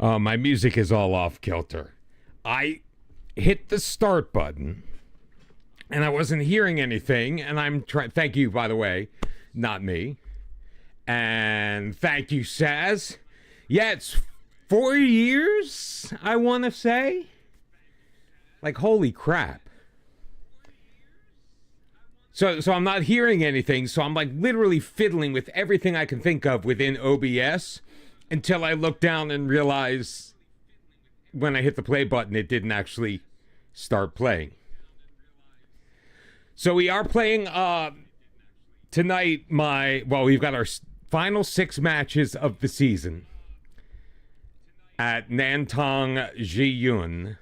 My music is all off kilter. I hit the start button and I wasn't hearing anything. And I'm trying. Thank you, by the way, not me. And thank you, Saz. Yeah, it's 4 years, I want to say. Like, holy crap. So I'm not hearing anything. So I'm like literally fiddling with everything I can think of within OBS until I look down and realize when I hit the play button, it didn't actually start playing. So we are playing tonight. We've got our final 6 matches of the season at Nantong, Zhiyun.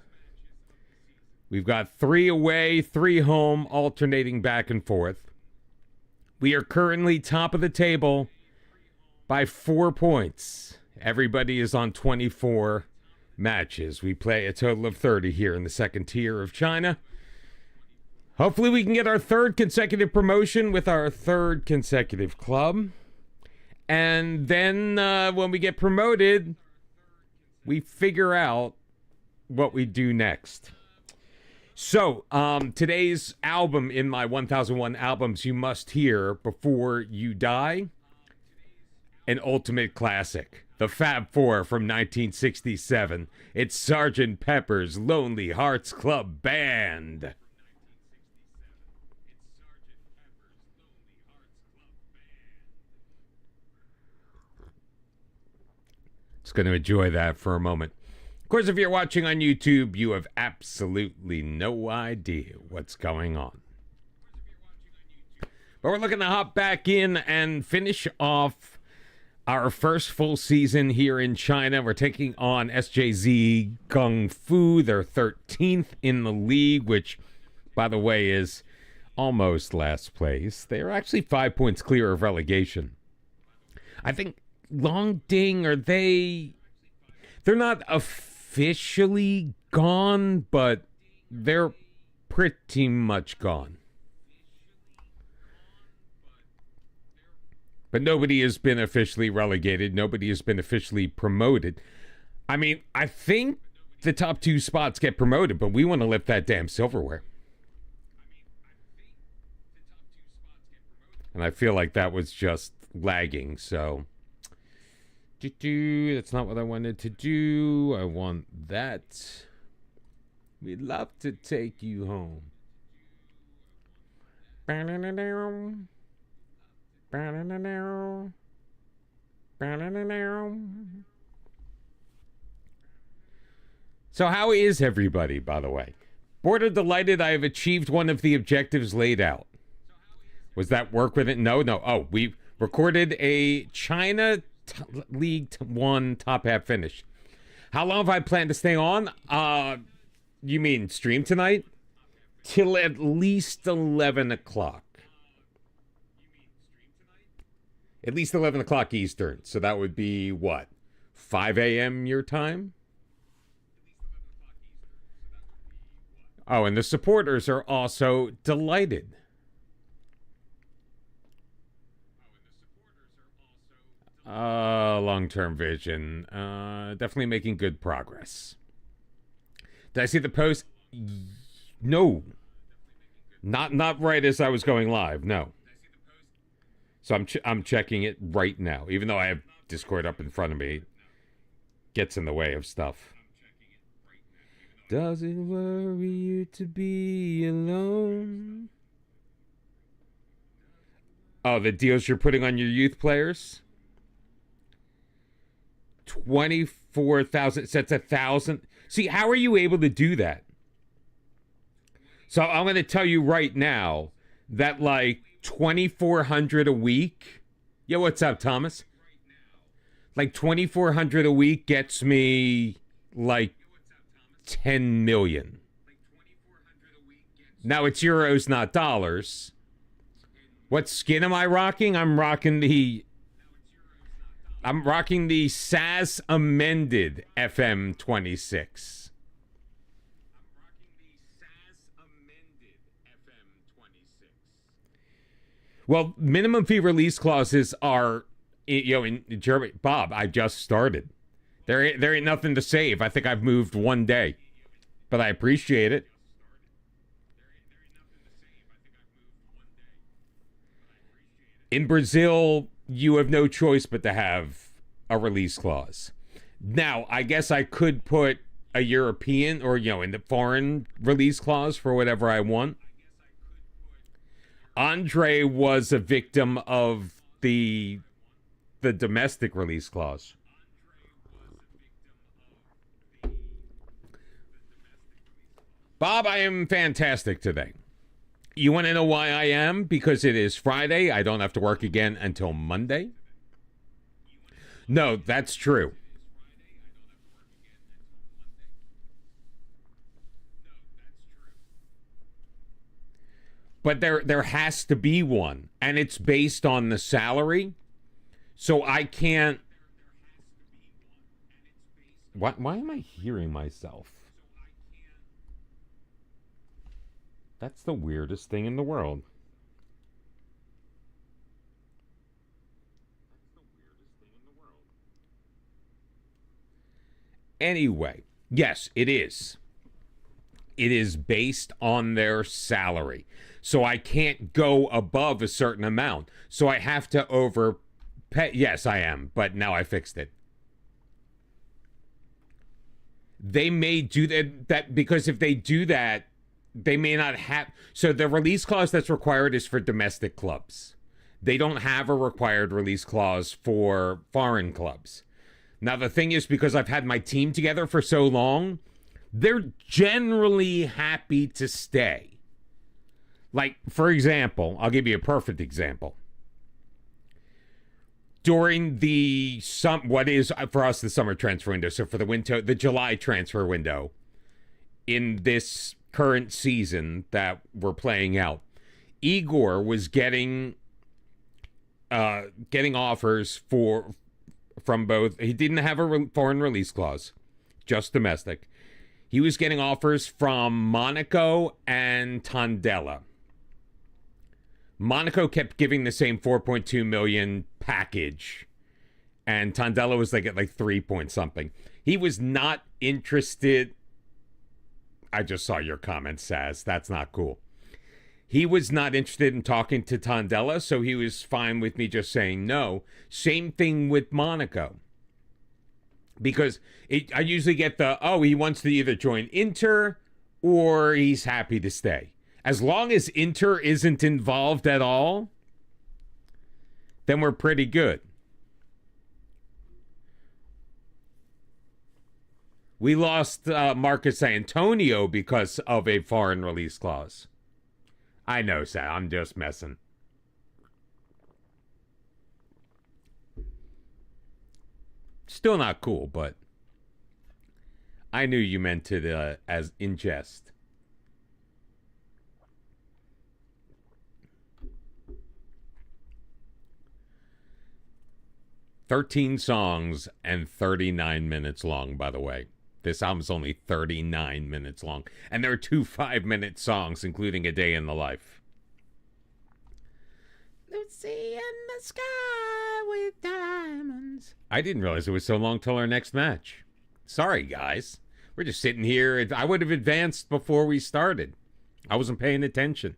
We've got 3 away, 3 home, alternating back and forth. We are currently top of the table by 4 points. Everybody is on 24 matches. We play a total of 30 here in the second tier of China. Hopefully we can get our 3rd consecutive promotion with our 3rd consecutive club. And then when we get promoted, we figure out what we do next. So, today's album in my 1001 albums you must hear before you die, an ultimate classic, the Fab Four from 1967. It's Sgt. Pepper's Lonely Hearts Club Band. Just going to enjoy that for a moment. Of course, if you're watching on YouTube, you have absolutely no idea what's going on. But we're looking to hop back in and finish off our first full season here in China. We're taking on SJZ Kung Fu, their 13th in the league, which, by the way, is almost last place. They're actually 5 points clear of relegation. I think Long Ding, they're not officially gone, but they're pretty much gone. But nobody has been officially relegated. Nobody has been officially promoted. I mean, I think the top 2 spots get promoted, but we want to lift that damn silverware. And I feel like that was just lagging, so... That's not what I wanted to do. I want that. We'd love to take you home. So how is everybody, by the way? Bored or delighted I have achieved one of the objectives laid out. Was that work with it? No. Oh, we recorded a China League 1 top half finish. How long have I planned to stay on? You mean stream tonight? Till at least 11 o'clock. At least 11 o'clock Eastern. So that would be what? 5 a.m. your time? Oh, and the supporters are also delighted. Long-term vision. Definitely making good progress. Did I see the post? No. Not right as I was going live. No. So I'm checking it right now. Even though I have Discord up in front of me. It gets in the way of stuff. Does it worry you to be alone? Oh, the deals you're putting on your youth players? 24,000 sets 1,000. See, how are you able to do that? So I'm going to tell you right now that like 2,400 a week. Yo, what's up, Thomas? Like 2,400 a week gets me like 10 million. Now it's euros, not dollars. What skin am I rocking? I'm rocking the SAS amended FM26. Well, minimum fee release clauses are, in Germany. Bob, I just started. There ain't nothing to save. I think I've moved one day, but I appreciate it. In Brazil, you have no choice but to have a release clause. Now, I guess I could put a European or, in the foreign release clause for whatever I want. Andre was a victim of the domestic release clause. Bob, I am fantastic today. You want to know why I am? Because it is Friday. I don't have to work again until Monday. No, that's true. But there has to be one, and it's based on the salary. So I can't. Why am I hearing myself? That's the weirdest thing in the world. Anyway, yes, it is. It is based on their salary. So I can't go above a certain amount. So I have to overpay. Yes, I am, but now I fixed it. They may do that because if they do that, they may not have. So the release clause that's required is for domestic clubs. They don't have a required release clause for foreign clubs. Now, the thing is, because I've had my team together for so long, they're generally happy to stay. Like, for example, I'll give you a perfect example. During what is for us the summer transfer window, so for the July transfer window, in this current season that we're playing out, Igor was getting offers from both. He didn't have a foreign release clause, just domestic. He was getting offers from Monaco and Tondela. Monaco kept giving the same 4.2 million package, and Tondela was at 3 point something. He was not interested. I just saw your comment, Saz. That's not cool. He was not interested in talking to Tondela, so he was fine with me just saying no. Same thing with Monaco. Because I usually get he wants to either join Inter or he's happy to stay. As long as Inter isn't involved at all, then we're pretty good. We lost Marcus Antonio because of a foreign release clause. I know, Sam. I'm just messing. Still not cool, but I knew you meant it as in jest. "13 songs and 39 minutes long, by the way. This album's only 39 minutes long. And there are 2 5-minute songs, including A Day in the Life. Lucy in the sky with diamonds. I didn't realize it was so long till our next match. Sorry, guys. We're just sitting here. I would have advanced before we started. I wasn't paying attention.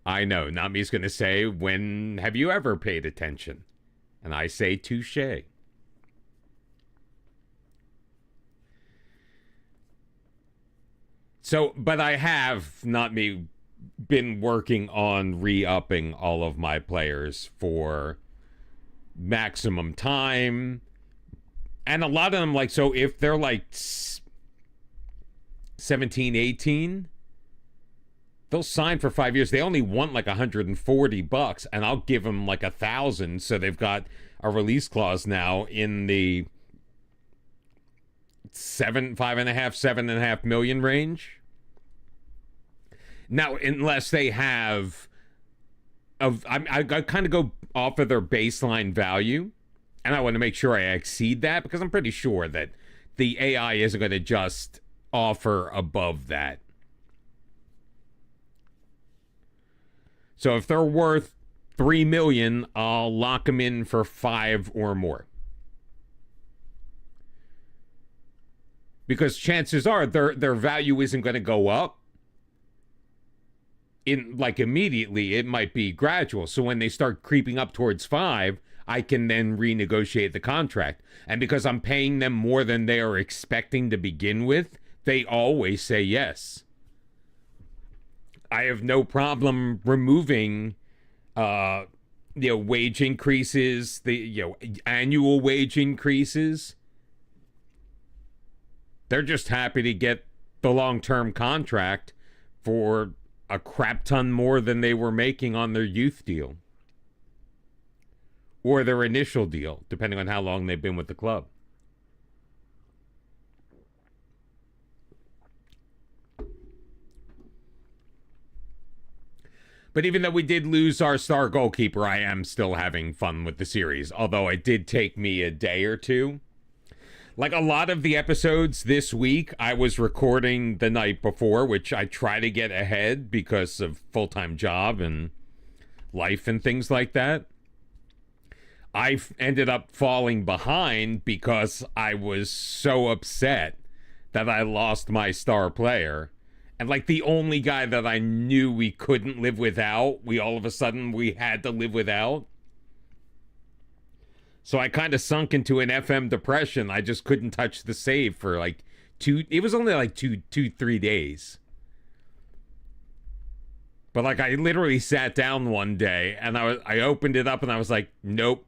I know. Nami's going to say, when have you ever paid attention? And I say, touche. So, but I have, not me, been working on re-upping all of my players for maximum time. And a lot of them, so if they're 17, 18, they'll sign for 5 years. They only want $140, and I'll give them $1,000. So they've got a release clause now in the 7.5 million range. Now, unless they have, I kind of go off of their baseline value, and I want to make sure I exceed that, because I'm pretty sure that the AI isn't going to just offer above that. So if they're worth $3 million, I'll lock them in for 5 or more. because chances are their value isn't going to go up in like immediately. It might be gradual. So when they start creeping up towards 5, I can then renegotiate the contract. And because I'm paying them more than they are expecting to begin with, they always say yes. I have no problem removing wage increases, the annual wage increases. They're just happy to get the long-term contract for a crap ton more than they were making on their youth deal. Or their initial deal, depending on how long they've been with the club. But even though we did lose our star goalkeeper, I am still having fun with the series. Although it did take me a day or two. Like a lot of the episodes this week, I was recording the night before, which I try to get ahead because of full-time job and life and things like that. I ended up falling behind because I was so upset that I lost my star player. And like the only guy that I knew we couldn't live without, we had to live without. So I kind of sunk into an FM depression. I just couldn't touch the save for like it was only like 3 days. But like I literally sat down one day and I opened it up and I was like, nope.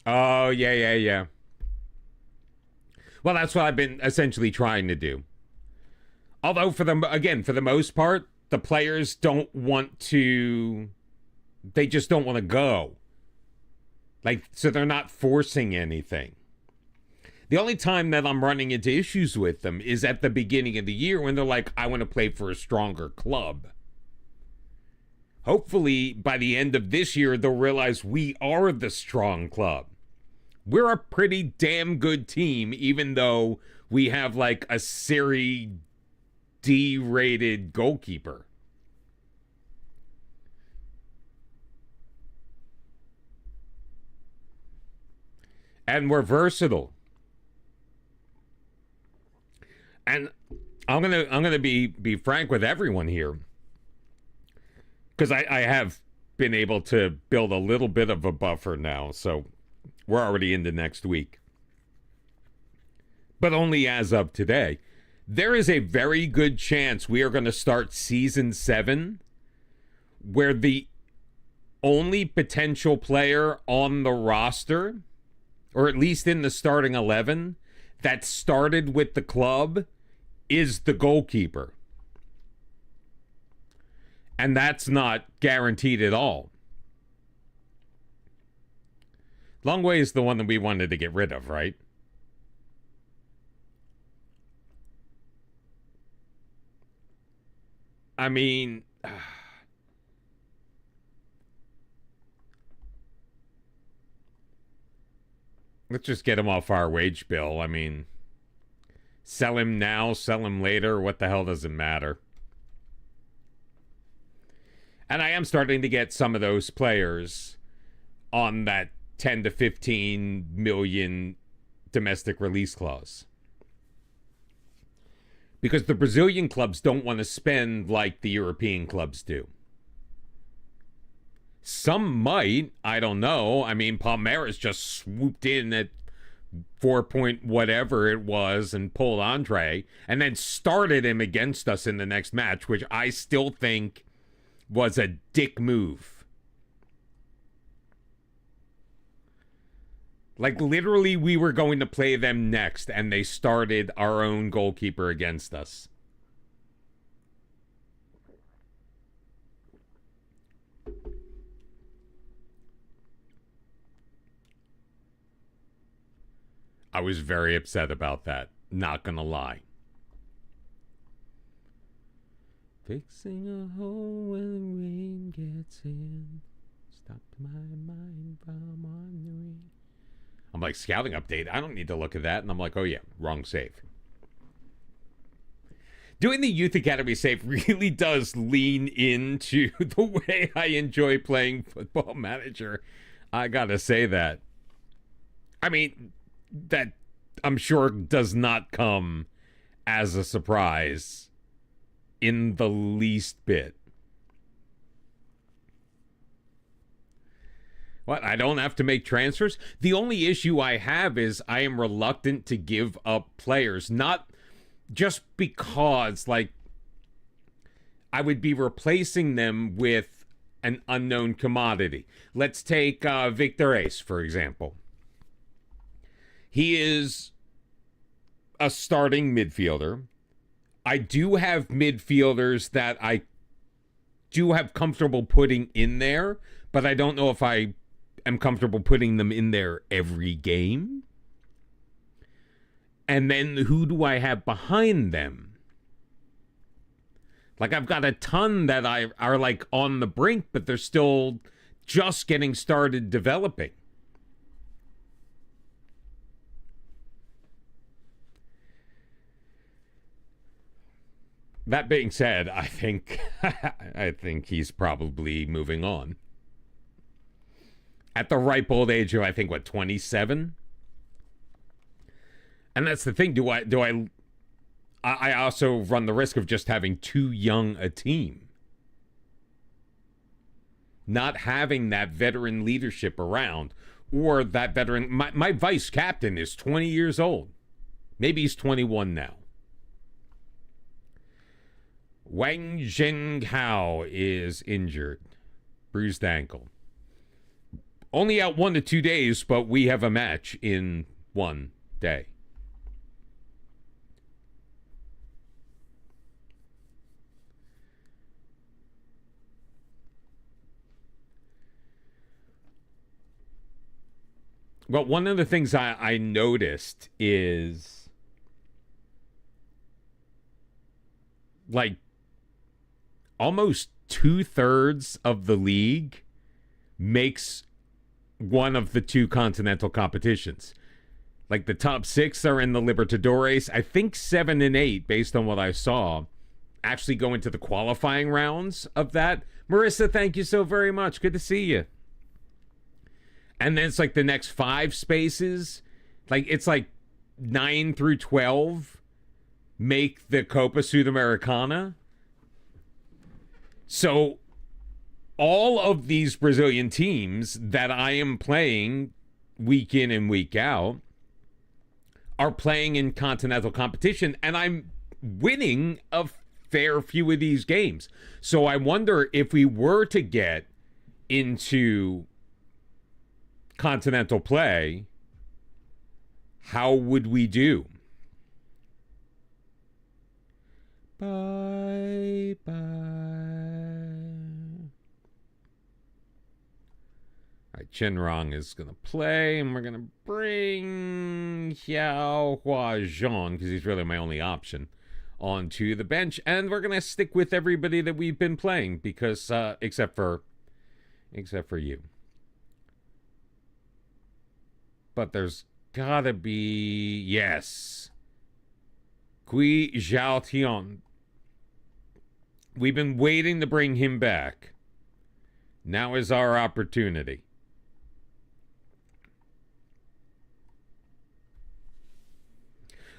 Oh, yeah. Well, that's what I've been essentially trying to do. Although for the most part, the players don't want to. They just don't want to go. Like, so they're not forcing anything. The only time that I'm running into issues with them is at the beginning of the year when they're like, I want to play for a stronger club. Hopefully, by the end of this year, they'll realize we are the strong club. We're a pretty damn good team, even though we have like a Serie D rated goalkeeper. And we're versatile. And I'm gonna be frank with everyone here, because I have been able to build a little bit of a buffer now, so we're already into next week. But only as of today. There is a very good chance we are going to start season 7 where the only potential player on the roster, or at least in the starting 11, that started with the club is the goalkeeper. And that's not guaranteed at all. Longway is the one that we wanted to get rid of, right? I mean, let's just get him off our wage bill. I mean, sell him now, sell him later. What the hell does it matter? And I am starting to get some of those players on that 10 to 15 million domestic release clause. Because the Brazilian clubs don't want to spend like the European clubs do. Some might, I don't know. I mean, Palmeiras just swooped in at 4 point whatever it was and pulled Andre and then started him against us in the next match, which I still think was a dick move. Like, literally, we were going to play them next, and they started our own goalkeeper against us. I was very upset about that, not gonna lie. Fixing a hole when the rain gets in. Stopped my mind from wandering. I'm like, scouting update. I don't need to look at that. And I'm like, oh yeah, wrong save. Doing the Youth Academy save really does lean into the way I enjoy playing Football Manager. I gotta say that. I mean, that I'm sure does not come as a surprise in the least bit. What? I don't have to make transfers? The only issue I have is I am reluctant to give up players. Not just because, like, I would be replacing them with an unknown commodity. Let's take Victor Ace, for example. He is a starting midfielder. I do have midfielders that I do have comfortable putting in there, but I don't know if I am comfortable putting them in there every game. And then who do I have behind them? Like, I've got a ton that are like on the brink, but they're still just getting started developing. That being said, I think he's probably moving on. At the ripe old age of, I think, what, 27? And that's the thing. I also run the risk of just having too young a team. Not having that veteran leadership around, or that veteran. My vice captain is 20 years old. Maybe he's 21 now. Wang Zhenghao is injured. Bruised ankle. Only out 1 to 2 days, but we have a match in 1 day. Well, one of the things I noticed is, like, almost 2/3 of the league makes one of the 2 continental competitions. Like, the top 6 are in the Libertadores. I think 7 and 8, based on what I saw, actually go into the qualifying rounds of that. Marissa, thank you so very much. Good to see you. And then it's like the next 5 spaces, like it's like 9 through 12 make the Copa Sudamericana. So all of these Brazilian teams that I am playing week in and week out are playing in continental competition, and I'm winning a fair few of these games. So I wonder if we were to get into continental play, how would we do? Bye bye. All right, Chenrong is going to play, and we're going to bring Xiao Hua Zhang, because he's really my only option, onto the bench. And we're going to stick with everybody that we've been playing, because except for you. But there's gotta be, yes, Kui Zhaotian. We've been waiting to bring him back. Now is our opportunity.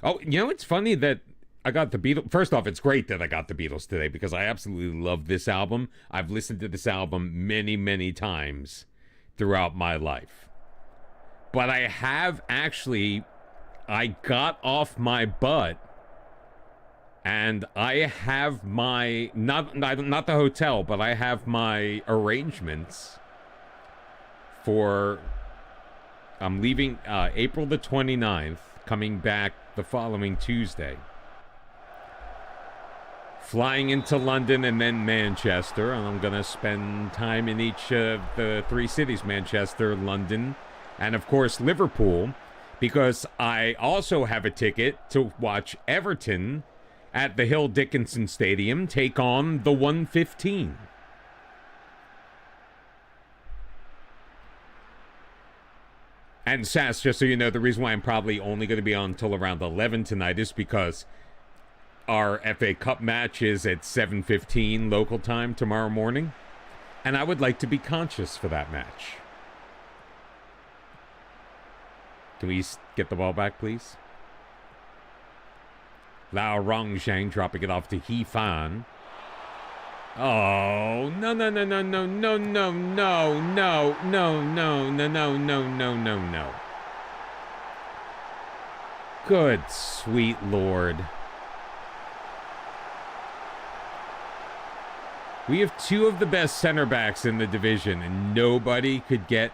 Oh, you know, it's funny that I got the Beatles. First off, it's great that I got the Beatles today, because I absolutely love this album. I've listened to this album many, many times throughout my life. But I have actually, I got off my butt, and I have my, not the hotel, but I have my arrangements for, I'm leaving April the 29th, coming back the following Tuesday. Flying into London and then Manchester, and I'm going to spend time in each of the 3 cities, Manchester, London, and of course Liverpool, because I also have a ticket to watch Everton at the Hill Dickinson Stadium take on the 115. And Sass, just so you know, the reason why I'm probably only going to be on until around 11 tonight is because our FA Cup match is at 7:15 local time tomorrow morning, and I would like to be conscious for that match. Can we get the ball back, please? Lao Rongzhang dropping it off to He Fan. Oh, no, no, no, no, no, no, no, no, no, no, no, no, no, no, no, no, no. Good sweet Lord. We have two of the best center backs in the division, and nobody could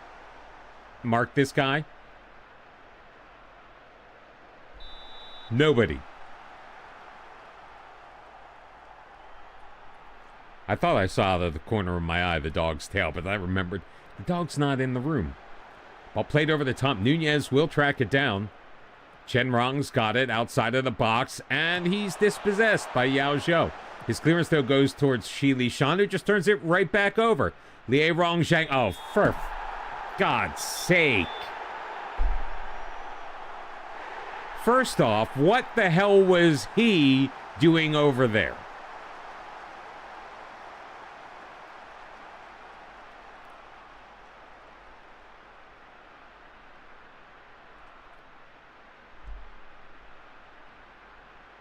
mark this guy. Nobody. I thought I saw out of the corner of my eye the dog's tail, but I remembered the dog's not in the room. Ball played over the top. Nunez will track it down. Chen Rong's got it outside of the box, and he's dispossessed by Yao Zhou. His clearance, though, goes towards Shi Li Shan, who just turns it right back over. Lie Rongzhang. Oh, for God's sake. First off, what the hell was he doing over there?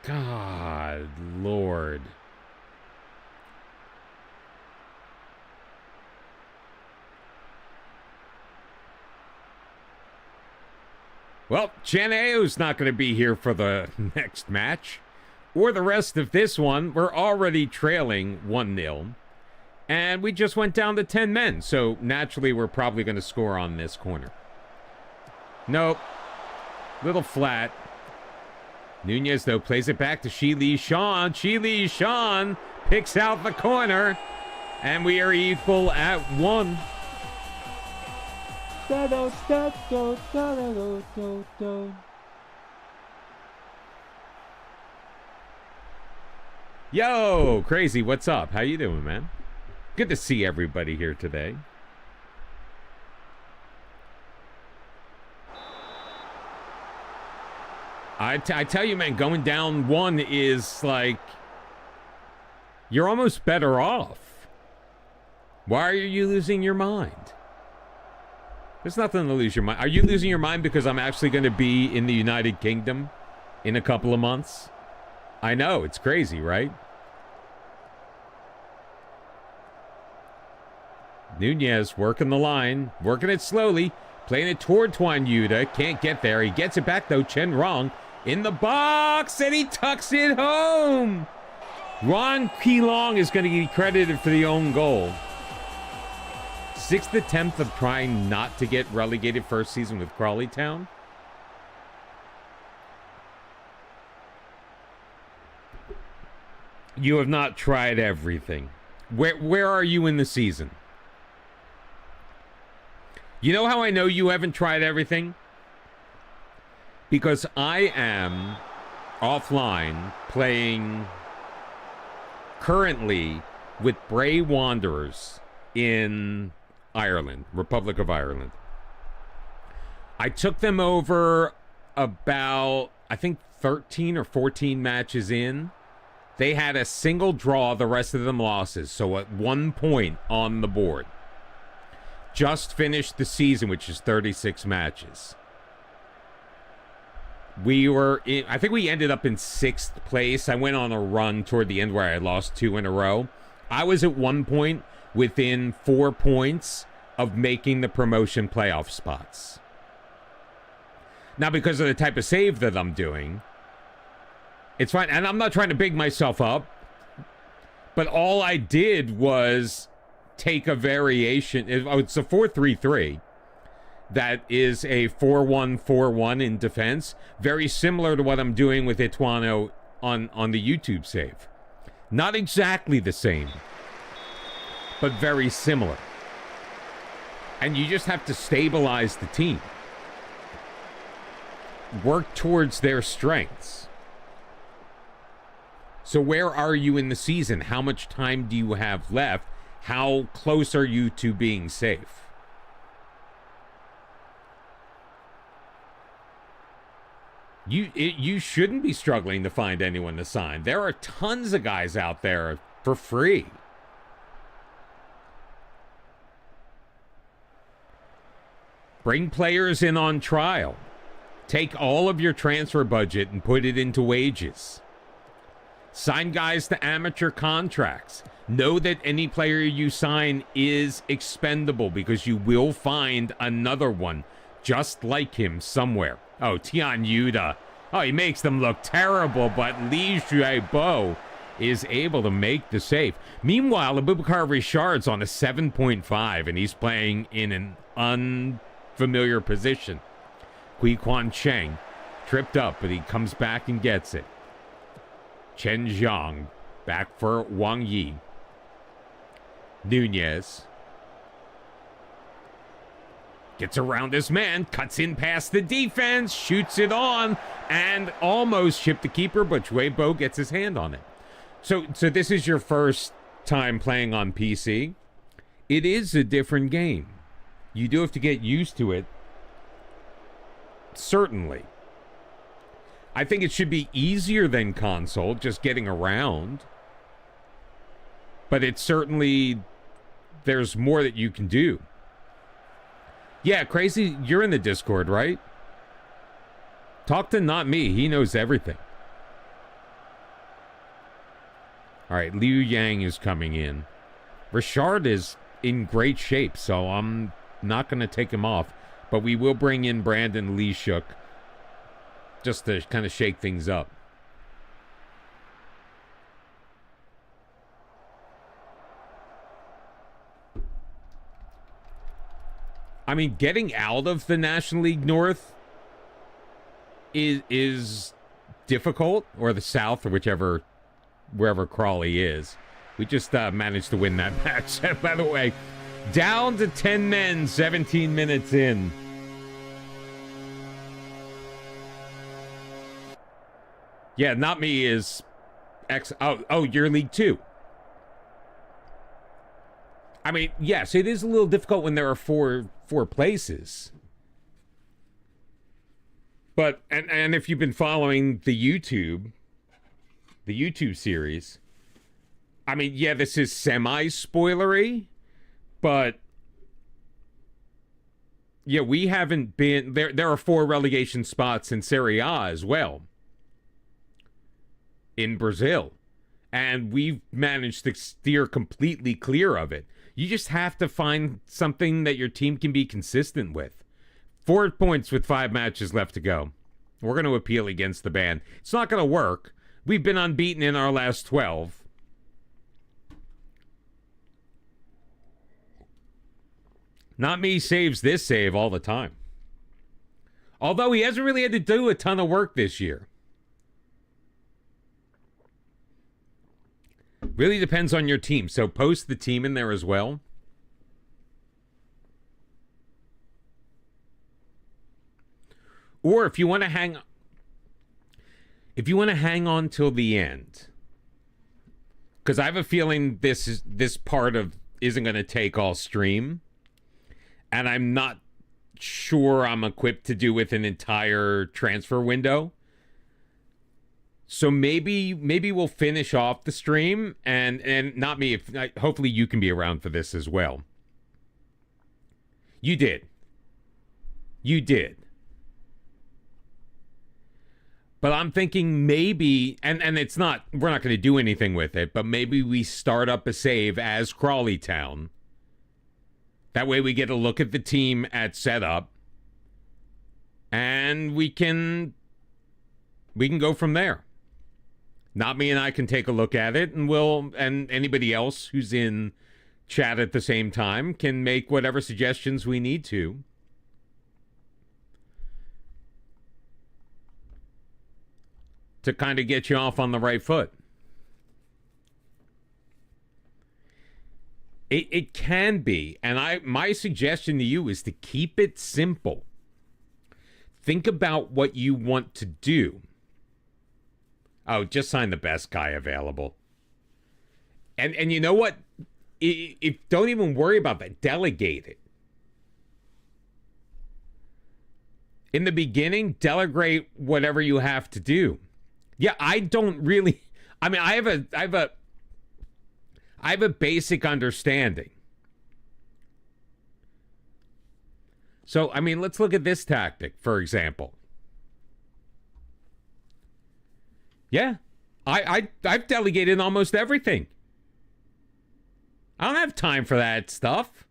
God, Lord. Well, Chen Ao's not going to be here for the next match or the rest of this one. We're already trailing 1-0, and we just went down to 10 men, so naturally we're probably going to score on this corner. Nope. Little flat. Nunez, though, plays it back to Shi Li Shan. Shi Li Shan picks out the corner, and we are equal at 1. Yo, Crazy, what's up? How you doing, man? Good to see everybody here today. I tell you, man, going down 1 is like, you're almost better off. Why are you losing your mind? There's nothing to lose your mind. Are you losing your mind because I'm actually going to be in the United Kingdom in a couple of months? I know, it's crazy, right? Nunez working the line, working it slowly, playing it toward Tuan Yuda. Can't get there. He gets it back, though. Chen Rong in the box, and he tucks it home. Ron Qilong is going to be credited for the own goal. 6th attempt of trying not to get relegated first season with Crawley Town. You have not tried everything. Where are you in the season? You know how I know you haven't tried everything? Because I am offline playing currently with Bray Wanderers in Ireland, Republic of Ireland. I took them over about, I think, 13 or 14 matches in. They had a single draw, the rest of them losses, so at 1 point on the board. Just finished the season, which is 36 matches. We were in, I think we ended up in 6th place. I went on a run toward the end where I lost 2 in a row. I was at 1 point within 4 points of making the promotion playoff spots. Now, because of the type of save that I'm doing, it's fine. And I'm not trying to big myself up, but all I did was take a variation. It's a 4-3-3. That is a 4-1-4-1 in defense. Very similar to what I'm doing with Ituano on the YouTube save. Not exactly the same, but very similar. And you just have to stabilize the team. Work towards their strengths. So where are you in the season? How much time do you have left? How close are you to being safe? You shouldn't be struggling to find anyone to sign. There are tons of guys out there for free. Bring players in on trial. Take all of your transfer budget and put it into wages. Sign guys to amateur contracts. Know that any player you sign is expendable because you will find another one just like him somewhere. Oh, Tian Yuda. Oh, he makes them look terrible, but Li Xiaobo is able to make the save. Meanwhile, Abubakar Richard's on a 7.5, and he's playing in an unfamiliar position. Kui Quan Cheng tripped up, but he comes back and gets it. Chen Zhang back for Wang Yi. Nunez gets around his man, cuts in past the defense, shoots it on, and almost chipped the keeper, but Weibo gets his hand on it. So this is your first time playing on PC. It is a different game. You do have to get used to it. Certainly. I think it should be easier than console, just getting around. But it's certainly, there's more that you can do. Yeah, Crazy, you're in the Discord, right? Talk to Not Me. He knows everything. All right, Liu Yang is coming in. Richard is in great shape, so I'm not going to take him off. But we will bring in Brandon Lee Shook just to kind of shake things up. I mean, getting out of the National League North is difficult, or the South, or wherever Crawley is. We just managed to win that match. By the way, down to 10 men, 17 minutes in. Yeah, Not Me is you're League 2. I mean, yes, it is a little difficult when there are four places. But and if you've been following the YouTube series, I mean, yeah, this is semi-spoilery, but yeah, we haven't been there. There are 4 relegation spots in Serie A as well in Brazil, and we've managed to steer completely clear of it. You just have to find something that your team can be consistent with. 4 points with 5 matches left to go. We're going to appeal against the ban. It's not going to work. We've been unbeaten in our last 12. Not Me saves this save all the time. Although he hasn't really had to do a ton of work this year. Really depends on your team. So post the team in there as well. Or if you want to hang on till the end, because I have a feeling this part of isn't going to take all stream, and I'm not sure I'm equipped to do with an entire transfer window. So maybe we'll finish off the stream, and Not Me. Hopefully you can be around for this as well. You did. But I'm thinking maybe, and it's not, we're not going to do anything with it, but maybe we start up a save as Crawley Town. That way we get a look at the team at setup, and we can go from there. Not Me and I can take a look at it, and anybody else who's in chat at the same time can make whatever suggestions we need to. To kind of get you off on the right foot. It can be, and my suggestion to you is to keep it simple. Think about what you want to do. Oh, just sign the best guy available. And you know what? Don't even worry about that. Delegate it. In the beginning, delegate whatever you have to do. Yeah, I don't really. I mean, I have a basic understanding. So, I mean, let's look at this tactic, for example. Yeah. I've delegated almost everything. I don't have time for that stuff.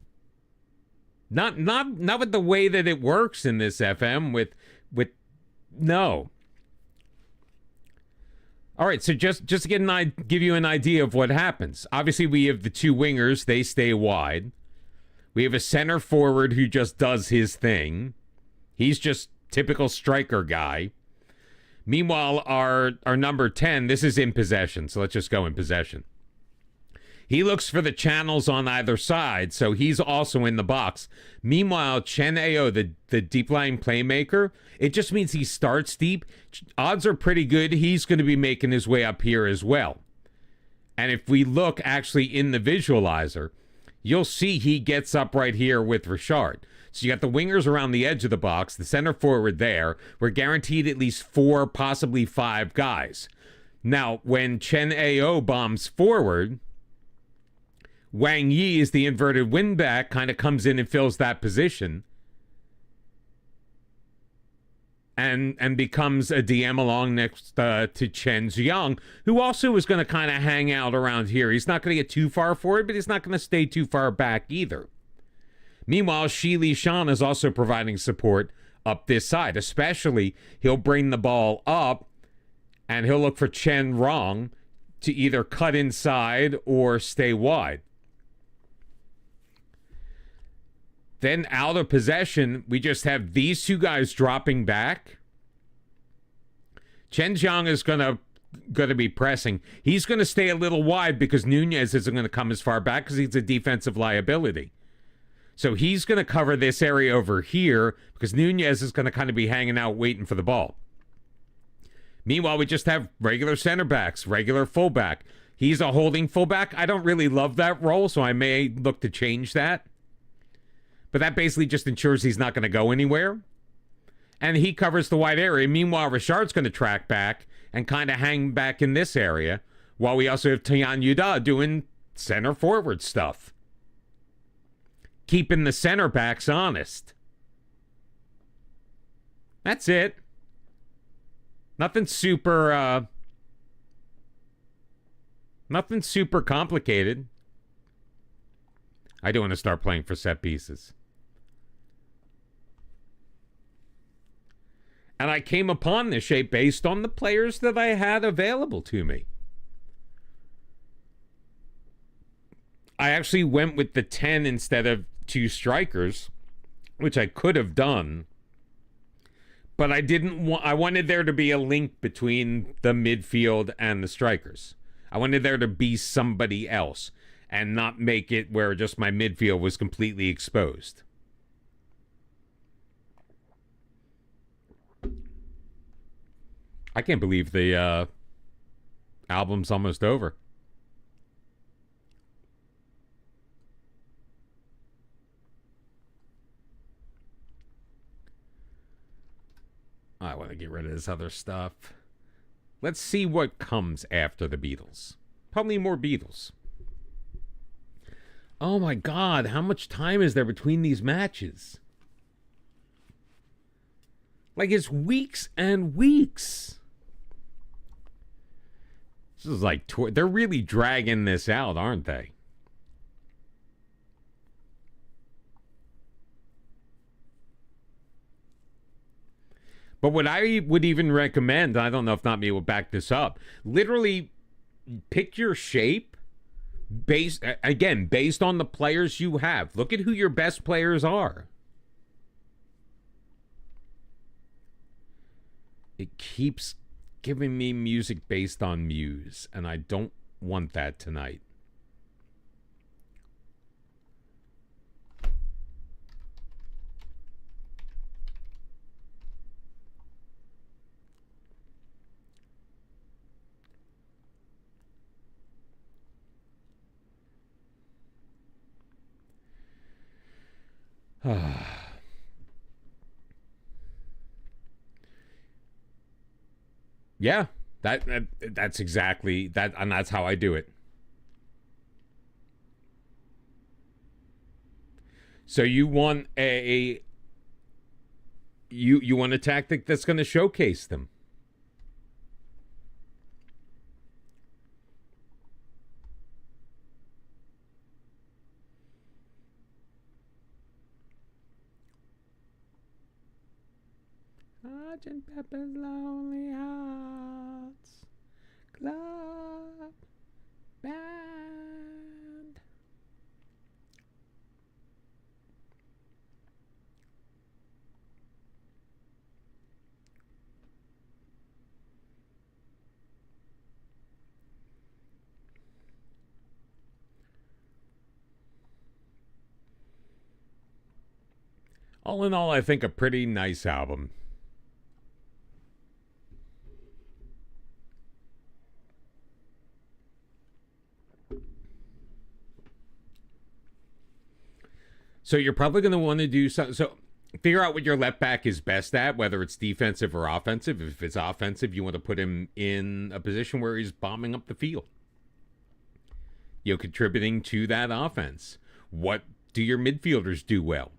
Not with the way that it works in this FM with no. All right, so just to give you an idea of what happens. Obviously, we have the two wingers, they stay wide. We have a center forward who just does his thing. He's just typical striker guy. Meanwhile, our number 10, this is in possession, so let's just go in possession. He looks for the channels on either side, so he's also in the box. Meanwhile, Chen Ao, the deep-lying playmaker, it just means he starts deep. Odds are pretty good he's going to be making his way up here as well. And if we look actually in the visualizer, you'll see he gets up right here with Richard. So you got the wingers around the edge of the box, the center forward there. We're guaranteed at least 4, possibly 5 guys. Now, when Chen Ao bombs forward, Wang Yi is the inverted wingback, kind of comes in and fills that position and becomes a DM along next to Chen Zhiyun, who also is going to kind of hang out around here. He's not going to get too far forward, but he's not going to stay too far back either. Meanwhile, Shi Li Shan is also providing support up this side. Especially, he'll bring the ball up and he'll look for Chen Rong to either cut inside or stay wide. Then out of possession, we just have these two guys dropping back. Chen Zhang is going to be pressing. He's going to stay a little wide because Nunez isn't going to come as far back because he's a defensive liability. So he's going to cover this area over here because Nunez is going to kind of be hanging out waiting for the ball. Meanwhile, we just have regular center backs, regular fullback. He's a holding fullback. I don't really love that role, so I may look to change that. But that basically just ensures he's not going to go anywhere. And he covers the wide area. Meanwhile, Richard's going to track back and kind of hang back in this area, while we also have Tian Yuda doing center forward stuff. Keeping the center backs honest. That's it. Nothing super complicated. I do want to start playing for set pieces. And I came upon this shape based on the players that I had available to me. I actually went with the 10 instead of 2 strikers, which I could have done. But I didn't want, I wanted there to be a link between the midfield and the strikers. I wanted there to be somebody else and not make it where just my midfield was completely exposed. I can't believe the album's almost over. I want to get rid of this other stuff. Let's see what comes after the Beatles. Probably more Beatles. Oh my God, how much time is there between these matches? Like, it's weeks and weeks. This is like, they're really dragging this out, aren't they? But what I would even recommend, I don't know if Not Me will back this up, literally pick your shape based on the players you have. Look at who your best players are. It keeps giving me music based on Muse, and I don't want that tonight. Yeah, that's exactly that, and that's how I do it. So you want you want a tactic that's going to showcase them. Sergeant Pepper's Lonely Hearts Club Band. All in all, I think a pretty nice album. So you're probably going to want to do something. So figure out what your left back is best at, whether it's defensive or offensive. If it's offensive, you want to put him in a position where he's bombing up the field, contributing to that offense. What do your midfielders do well?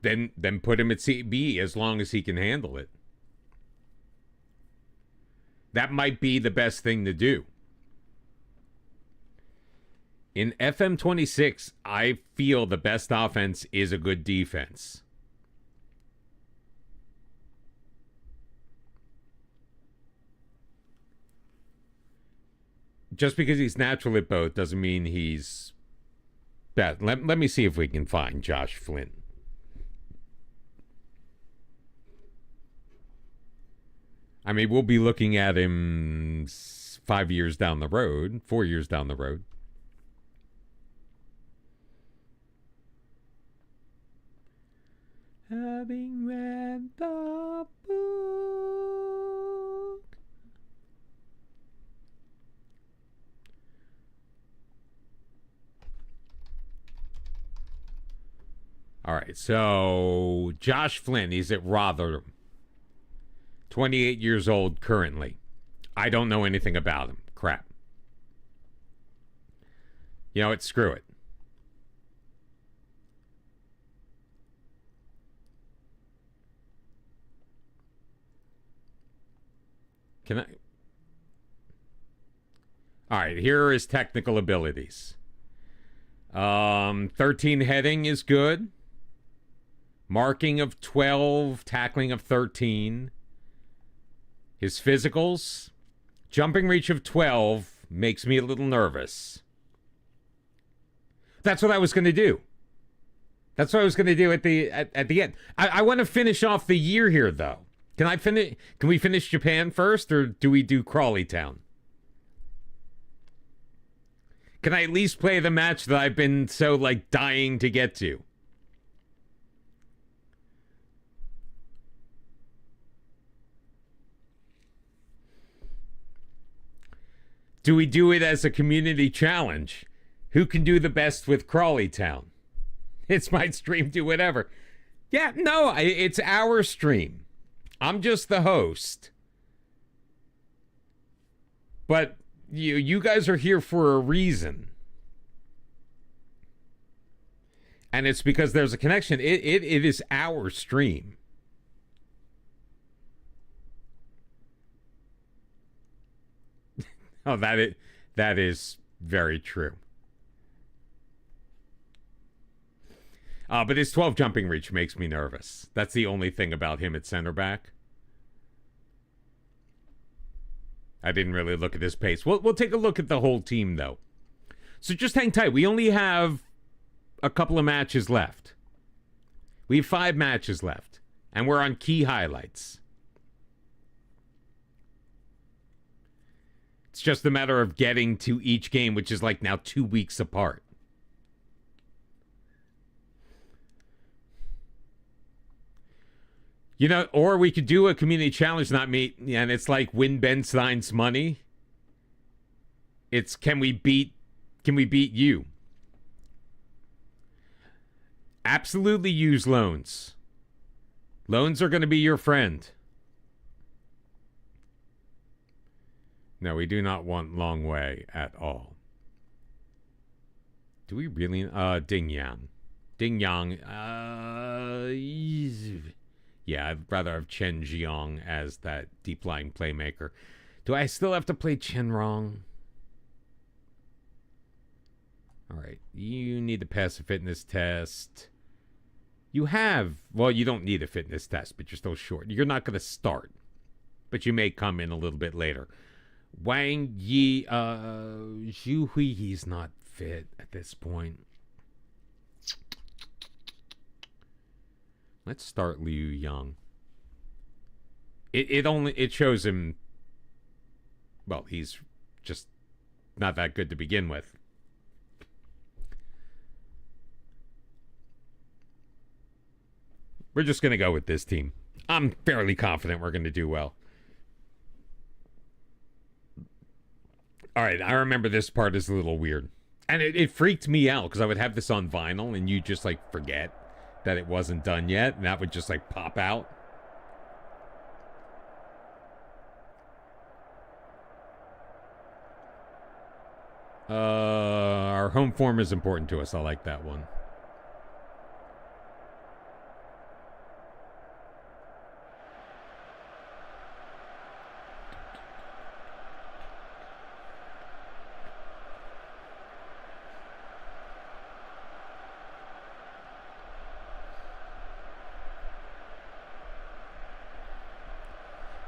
Then put him at CB as long as he can handle it. That might be the best thing to do. In FM26, I feel the best offense is a good defense. Just because he's natural at both doesn't mean he's best. Let me see if we can find Josh Flynn. I mean, we'll be looking at him 5 years down the road, 4 years down the road. Having read the book. All right, so Josh Flynn, he's at Rotherham. 28 years old currently. I don't know anything about him. Crap. You know what? Screw it. Can I? All right, here are his technical abilities. 13 heading is good. Marking of 12, tackling of 13. His physicals, jumping reach of 12 makes me a little nervous. That's what I was going to do. That's what I was going to do at the end. I want to finish off the year here, though. Can we finish Japan first, or do we do Crawley Town? Can I at least play the match that I've been so dying to get to? Do we do it as a community challenge? Who can do the best with Crawley Town? It's my stream, do whatever. Yeah, no, it's our stream. I'm just the host. But you guys are here for a reason. And it's because there's a connection. It is our stream. Oh, that is very true. But his 12 jumping reach makes me nervous. That's the only thing about him at center back. I didn't really look at his pace. We'll take a look at the whole team, though. So just hang tight. We only have a couple of matches left. We have 5 matches left. And we're on key highlights. It's just a matter of getting to each game, which is now 2 weeks apart. Or we could do a community challenge, not me, and it's win Ben Stein's money. It's can we beat you? Absolutely use loans. Loans are going to be your friend. No, we do not want Long Way at all. Do we really? Ding Yang. Ding Yang. Yeah, I'd rather have Chen Zhiyong as that deep-lying playmaker. Do I still have to play Chen Rong? All right, right. You need to pass a fitness test. You have, well, you don't need a fitness test, but you're still short. You're not going to start, but you may come in a little bit later. Wang Yi, Zhu Hui, he's not fit at this point. Let's start Liu Yang. It shows him, well, he's just not that good to begin with. We're just going to go with this team. I'm fairly confident we're going to do well. All right, I remember this part is a little weird. And it freaked me out because I would have this on vinyl and you just like forget that it wasn't done yet. And that would just like pop out. Our home form is important to us. I like that one.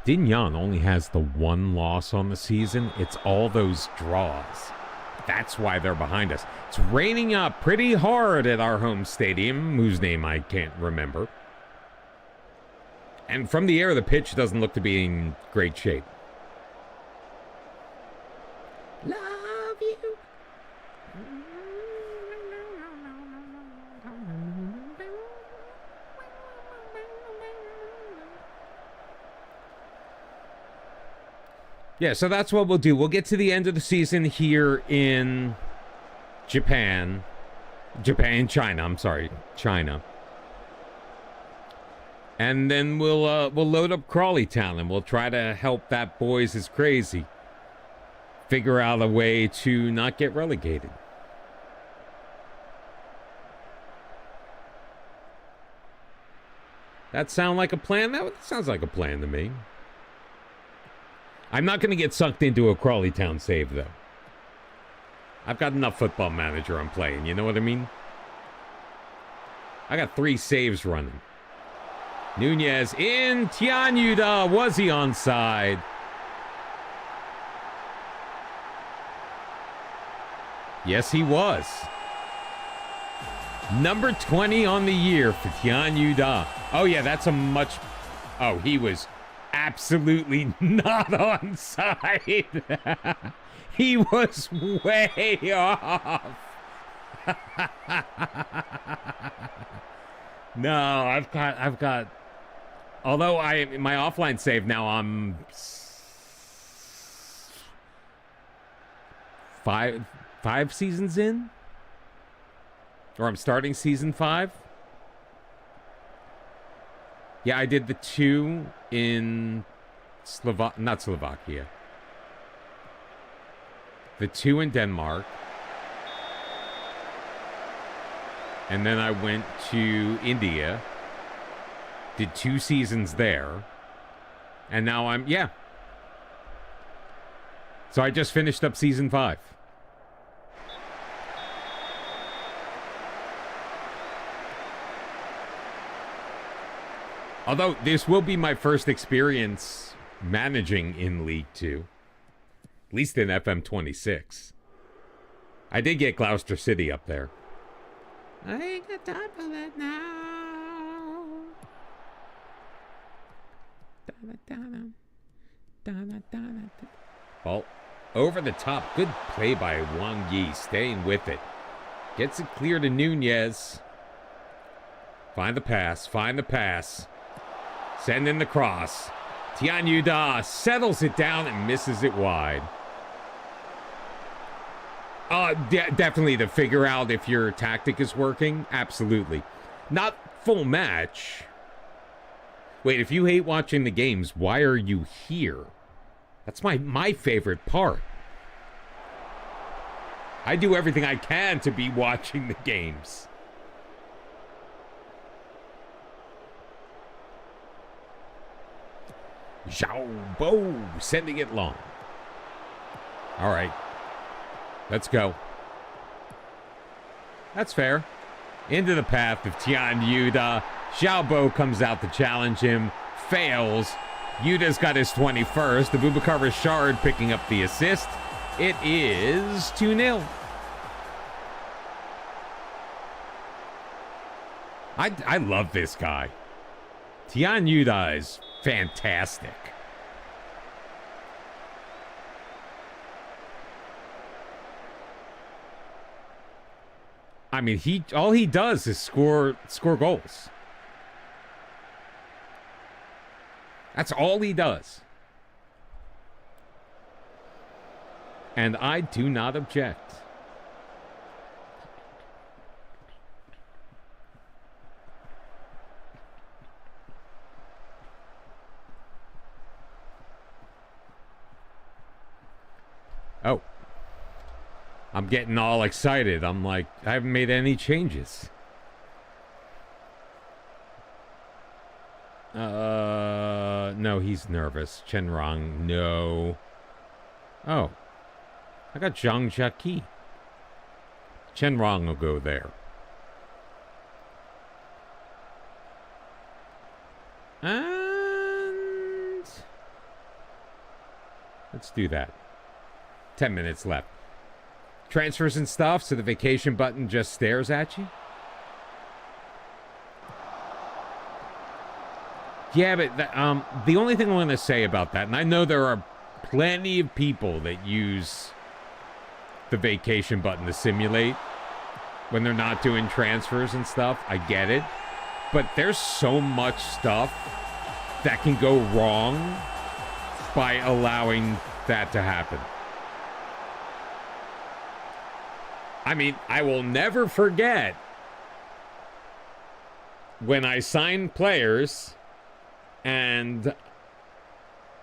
Dinyan only has the one loss on the season. It's all those draws. That's why they're behind us. It's raining up pretty hard at our home stadium, whose name I can't remember. And from the air, the pitch doesn't look to be in great shape. Love you. Yeah, so that's what we'll do. We'll get to the end of the season here in China. I'm sorry, China. And then we'll load up Crawley Town and we'll try to help that Boys is Crazy figure out a way to not get relegated. That sound like a plan? That sounds like a plan to me. I'm not going to get sucked into a Crawley Town save, though. I've got enough Football Manager I'm playing, you know what I mean? I got 3 saves running. Nunez in. Tianyuda. Was he onside? Yes, he was. Number 20 on the year for Tianyuda. Oh, yeah, that's a much... Oh, he was... absolutely not onside. He was way off. No, I've got. Although my offline save now, I'm five seasons in, or I'm starting season 5. Yeah, I did the 2 in not Slovakia. The 2 in Denmark. And then I went to India. Did 2 seasons there. And now yeah. So I just finished up season 5. Although this will be my first experience managing in League 2. At least in FM26. I did get Gloucester City up there. I ain't got time for that now. Ball over the top. Good play by Wang Yi. Staying with it. Gets it clear to Nunez. Find the pass. Find the pass. Send in the cross. Tianyuda settles it down and misses it wide. Definitely to figure out if your tactic is working. Absolutely. Not full match. Wait, if you hate watching the games, why are you here? That's my favorite part. I do everything I can to be watching the games. Zhao Bo sending it long. All right. Let's go. That's fair. Into the path of Tian Yuda. Xiaobo comes out to challenge him. Fails. Yuda's got his 21st. Abubakar Rashard picking up the assist. It is 2-0. I love this guy. Tian Yuda is fantastic. I mean, all he does is score goals. That's all he does. And I do not object. Oh. I'm getting all excited. I'm like, I haven't made any changes. No, he's nervous. Chen Rong, no. Oh. I got Zhang Jiaqi. Chen Rong will go there. And let's do that. 10 minutes left. Transfers and stuff, so the vacation button just stares at you? Yeah, but the only thing I'm going to say about that, and I know there are plenty of people that use the vacation button to simulate when they're not doing transfers and stuff. I get it. But there's so much stuff that can go wrong by allowing that to happen. I mean, I will never forget when I signed players and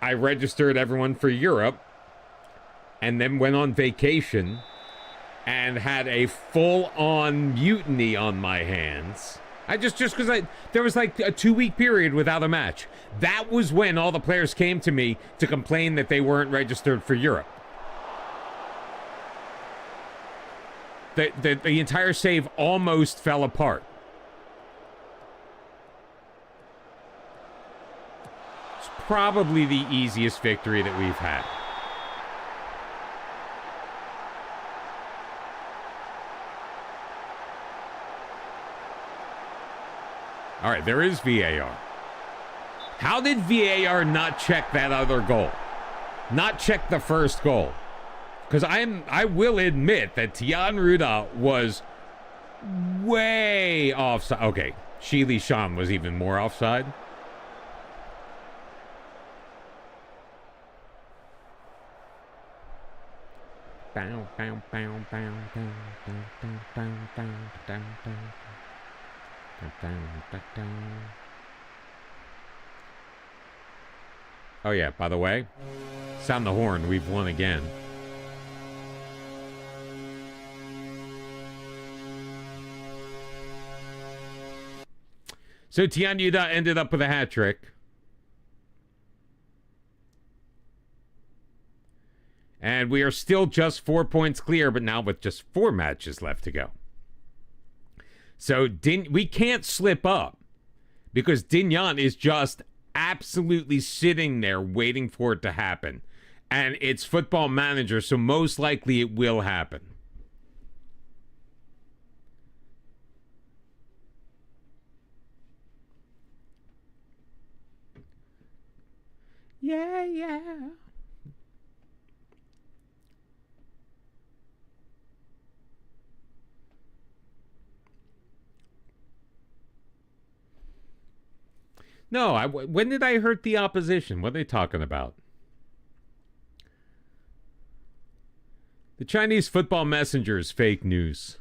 I registered everyone for Europe and then went on vacation and had a full-on mutiny on my hands. Just because there was like a 2-week period without a match. That was when all the players came to me to complain that they weren't registered for Europe. The entire save almost fell apart. It's probably the easiest victory that we've had. All right, there is VAR. How did VAR not check that other goal? Not check the first goal? Because I will admit that Tian Ruda was way offside. Okay, Shi Li Shan was even more offside. Oh yeah, by the way, sound the horn, we've won again. So Tian Yuda ended up with a hat trick. And we are still just 4 points clear, but now with just 4 matches left to go. So we can't slip up because Dinyan is just absolutely sitting there waiting for it to happen. And it's Football Manager, so most likely it will happen. Yeah, yeah. No, when did I hurt the opposition? What are they talking about? The Chinese football messenger is fake news.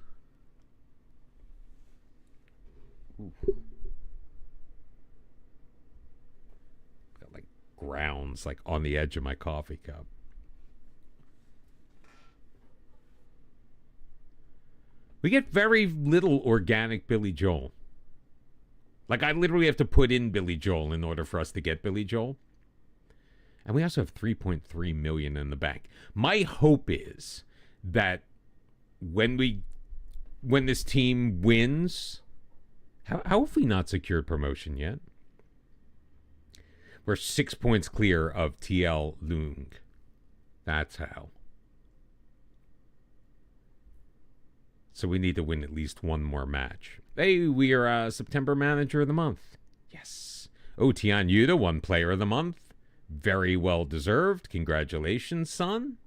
Ooh. Got like grounds like on the edge of my coffee cup. We get very little organic Billy Joel. Like, I literally have to put in Billy Joel in order for us to get Billy Joel. And we also have 3.3 million in the bank. My hope is that when we when this team wins, how have we not secured promotion yet? We're 6 points clear of TL Lung. That's how. So we need to win at least one more match. Hey, we are September Manager of the Month. Yes. Oh, Tian Yuda won Player of the Month. Very well deserved. Congratulations, son.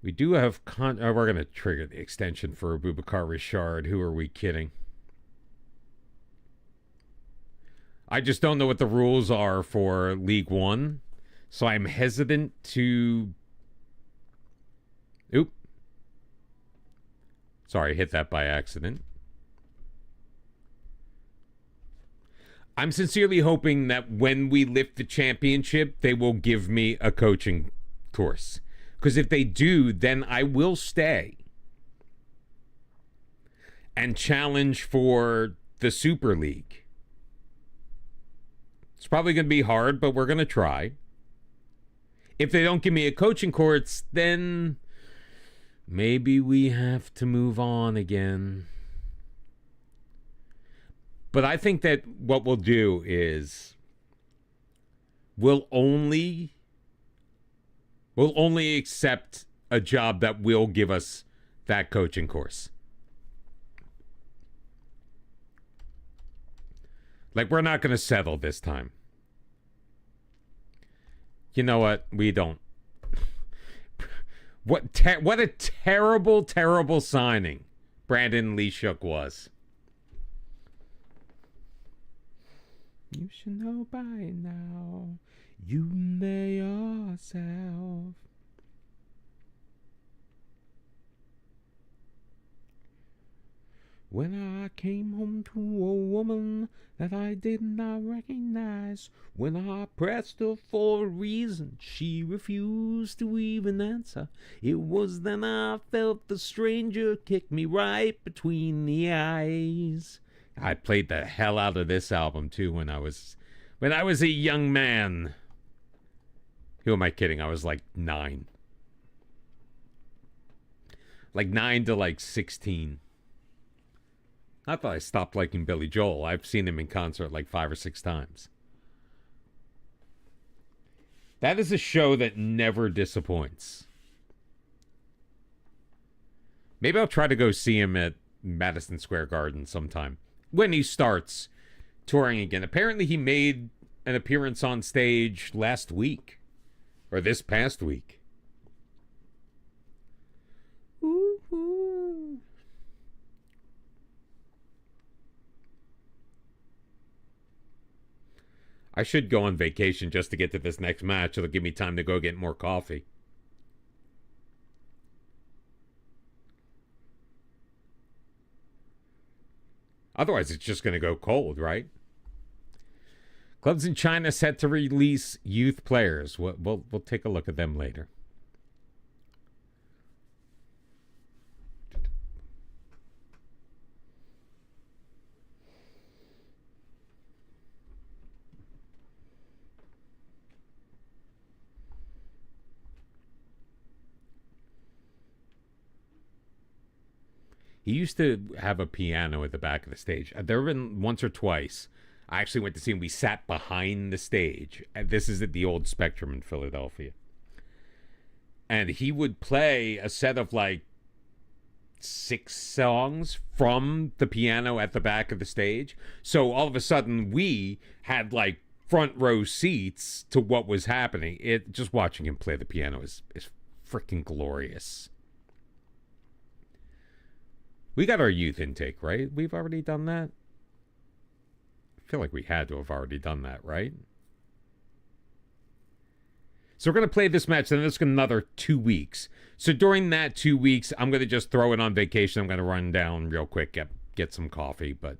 We do have... we're going to trigger the extension for Abubakar Richard. Who are we kidding? I just don't know what the rules are for League One. So I'm hesitant to... Oop. Sorry, hit that by accident. I'm sincerely hoping that when we lift the championship, they will give me a coaching course. Because if they do, then I will stay and challenge for the Super League. It's probably going to be hard, but we're going to try. If they don't give me a coaching course, then maybe we have to move on again. But I think that what we'll do is we'll only accept a job that will give us that coaching course. Like, we're not going to settle this time. You know what? We don't. What a terrible, terrible signing Brandon Lee Shook was. You should know by now. You lay yourself. When I came home to a woman that I did not recognize, when I pressed her for a reason, she refused to even answer. It was then I felt the stranger kick me right between the eyes. I played the hell out of this album too when I was a young man. Who am I kidding? I was like 9. Like 9 to like 16. Not that I stopped liking Billy Joel. I've seen him in concert like 5 or 6 times. That is a show that never disappoints. Maybe I'll try to go see him at Madison Square Garden sometime when he starts touring again. Apparently he made an appearance on stage last week. Or this past week. Ooh. I should go on vacation just to get to this next match. It'll give me time to go get more coffee. Otherwise, it's just going to go cold, right? Clubs in China set to release youth players. We'll take a look at them later. He used to have a piano at the back of the stage. There have been once or twice I actually went to see him. We sat behind the stage. And this is at the old Spectrum in Philadelphia. And he would play a set of like 6 songs from the piano at the back of the stage. So all of a sudden we had like front row seats to what was happening. Just watching him play the piano is freaking glorious. We got our youth intake, right? We've already done that. I feel like we had to have already done that, right? So we're going to play this match, then it's another 2 weeks. So during that 2 weeks, I'm going to just throw it on vacation. I'm going to run down real quick, get some coffee. But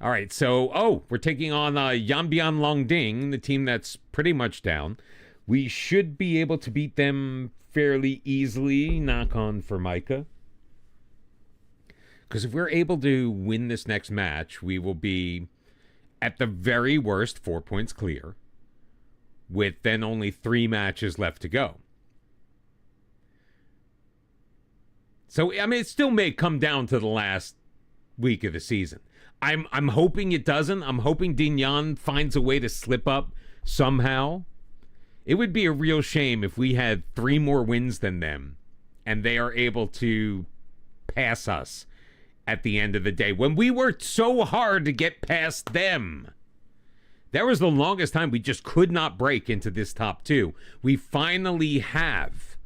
all right, so, we're taking on Yanbian Longding, the team that's pretty much down. We should be able to beat them fairly easily. Knock on for Micah. Because if we're able to win this next match, we will be, at the very worst, 4 points clear, with then only 3 matches left to go. So, I mean, it still may come down to the last week of the season. I'm hoping it doesn't. I'm hoping Zhiyun finds a way to slip up somehow. It would be a real shame if we had 3 more wins than them and they are able to pass us at the end of the day when we worked so hard to get past them. That was the longest time we just could not break into this top 2. We finally have.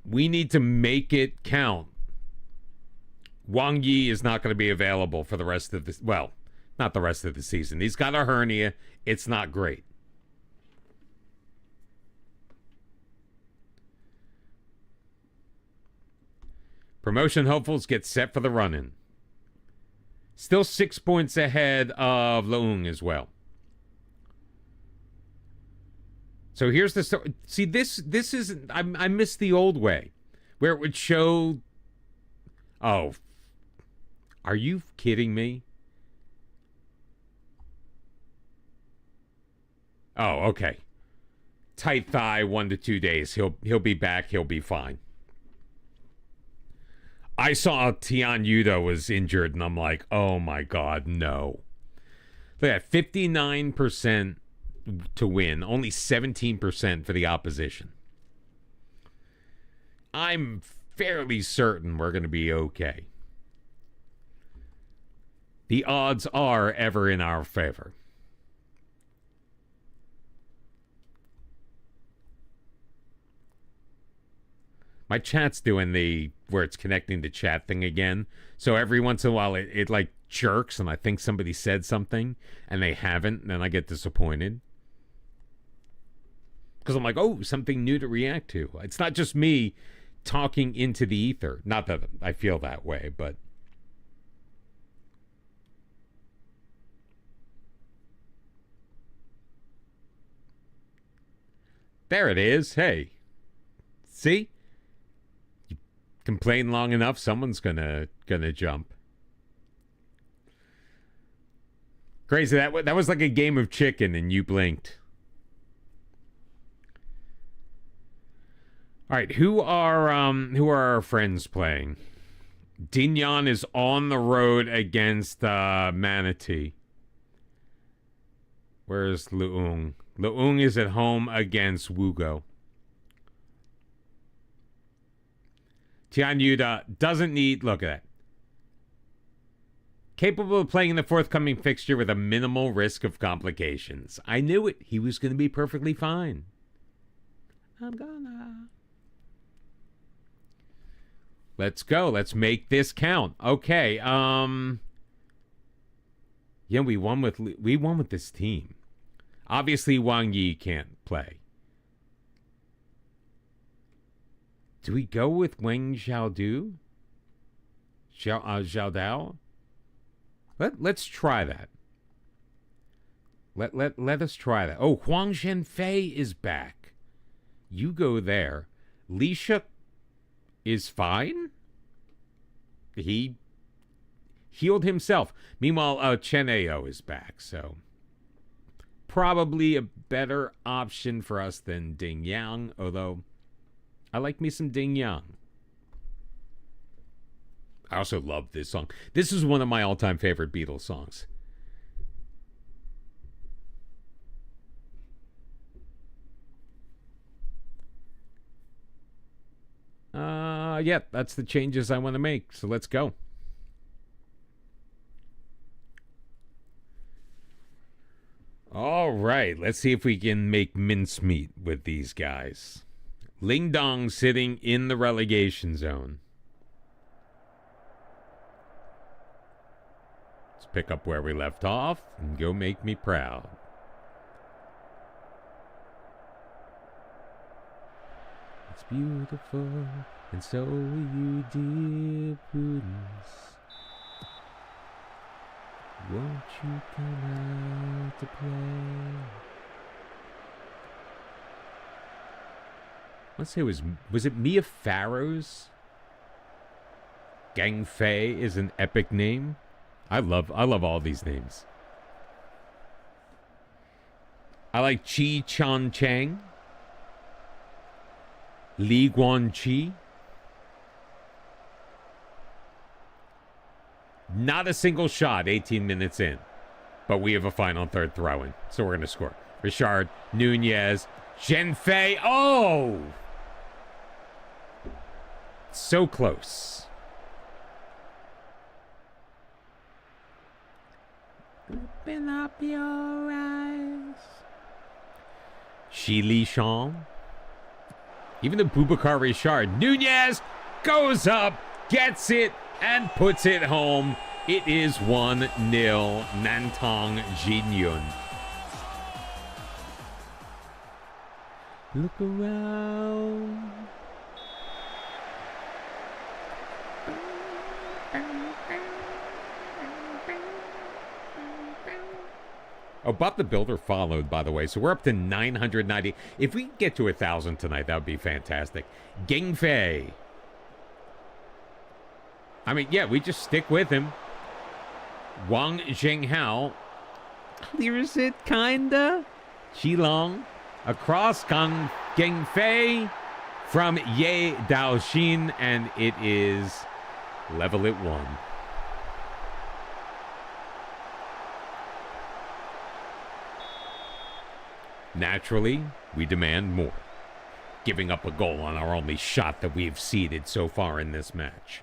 We need to make it count. Wang Yi is not going to be available for the rest of this. Well, not the rest of the season. He's got a hernia. It's not great. Promotion hopefuls get set for the run-in. Still 6 points ahead of Leung as well. So here's the story. See, this is I miss the old way, where it would show. Oh, are you kidding me? Oh, okay. Tight thigh, 1 to 2 days. He'll be back. He'll be fine. I saw Tian Yudo was injured, and I'm like, oh my God, no. Look at that, 59% to win, only 17% for the opposition. I'm fairly certain we're going to be okay. The odds are ever in our favor. My chat's doing the where it's connecting the chat thing again. So every once in a while it like jerks and I think somebody said something and they haven't, and then I get disappointed. Because I'm like, oh, something new to react to. It's not just me talking into the ether. Not that I feel that way, but there it is. Hey. See? Complain long enough, someone's gonna jump. Crazy, that was like a game of chicken and you blinked. All right, who are our friends playing? Zhiyun is on the road against Manatee. Where's Leung? Leung is at home against Wugo. Tian Yuda doesn't need... Look at that. Capable of playing in the forthcoming fixture with a minimal risk of complications. I knew it. He was going to be perfectly fine. I'm gonna... Let's go. Let's make this count. Okay. Yeah, we won with this team. Obviously, Wang Yi can't play. Do we go with Wang Xiaodu? Xiaodao? Let's try that. Let us try that. Oh, Huang Zhenfei is back. You go there. Li Shuk is fine. He healed himself. Meanwhile, Chen Ao is back, so probably a better option for us than Ding Yang, although I like me some Ding Yang. I also love this song. This is one of my all-time favorite Beatles songs. Yeah, that's the changes I want to make. So let's go. All right, let's see if we can make mincemeat with these guys. Lingdong sitting in the relegation zone. Let's pick up where we left off and go make me proud. It's beautiful, and so are you, dear Prudence. Won't you come out to play? Let's say was it Mia Farrow's? Gang Fei is an epic name. I love all these names. I like Chi Chan Chang, Li Guanqi, Not a single shot 18 minutes in. But we have a final third throw-in, so we're going to score. Richard, Nunez, Zhenfei. Oh! So close. Open up your eyes. Shi Li Shang. Even the Boubacar Richard. Nunez goes up, gets it, and puts it home. It is 1-0 Nantong Zhiyun. Look around. Oh, Bob the Builder followed, by the way. So we're up to 990. If we get to 1,000 tonight, that would be fantastic. Gengfei. I mean, yeah, we just stick with him. Wang Zhenghao clears it, kinda. Qilong across Gengfei from Ye Daoxin, and it is level at 1. Naturally, we demand more, giving up a goal on our only shot that we've ceded so far in this match.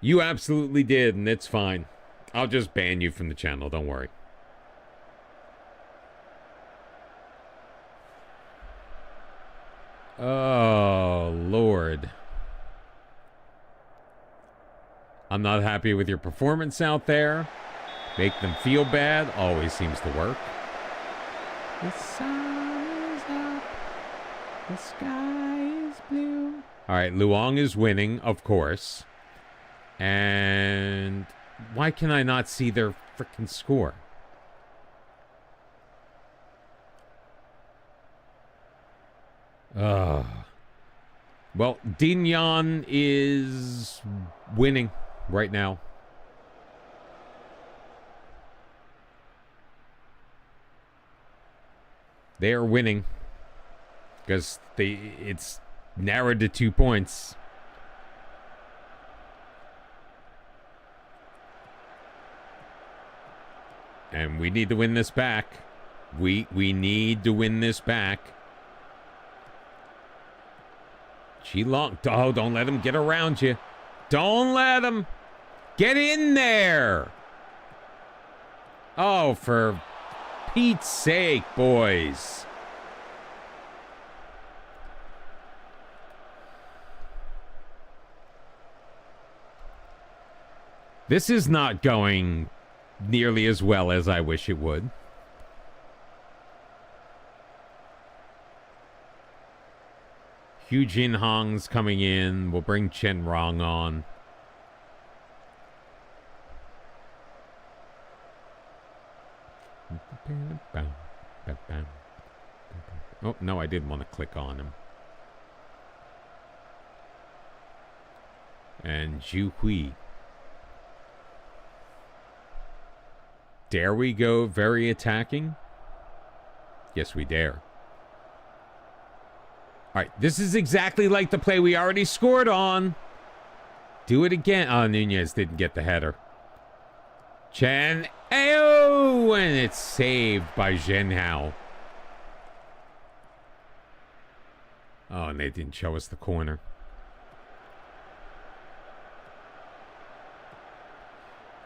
You absolutely did, and it's fine. I'll just ban you from the channel, don't worry. Oh, Lord. I'm not happy with your performance out there. Make them feel bad always seems to work. The sun is up. The sky is blue. All right, Luong is winning, of course. And why can I not see their freaking score? Well, Dinyan is winning right now. They are winning because it's narrowed to 2 points. And we need to win this back. We need to win this back. Qilong. Oh, don't let him get around you. Don't let him. Get in there. Oh, for Pete's sake, boys. This is not going nearly as well as I wish it would. Hu Jin Hong's coming in. We'll bring Chen Rong on. Oh, no, I didn't want to click on him. And Zhu Hui. Dare we go very attacking? Yes, we dare. All right, this is exactly like the play we already scored on. Do it again. Oh, Nunez didn't get the header. Chen. Ayo! And it's saved by Zhenhao. Oh, and they didn't show us the corner.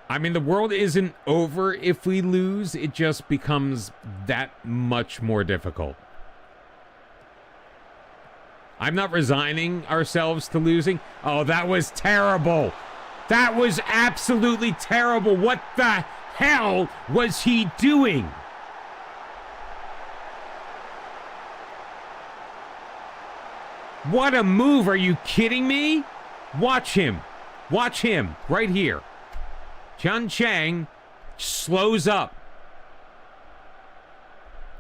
I mean, the world isn't over if we lose. It just becomes that much more difficult. I'm not resigning ourselves to losing. Oh, that was terrible. That was absolutely terrible. What the hell was he doing? What a move. Are you kidding me? Watch him. Watch him right here. Tian Chang slows up.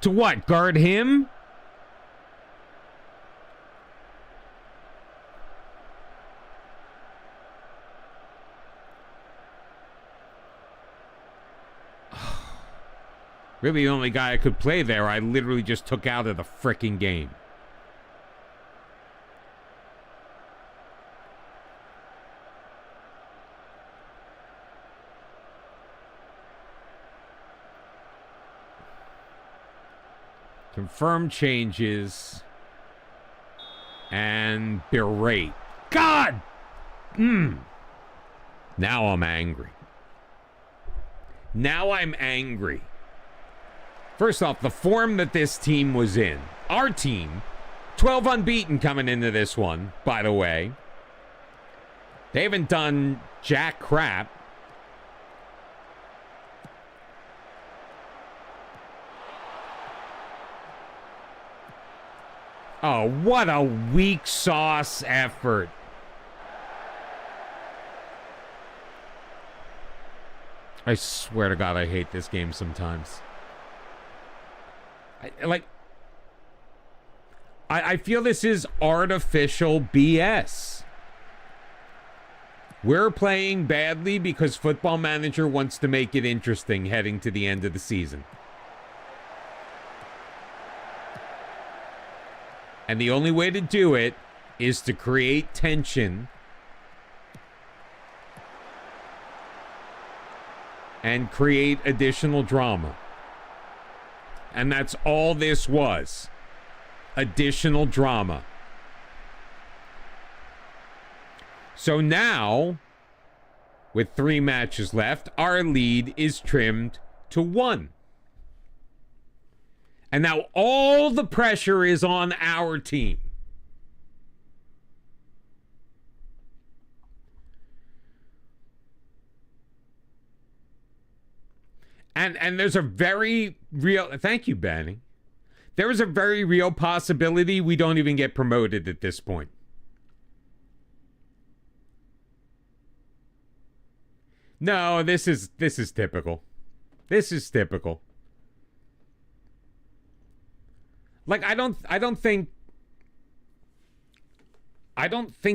To what? Guard him? Really, the only guy I could play there, I literally just took out of the frickin' game. Confirm changes. And berate. God! Now I'm angry. Now I'm angry. First off, the form that this team was in. Our team, 12 unbeaten coming into this one, by the way. They haven't done jack crap. Oh, what a weak sauce effort. I swear to God, I hate this game sometimes. I feel this is artificial BS. We're playing badly because Football Manager wants to make it interesting heading to the end of the season. And the only way to do it is to create tension and create additional drama. And that's all this was. Additional drama. So now, with 3 matches left, our lead is trimmed to 1. And now all the pressure is on our team. And there's a very real... Thank you, Benny. There is a very real possibility we don't even get promoted at this point. No, this is typical. This is typical. Like, I don't think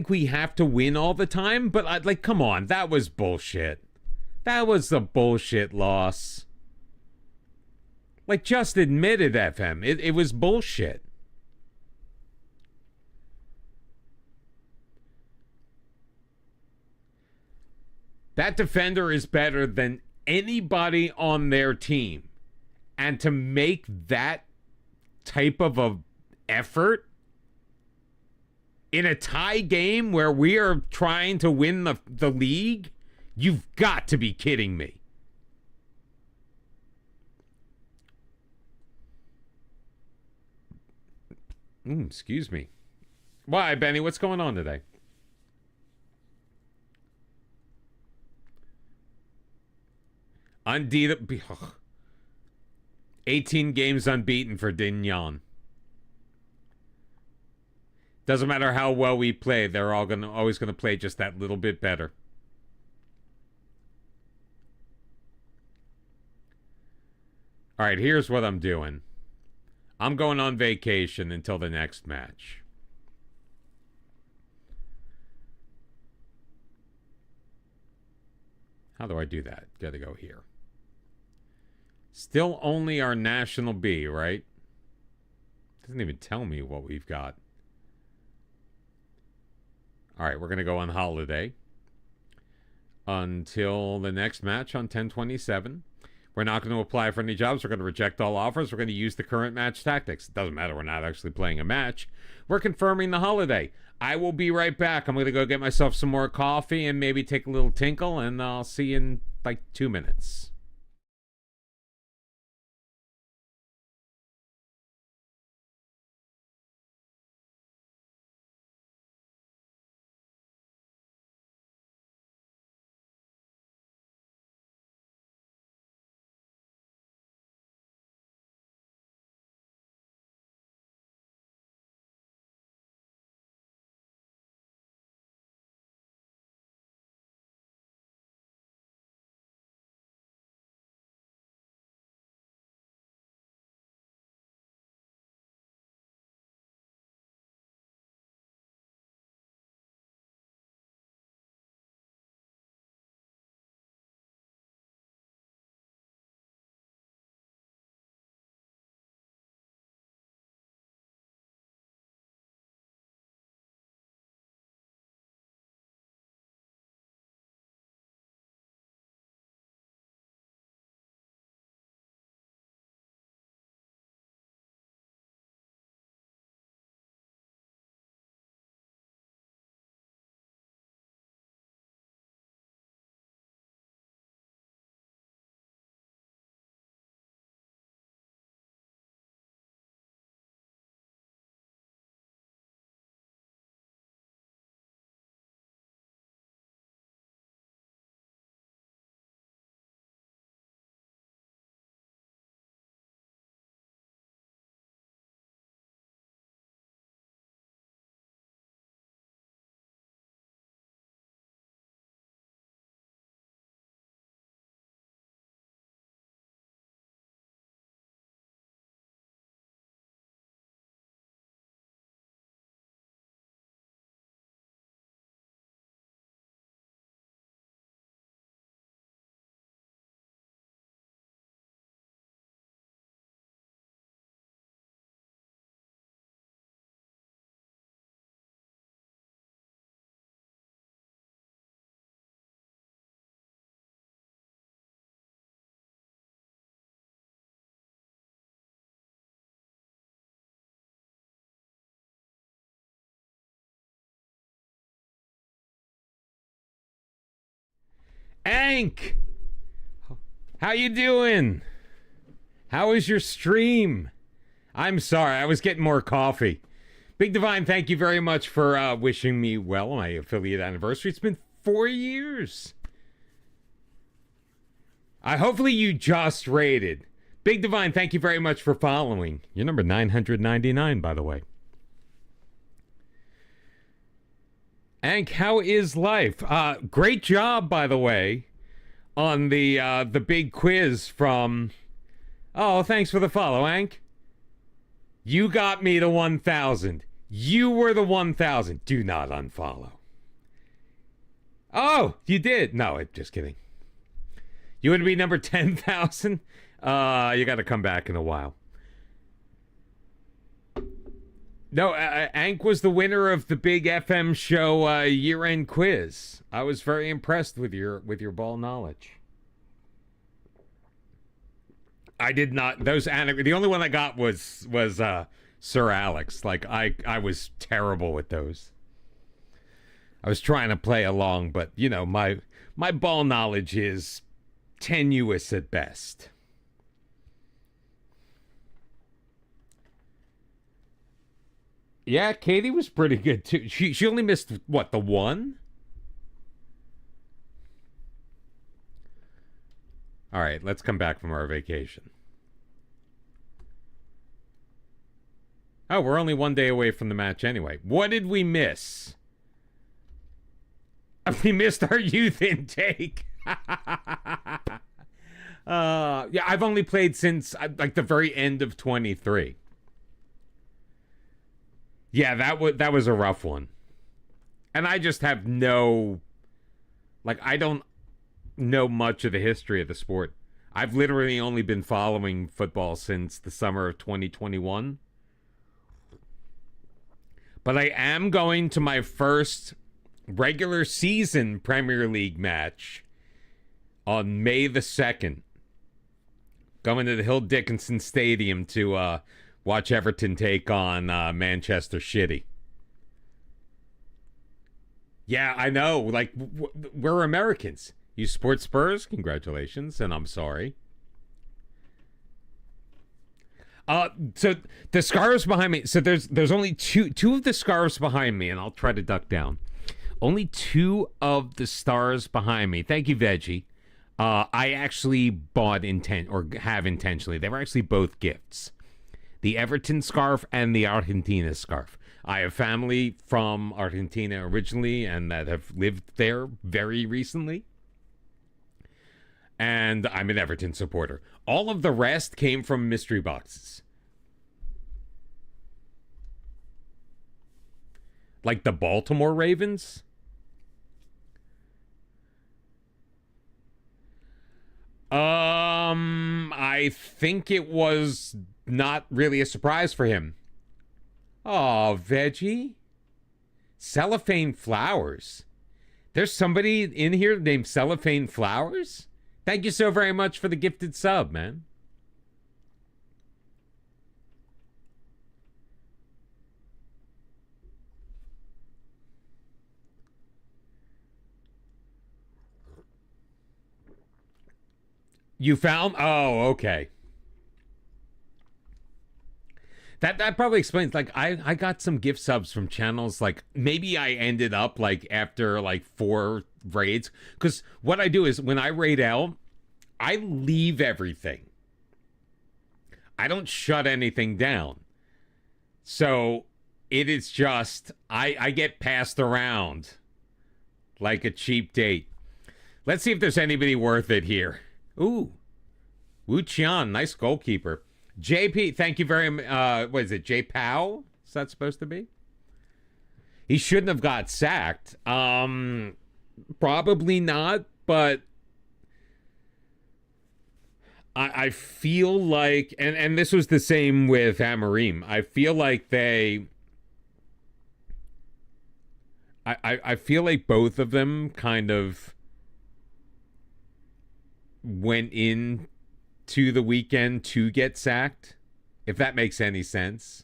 we have to win all the time, but like, come on, that was bullshit. That was a bullshit loss. Like, just admit it, FM. It was bullshit. That defender is better than anybody on their team. And to make that type of a effort in a tie game where we are trying to win the league, you've got to be kidding me. Excuse me. Why, Benny? What's going on today? Unbeaten. 18 games unbeaten for Zhiyun. Doesn't matter how well we play, they're always gonna play just that little bit better. All right, here's what I'm doing. I'm going on vacation until the next match. How do I do that? Gotta go here. Still only our National B, right? Doesn't even tell me what we've got. All right, we're going to go on holiday until the next match on 10/27. We're not going to apply for any jobs. We're going to reject all offers. We're going to use the current match tactics. It doesn't matter. We're not actually playing a match. We're confirming the holiday. I will be right back. I'm going to go get myself some more coffee and maybe take a little tinkle, and I'll see you in like 2 minutes. Ank, how you doing? How is your stream? I'm sorry, I was getting more coffee. Big Divine, thank you very much for wishing me well on my affiliate anniversary. It's been 4 years. Hopefully you just rated. Big Divine, thank you very much for following. You're number 999, by the way. Ank, how is life? Great job, by the way, on the big quiz from... Oh, thanks for the follow, Ank. You got me to 1,000. You were the 1,000. Do not unfollow. Oh, you did. No, I'm just kidding. You would be number 10,000? You got to come back in a while. No, Ank was the winner of the big FM show year-end quiz. I was very impressed with your ball knowledge. I did not. The only one I got was Sir Alex. Like I was terrible with those. I was trying to play along, but you know my ball knowledge is tenuous at best. Yeah, Katie was pretty good too. She only missed what, the one? All right, let's come back from our vacation. Oh, we're only 1 day away from the match anyway. What did we miss? We missed our youth intake. Yeah, I've only played since like the very end of 23. Yeah, that was a rough one. And I just have I don't know much of the history of the sport. I've literally only been following football since the summer of 2021. But I am going to my first regular season Premier League match on May the 2nd. Going to the Hill Dickinson Stadium to watch Everton take on Manchester City. Yeah, I know. Like, we're Americans. You support Spurs? Congratulations, and I'm sorry. So the scarves behind me. So there's only two of the scarves behind me, and I'll try to duck down. Only two of the stars behind me. Thank you, Veggie. I actually bought have intentionally. They were actually both gifts. The Everton scarf and the Argentina scarf. I have family from Argentina originally and that have lived there very recently. And I'm an Everton supporter. All of the rest came from mystery boxes. Like the Baltimore Ravens. I think it was not really a surprise for him. Oh, Veggie. Cellophane Flowers. There's somebody in here named Cellophane Flowers? Thank you so very much for the gifted sub, man. You found? Oh, okay. That probably explains. Like, I got some gift subs from channels. Like, maybe I ended up, like, after, like, 4 raids. Because what I do is, when I raid out, I leave everything. I don't shut anything down. So, it is just, I get passed around like a cheap date. Let's see if there's anybody worth it here. Ooh. Wu Qian, nice goalkeeper. JP, thank you very much. What is it, J Pow? Is that supposed to be? He shouldn't have got sacked. Probably not, but I feel like, and this was the same with Amarim. I feel like I feel like both of them kind of went in to the weekend to get sacked, if that makes any sense.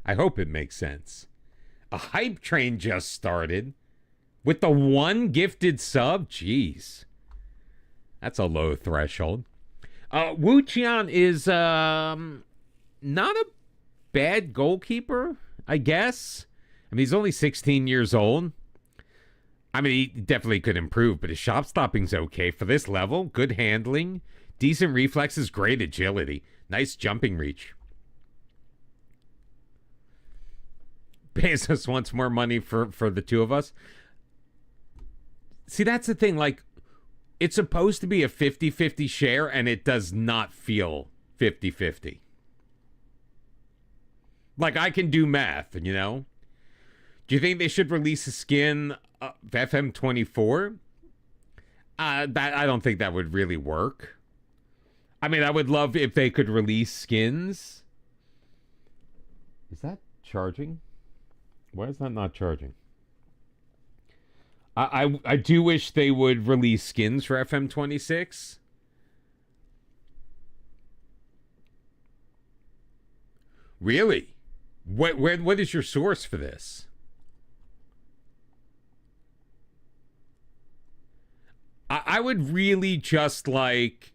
I hope it makes sense. A hype train just started. With the one gifted sub? Jeez. That's a low threshold. Wu Qian is not a bad goalkeeper, I guess. I mean, he's only 16 years old. I mean, he definitely could improve, but his shot stopping's okay for this level. Good handling, decent reflexes, great agility, nice jumping reach. Bezos wants more money for the two of us. See, that's the thing. Like, it's supposed to be a 50-50 share, and it does not feel 50-50. Like, I can do math, you know? Do you think they should release a skin of FM24? I don't think that would really work. I mean, I would love if they could release skins. Is that charging? Why is that not charging? I do wish they would release skins for FM26. Really? What is your source for this? I would really just like...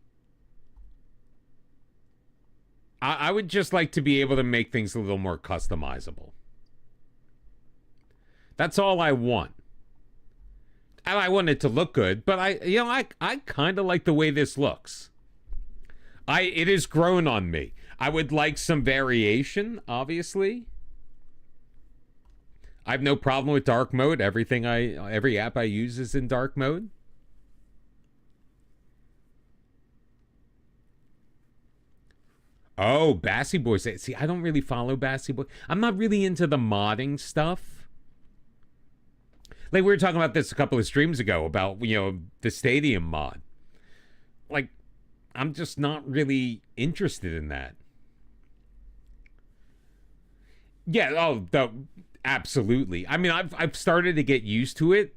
I would just like to be able to make things a little more customizable. That's all I want. And I want it to look good, but I kind of like the way this looks. It has grown on me. I would like some variation, obviously. I have no problem with dark mode. Every app I use is in dark mode. Oh, Bassy Boy. See, I don't really follow Bassy Boy. I'm not really into the modding stuff. Like, we were talking about this a couple of streams ago about, the stadium mod. Like, I'm just not really interested in that. Yeah, absolutely. I mean, I've started to get used to it.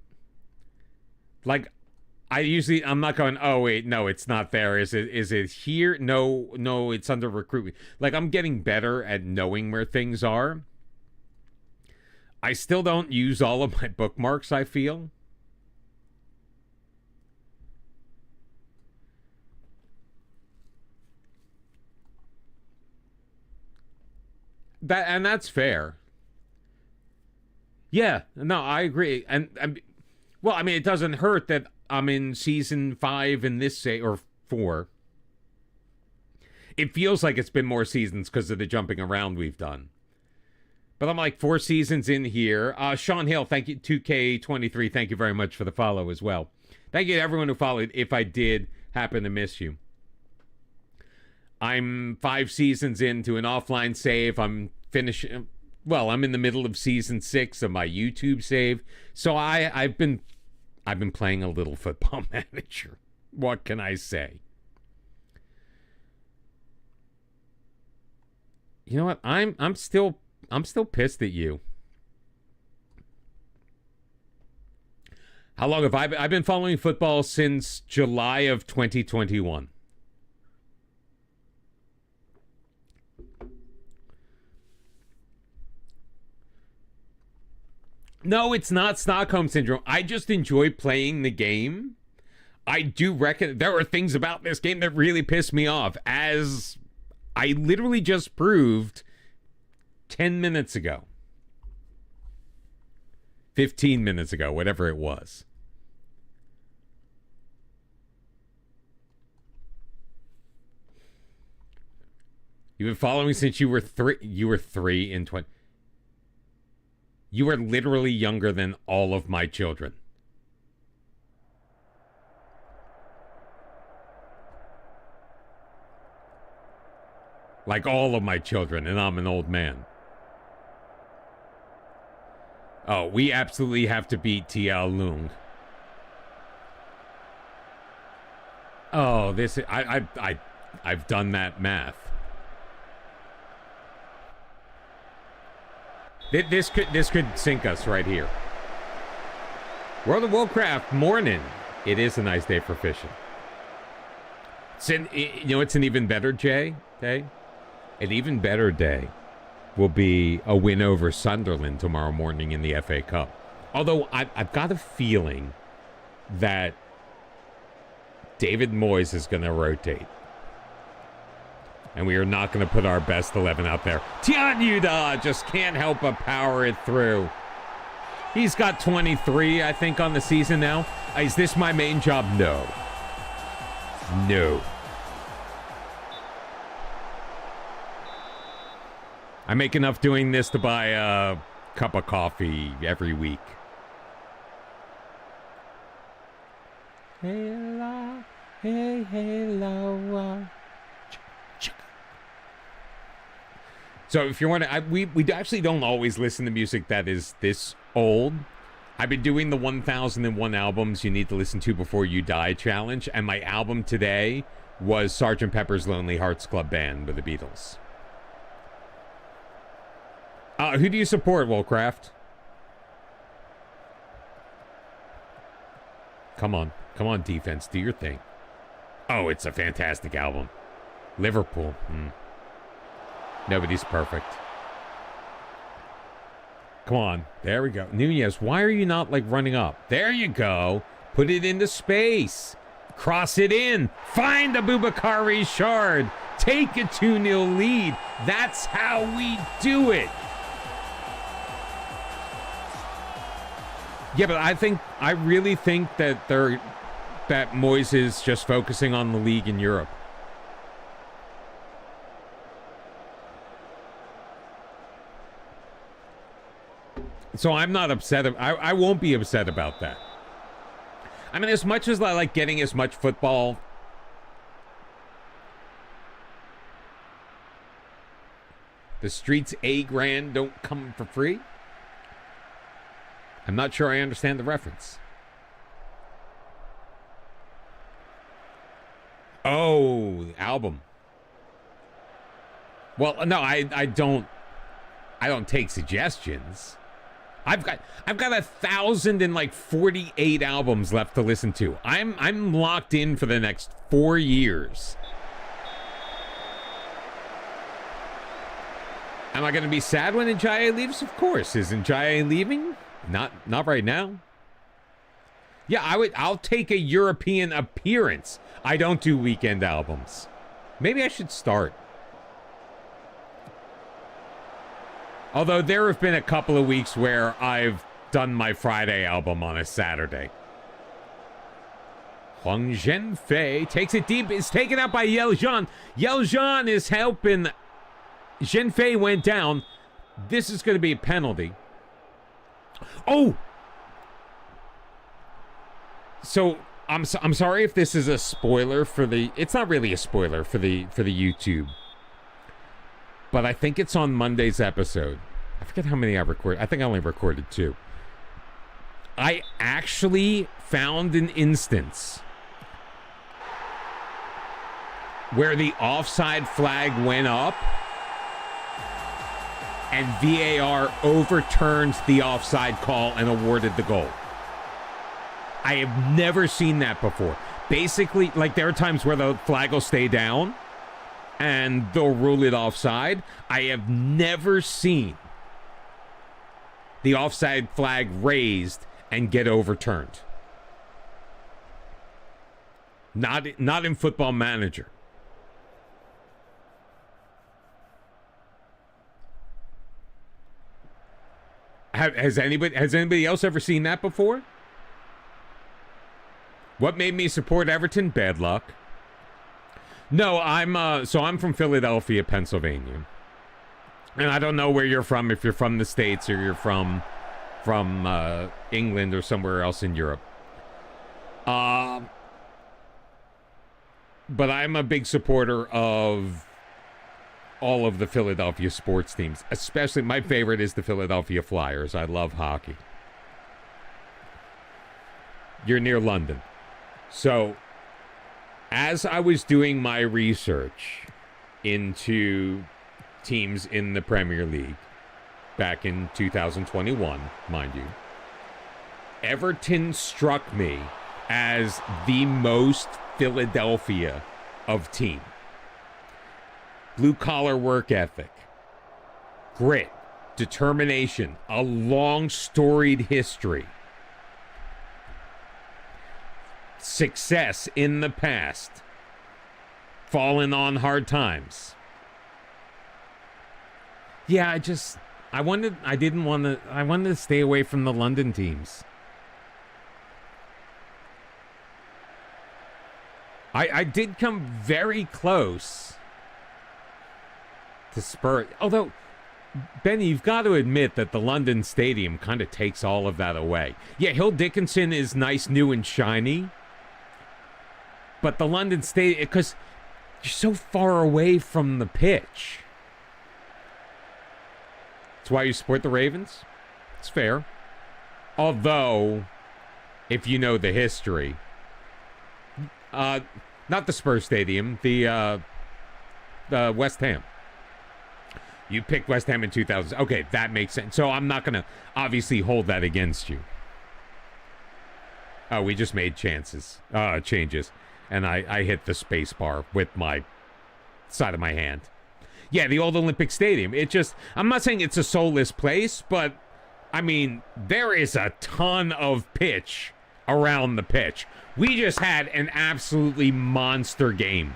Like, I'm not going, oh, wait, no, it's not there. Is it here? No, it's under recruitment. Like, I'm getting better at knowing where things are. I still don't use all of my bookmarks, I feel. That's fair. Yeah, no, I agree. And well, I mean, it doesn't hurt that I'm in season 5 in this or 4. It feels like it's been more seasons because of the jumping around we've done. But I'm like 4 seasons in here. Sean Hill, thank you. 2K23, thank you very much for the follow as well. Thank you to everyone who followed, if I did happen to miss you. I'm 5 seasons into an offline save. I'm finishing... Well, I'm in the middle of season 6 of my YouTube save. So I've been playing a little Football Manager. What can I say? You know what? I'm still pissed at you. How long have I've been following football since July of 2021. No, it's not Stockholm Syndrome. I just enjoy playing the game. I do reckon there are things about this game that really piss me off, as I literally just proved 10 minutes ago. 15 minutes ago, whatever it was. You've been following since you were 3. You were 3 in 20. You are literally younger than all of my children. Like all of my children, and I'm an old man. Oh, we absolutely have to beat TL Lung. Oh, I've done that math. This could sink us right here. World of Warcraft morning. It is a nice day for fishing. It's an even better day. An even better day will be a win over Sunderland tomorrow morning in the FA Cup. Although I've got a feeling that David Moyes is going to rotate. And we are not going to put our best 11 out there. Tian Yuda just can't help but power it through. He's got 23, I think, on the season now. Is this my main job? No. No. I make enough doing this to buy a cup of coffee every week. Hello, hey, hello. So if you're wondering, we actually don't always listen to music that is this old. I've been doing the 1001 albums you need to listen to before you die challenge, and my album today was Sgt. Pepper's Lonely Hearts Club Band with the Beatles. Who do you support, Wolcraft? Come on, defense, do your thing. Oh, it's a fantastic album. Liverpool. Nobody's perfect. Come on. There we go. Nunez, why are you not, like, running up? There you go. Put it into space. Cross it in. Find Abubakar Richard. Take a 2-0 lead. That's how we do it. Yeah, but I really think that Moyes is just focusing on the league in Europe. So I'm not upset. I won't be upset about that. I mean, as much as I like getting as much football, the streets $1,000 don't come for free. I'm not sure I understand the reference. Oh, the album. Well, no, I don't take suggestions. I've got 1,048 albums left to listen to. I'm locked in for the next 4 years. Am I going to be sad when Njaye leaves? Of course. Is Njaye leaving? Not right now. Yeah, I'll take a European appearance. I don't do weekend albums. Maybe I should start. Although there have been a couple of weeks where I've done my Friday album on a Saturday. Huang Zhenfei takes it deep. It's taken out by Yel Zhan. Yel Zhan is helping. Zhenfei went down. This is going to be a penalty. Oh! So I'm sorry if this is a spoiler for the. It's not really a spoiler for the YouTube. But I think it's on Monday's episode. I forget how many I recorded. I think I only recorded 2. I actually found an instance where the offside flag went up and VAR overturned the offside call and awarded the goal. I have never seen that before. Basically, like, there are times where the flag will stay down and they'll rule it offside. I have never seen the offside flag raised and get overturned. Not in Football Manager. Has anybody else ever seen that before? What made me support Everton? Bad luck. No, I'm from Philadelphia, Pennsylvania. And I don't know where you're from, if you're from the States or you're from England or somewhere else in Europe. But I'm a big supporter of all of the Philadelphia sports teams. Especially, my favorite is the Philadelphia Flyers. I love hockey. You're near London. So, as I was doing my research into teams in the Premier League back in 2021, mind you, Everton struck me as the most Philadelphia of team. Blue collar work ethic, grit, determination, a long storied history, success in the past, fallen on hard times. Yeah, I wanted to stay away from the London teams. I did come very close to Spurs. Although, Benny, you've got to admit that the London Stadium kind of takes all of that away. Yeah, Hill Dickinson is nice, new, and shiny. But the London Stadium, because you're so far away from the pitch. That's why you support the Ravens. It's fair. Although, if you know the history, not the Spurs Stadium, the West Ham. You picked West Ham in 2000. Okay, that makes sense. So I'm not going to obviously hold that against you. Oh, we just made changes. And I hit the space bar with my side of my hand. Yeah, the old Olympic Stadium. I'm not saying it's a soulless place, but, I mean, there is a ton of pitch around the pitch. We just had an absolutely monster game.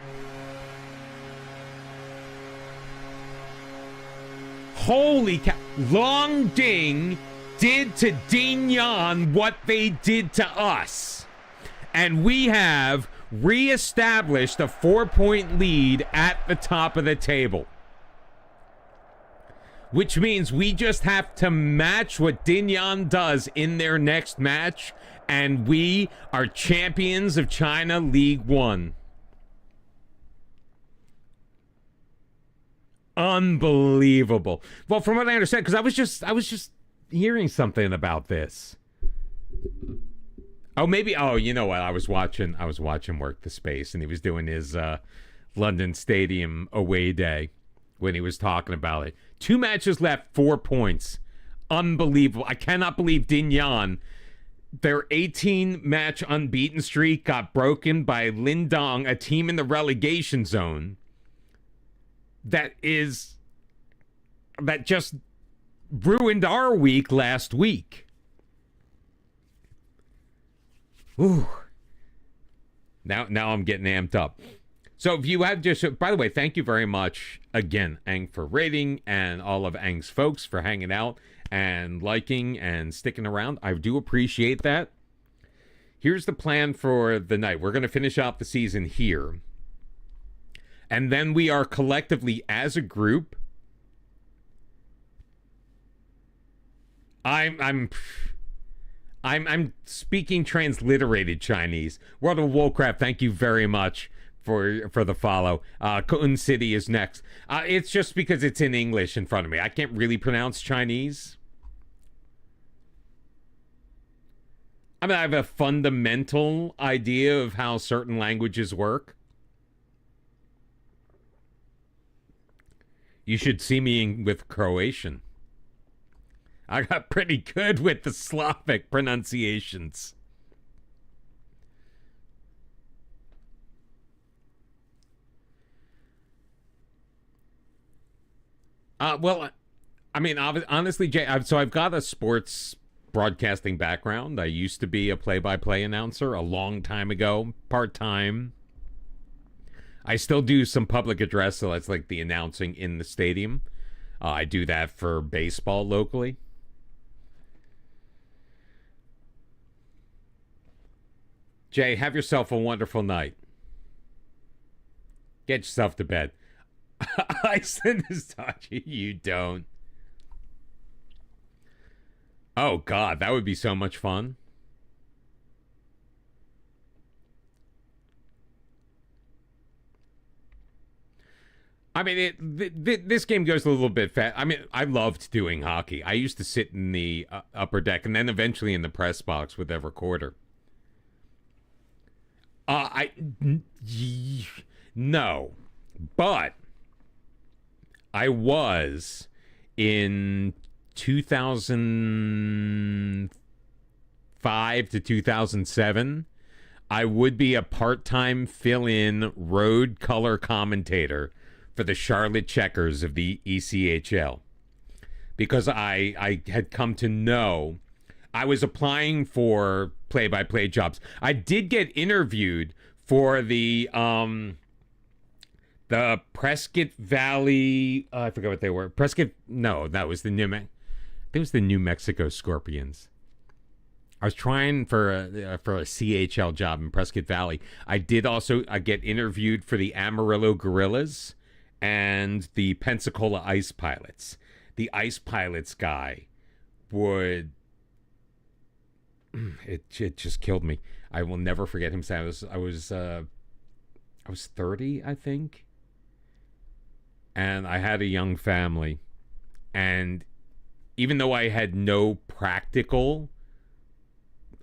Holy cow. Long Ding did to Zhiyun what they did to us. And we have reestablished a 4-point lead at the top of the table. Which means we just have to match what Zhiyun does in their next match, and we are champions of China League One. Unbelievable. Well, from what I understand, because I was just hearing something about this. Oh, maybe. Oh, you know what? I was watching Work the Space, and he was doing his London Stadium away day when he was talking about it. 2 matches left, 4 points. Unbelievable. I cannot believe Zhiyun, their 18-match unbeaten streak got broken by Nantong, a team in the relegation zone that just ruined our week last week. Ooh. Now I'm getting amped up. So if you have just, by the way, thank you very much again, Ang, for rating, and all of Ang's folks for hanging out and liking and sticking around. I do appreciate that. Here's the plan for the night. We're going to finish off the season here. And then we are collectively, as a group, I'm speaking transliterated Chinese. World of Warcraft, thank you very much for the follow. Kun City is next. It's just because it's in English in front of me. I can't really pronounce Chinese. I mean, I have a fundamental idea of how certain languages work. You should see me with Croatian. I got pretty good with the Slavic pronunciations. Well, I mean, honestly, Jay, I've got a sports broadcasting background. I used to be a play-by-play announcer a long time ago, part-time. I still do some public address, so that's like the announcing in the stadium. I do that for baseball locally. Jay, have yourself a wonderful night. Get yourself to bed. Iceland is dodgy. You don't. Oh, God, that would be so much fun. I mean, this game goes a little bit fast. I mean, I loved doing hockey. I used to sit in the upper deck and then eventually in the press box with a recorder. No, but I was in 2005 to 2007. I would be a part-time fill-in road color commentator for the Charlotte Checkers of the ECHL. because I had come to know I was applying for play-by-play jobs. I did get interviewed for the Prescott Valley. I forgot what they were. No, that was the New Mexico Scorpions. I was trying for a CHL job in Prescott Valley. I did also get interviewed for the Amarillo Gorillas and the Pensacola Ice Pilots. The Ice Pilots guy would... It just killed me. I will never forget him saying I was 30, I think. And I had a young family. And even though I had no practical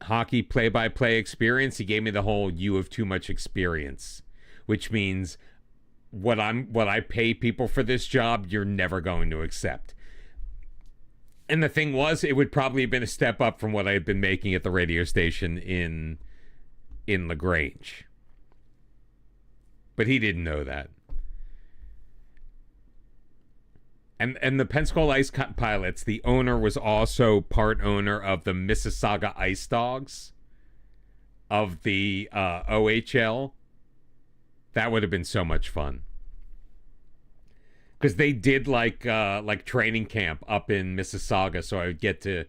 hockey play-by-play experience, he gave me the whole "you have too much experience," which means what I pay people for this job, you're never going to accept. And the thing was, it would probably have been a step up from what I had been making at the radio station in LaGrange. But he didn't know that. And the Pensacola Ice Pilots, the owner was also part owner of the Mississauga Ice Dogs of the OHL. That would have been so much fun. Because they did like training camp up in Mississauga, so I would get to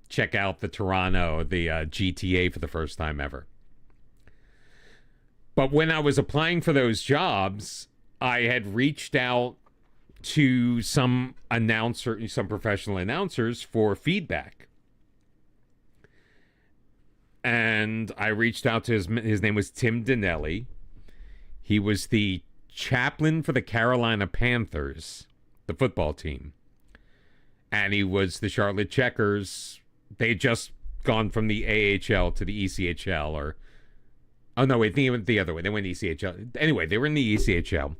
check out the GTA for the first time ever. But when I was applying for those jobs, I had reached out to some professional announcers for feedback. And I reached out to his name was Tim Donnelly. He was the chaplain for the Carolina Panthers, the football team. And he was the Charlotte Checkers. They had just gone from the AHL to the ECHL, oh no, wait, they went the other way. They went ECHL. Anyway, they were in the ECHL.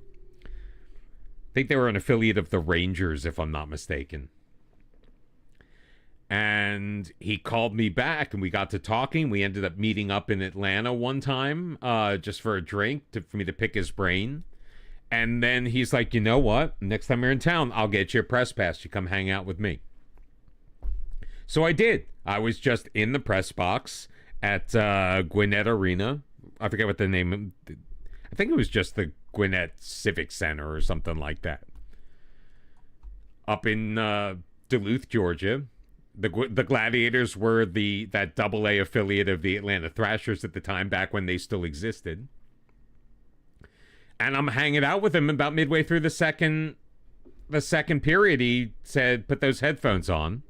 I think they were an affiliate of the Rangers, if I'm not mistaken. And he called me back, and we got to talking. We ended up meeting up in Atlanta one time, just for a drink, for me to pick his brain. And then he's like, you know what? Next time you're in town, I'll get you a press pass. You come hang out with me. So I did. I was just in the press box at Gwinnett Arena. I forget what the name... I think it was just the Gwinnett Civic Center or something like that. Up in Duluth, Georgia. The Gladiators were that AA affiliate of the Atlanta Thrashers at the time, back when they still existed. And I'm hanging out with him about midway through the second period. He said, put those headphones on.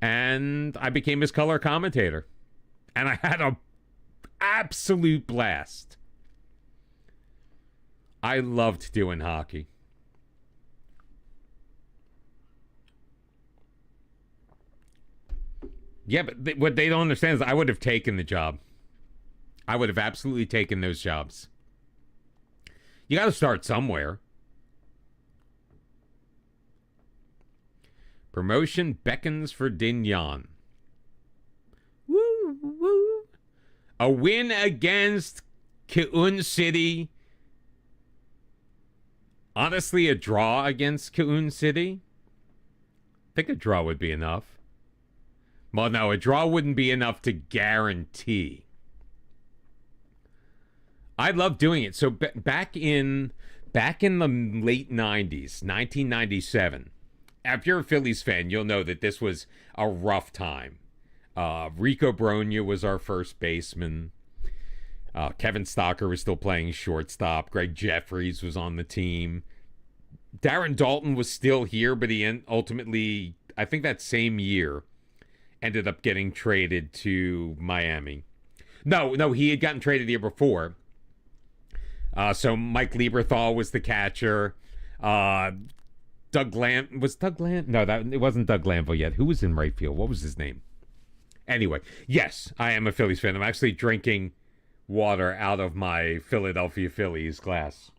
And I became his color commentator. And I had a absolute blast. I loved doing hockey. Yeah, but what they don't understand is I would have taken the job. I would have absolutely taken those jobs. You got to start somewhere. Promotion beckons for Dignan. Woo, woo. A win against Keun City. Honestly, a draw against Keun City? I think a draw would be enough. Well, no, a draw wouldn't be enough to guarantee. I love doing it. So back in the late 90s, 1997, if you're a Phillies fan, you'll know that this was a rough time. Rico Bronya was our first baseman. Kevin Stocker was still playing shortstop. Greg Jeffries was on the team. Darren Dalton was still here, but he ultimately, I think that same year, ended up getting traded to Miami. No, he had gotten traded the year before. So Mike Lieberthal was the catcher. It wasn't Doug Glanville yet. Who was in right field? What was his name? Anyway, yes, I am a Phillies fan. I'm actually drinking water out of my Philadelphia Phillies glass.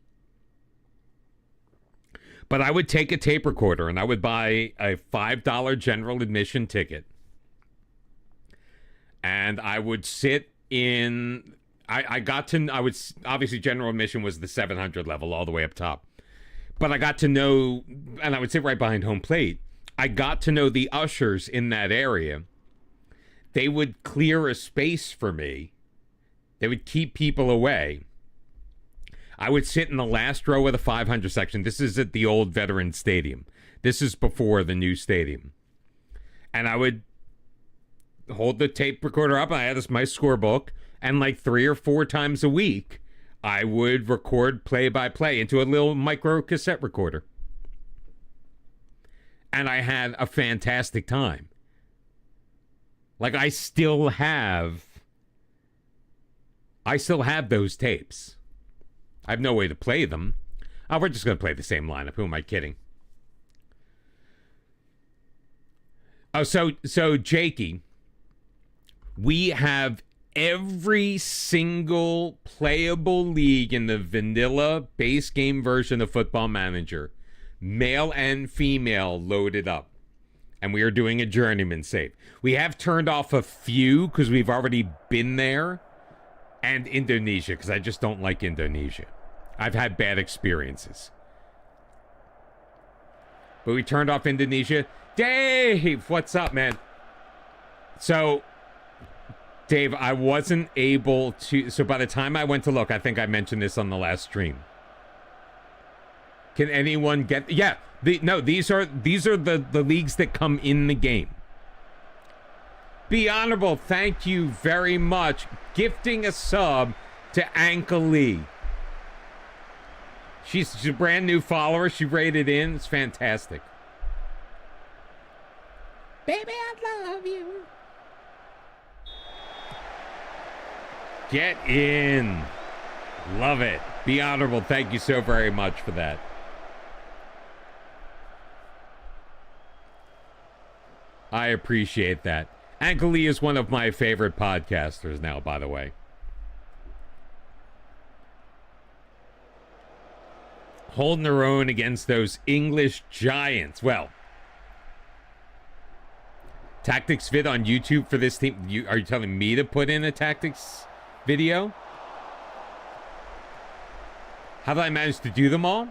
But I would take a tape recorder and I would buy a $5 general admission ticket. And I would sit in... obviously general admission was the 700 level all the way up top. But I got to know, and I would sit right behind home plate. I got to know the ushers in that area. They would clear a space for me. They would keep people away. I would sit in the last row of the 500 section. This is at the old Veterans Stadium. This is before the new stadium. And I would hold the tape recorder up. I had my scorebook. And like 3 or 4 times a week, I would record play-by-play into a little micro cassette recorder. And I had a fantastic time. Like, I still have those tapes. I have no way to play them. Oh, we're just going to play the same lineup. Who am I kidding? Oh, so Jakey, we have every single playable league in the vanilla base game version of Football Manager, male and female, loaded up. And we are doing a Journeyman save. We have turned off a few because we've already been there. And Indonesia, because I just don't like Indonesia. I've had bad experiences. But we turned off Indonesia. Dave, what's up, man? So, Dave, I wasn't able to... So by the time I went to look, I think I mentioned this on the last stream. Can anyone get... Yeah, these are the leagues that come in the game. Be Honorable, thank you very much. Gifting a sub to Anka Lee. She's a brand new follower. She rated in. It's fantastic. Baby, I love you. Get in. Love it. Be Honorable, thank you so very much for that. I appreciate that. Anka Lee is one of my favorite podcasters now, by the way. Holding their own against those English giants. Well, tactics vid on YouTube for this team. Are you telling me to put in a tactics video? How did I manage to do them all?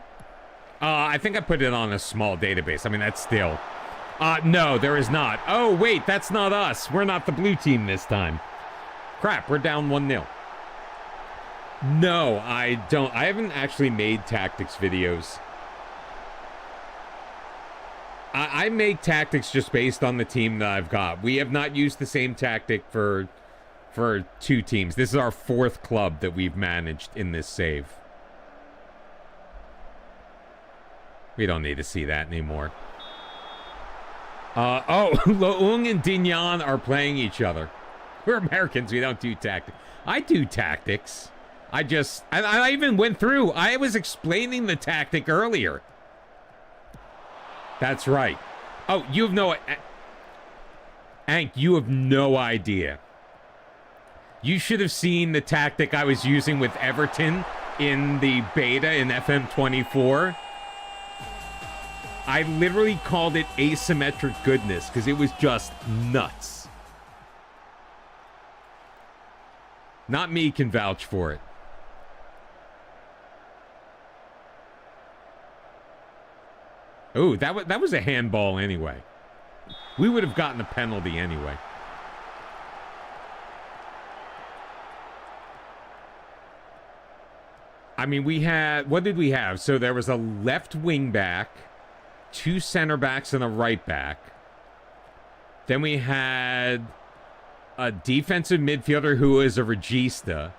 I think I put it on a small database. I mean, that's still... no, there is not. Oh, wait, that's not us. We're not the blue team this time. Crap, we're down 1-0. No, I don't. I haven't actually made tactics videos. I make tactics just based on the team that I've got. We have not used the same tactic for 2 teams. This is our 4th club that we've managed in this save. We don't need to see that anymore. Loung and Dignan are playing each other. We're Americans. We don't do tactics. I do tactics. I even went through. I was explaining the tactic earlier. That's right. Oh, you have no... Hank, you have no idea. You should have seen the tactic I was using with Everton in the beta in FM24. I literally called it asymmetric goodness because it was just nuts. Not me can vouch for it. Oh, that was a handball anyway. We would have gotten a penalty anyway. I mean, we had... What did we have? So there was a left wing back, 2 center backs, and a right back. Then we had a defensive midfielder who is a regista.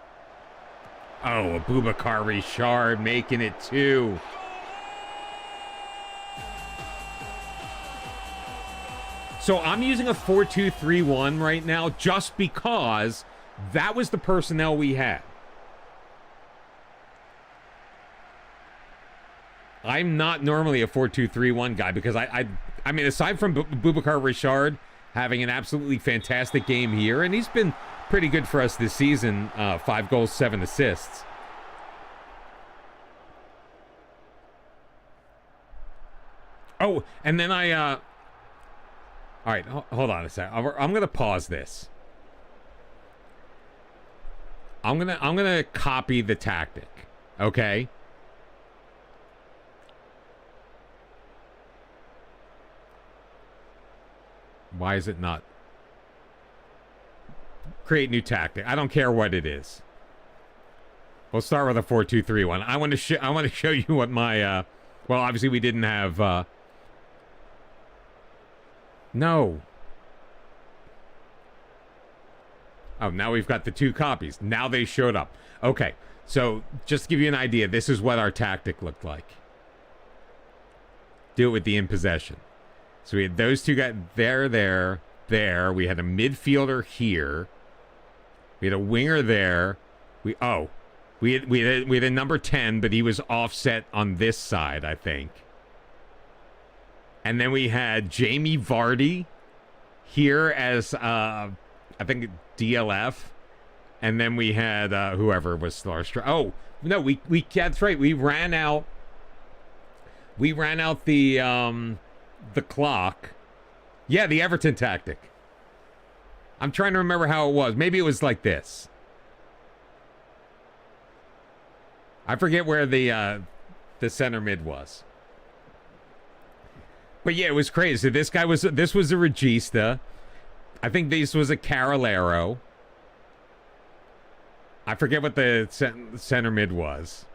Oh, Abubakar Richard making it 2. So I'm using a 4-2-3-1 right now just because that was the personnel we had. I'm not normally a 4-2-3-1 guy because I mean, aside from Boubacar Richard having an absolutely fantastic game here, and he's been pretty good for us this season, 5 goals, 7 assists. Oh, and then all right, hold on a sec. I'm gonna pause this. I'm gonna copy the tactic, okay? Why is it not? Create new tactic. I don't care what it is. We'll start with a 4-2-3-1. I want to show you what my well, obviously we didn't have no. Oh, now we've got the two copies. Now they showed up. Okay. So, just to give you an idea, this is what our tactic looked like. Do it with the in possession. So we had those two guys there. We had a midfielder here. We had a winger there. We had a number 10, but he was offset on this side, I think. And then we had Jamie Vardy here as I think DLF. And then we had whoever was Starstruck. Oh, no, we that's right. We ran out the clock. Yeah, the Everton tactic. I'm trying to remember how it was. Maybe it was like this. I forget where the center mid was. But yeah, it was crazy. This was a Regista. I think this was a Carolero. I forget what the center mid was.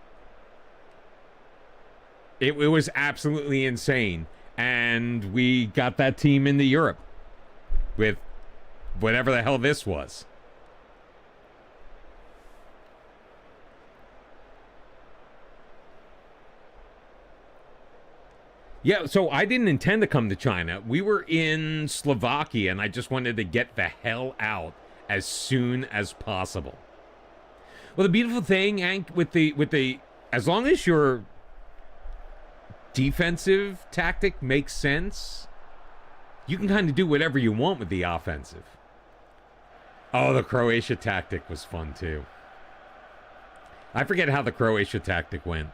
It was absolutely insane. And we got that team into Europe with whatever the hell this was. Yeah, so I didn't intend to come to China. We were in Slovakia, and I just wanted to get the hell out as soon as possible. Well, the beautiful thing, Hank, with the as long as your defensive tactic makes sense, you can kind of do whatever you want with the offensive. Oh, the Croatia tactic was fun too. I forget how the Croatia tactic went.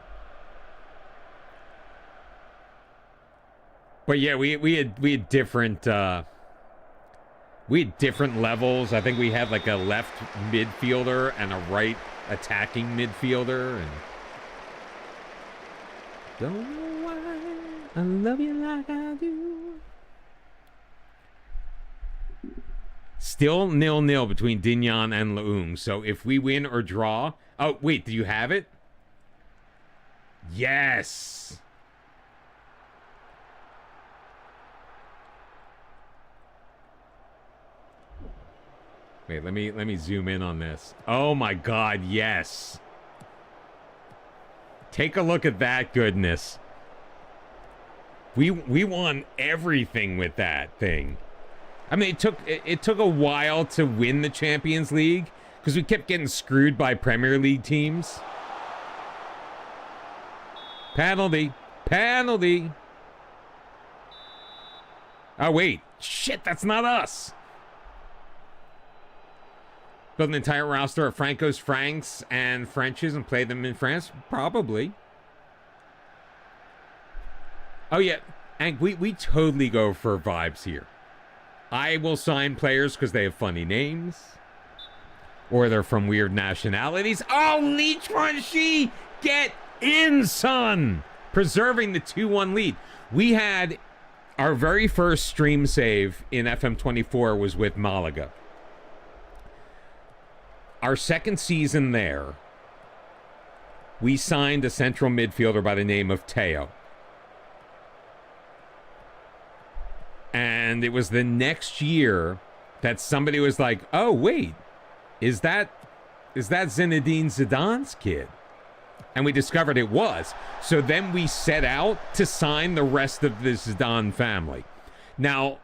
But yeah, we had different levels. I think we had like a left midfielder and a right attacking midfielder, and don't know why I love you like I do. Still 0-0 between Dinyan and Leung. So if we win or draw, oh wait, do you have it? Yes. Wait, let me zoom in on this. Oh my God, yes. Take a look at that goodness. We won everything with that thing. I mean, it took a while to win the Champions League because we kept getting screwed by Premier League teams. Penalty. Penalty. Oh wait, shit, that's not us. Build an entire roster of Francos, Franks, and Frenches and play them in France? Probably. Oh, yeah. And we totally go for vibes here. I will sign players because they have funny names. Or they're from weird nationalities. Oh, Leech Franchi! Get in, son! Preserving the 2-1 lead. We had our very first stream save in FM24 was with Malaga. Our second season there, we signed a central midfielder by the name of Teo. And it was the next year that somebody was like, oh, wait, is that Zinedine Zidane's kid? And we discovered it was. So then we set out to sign the rest of the Zidane family. Now,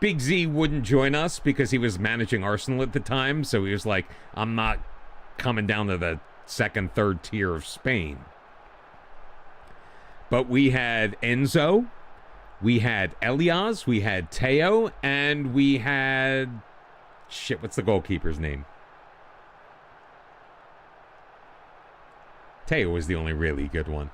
Big Z wouldn't join us because he was managing Arsenal at the time. So he was like, I'm not coming down to the second, third tier of Spain. But we had Enzo, we had Elias, we had Teo, and we had... Shit, what's the goalkeeper's name? Teo was the only really good one.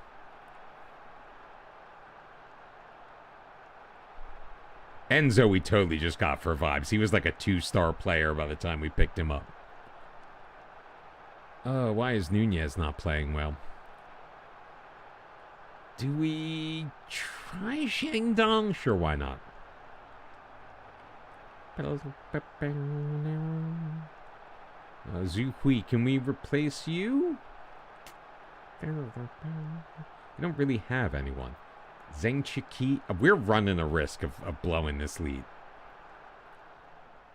Enzo we totally just got for vibes. He was like a 2-star player by the time we picked him up. Why is Nunez not playing well? Do we try Shandong? Sure, why not? Zhu Hui, can we replace you? We don't really have anyone. Zheng Chiki, we're running a risk of blowing this lead.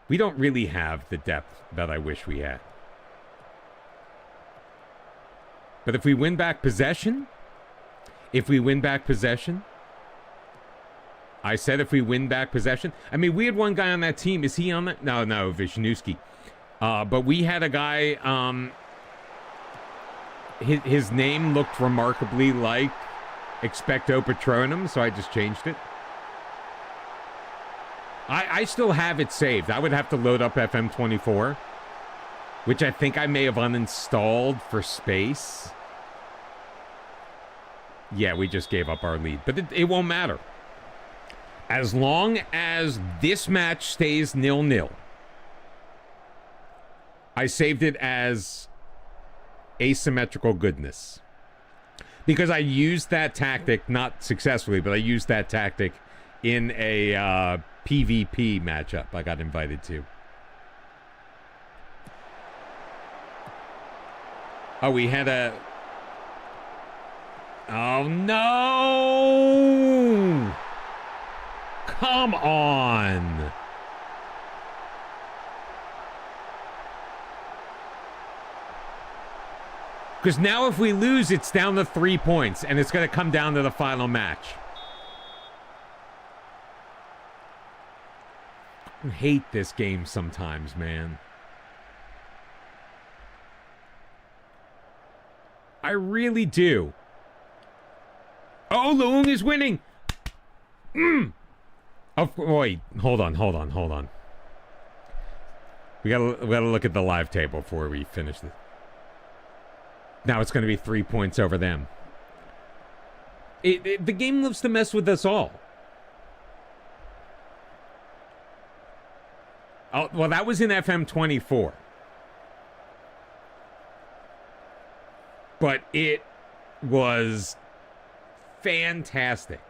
We don't really have the depth that I wish we had. But if we win back possession, I said if we win back possession. I mean, we had one guy on that team. Is he on that? No, Wisniewski. But we had a guy, his name looked remarkably like Expecto Patronum, so I just changed it. I still have it saved. I would have to load up FM24, which I think I may have uninstalled for space. Yeah, we just gave up our lead, but it won't matter. As long as this match stays 0-0. I saved it as asymmetrical goodness. Because I used that tactic, not successfully, but I used that tactic in a PvP matchup I got invited to. Oh, we had a... Oh, no! Come on! Because now if we lose, it's down to 3 points, and it's going to come down to the final match. I hate this game sometimes, man. I really do. Oh, Leung is winning! Oh, wait, hold on. We gotta look at the live table before we finish this. Now it's going to be 3 points over them. The game loves to mess with us all. Oh, well, that was in FM24. But it was fantastic.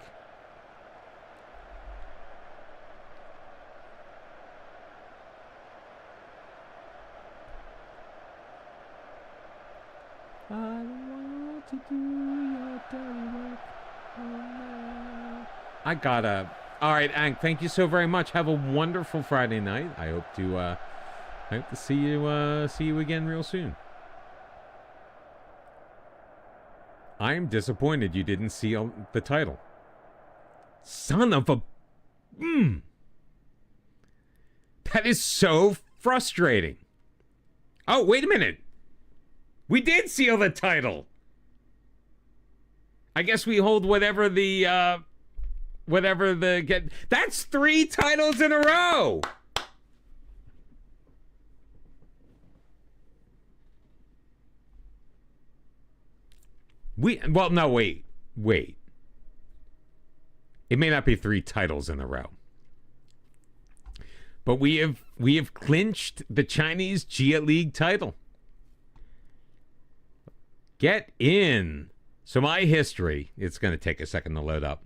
I don't want to do your dirty work. I gotta. All right, Ang. Thank you so very much. Have a wonderful Friday night. I hope to see you again real soon. I am disappointed you didn't see the title. Son of a. That is so frustrating. Oh, wait a minute. We did seal the title. I guess we hold whatever the that's 3 titles in a row. No, wait. It may not be 3 titles in a row. But we have clinched the Chinese Jia League title. Get in. So my history, it's going to take a second to load up.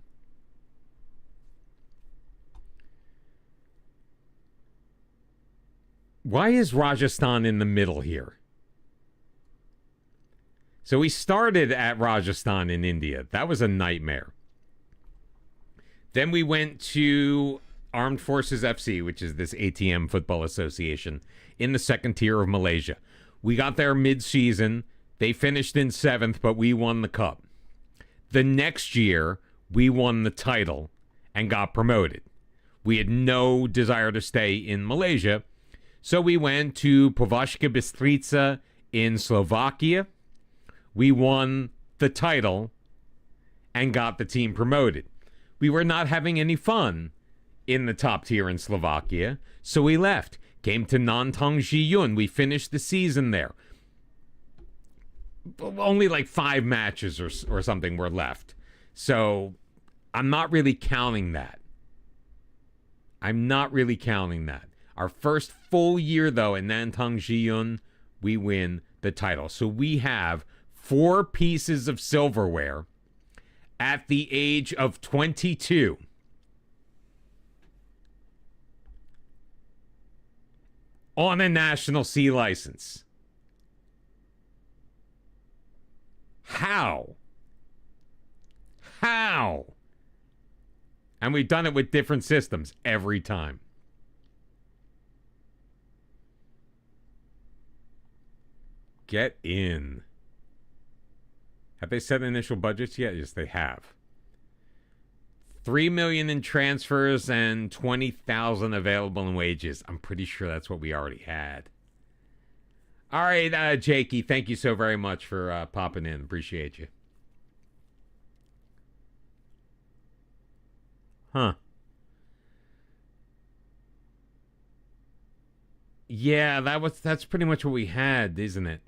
Why is Rajasthan in the middle here? So we started at Rajasthan in India. That was a nightmare. Then we went to Armed Forces FC, which is this ATM football association, in the second tier of Malaysia. We got there mid-season. They finished in 7th, but we won the cup. The next year, we won the title and got promoted. We had no desire to stay in Malaysia, so we went to Považska Bystrica in Slovakia. We won the title and got the team promoted. We were not having any fun in the top tier in Slovakia, so we left. Came to Nantong Zhiyun. We finished the season there. Only like 5 matches or something were left. So I'm not really counting that. Our first full year, though, in Nantong Zhiyun, we win the title. So we have 4 pieces of silverware at the age of 22. on a national C license. How? How? And we've done it with different systems every time. Get in. Have they set initial budgets yet? Yes, they have. $3 million in transfers and $20,000 available in wages. I'm pretty sure that's what we already had. All right, Jakey, thank you so very much for popping in. Appreciate you. Huh. Yeah, that's pretty much what we had, isn't it?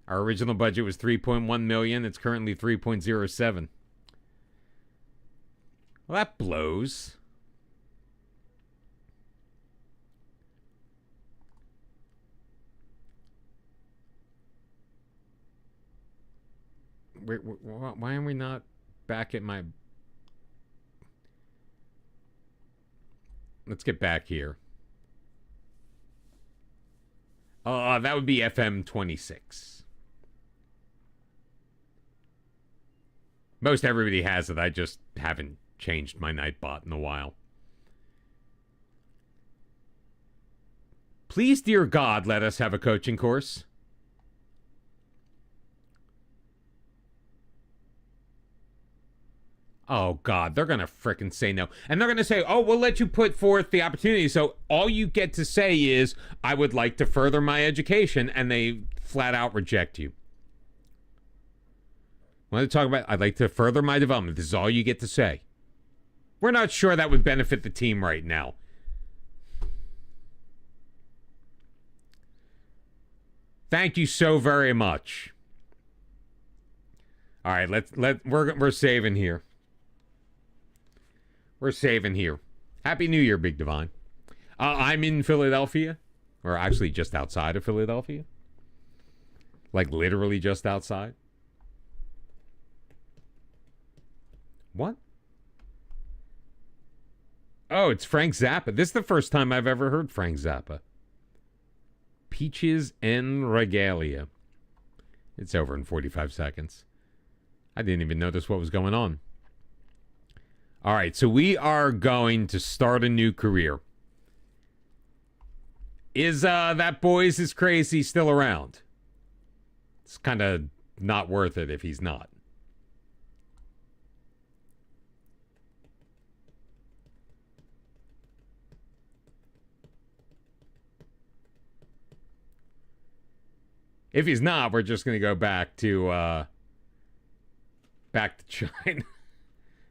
Our original budget was $3.1 million. It's currently $3.07. Well, that blows. Why are we not back at my... Let's get back here. That would be FM26. Most everybody has it. I just haven't changed my Nightbot in a while. Please, dear God, let us have a coaching course. Oh, God, they're going to frickin' say no. And they're going to say, oh, we'll let you put forth the opportunity. So all you get to say is, I would like to further my education. And they flat out reject you. When they talk about, I'd like to further my development, this is all you get to say. We're not sure that would benefit the team right now. Thank you so very much. All right, we're saving here. We're saving here. Happy New Year, Big Divine. I'm in Philadelphia, or actually just outside of Philadelphia. Like literally just outside. What? Oh, it's Frank Zappa. This is the first time I've ever heard Frank Zappa. Peaches and Regalia. It's over in 45 seconds. I didn't even notice what was going on. All right, so we are going to start a new career. Is that Boys is Crazy still around? It's kind of not worth it if he's not. If he's not, we're just going to go back to China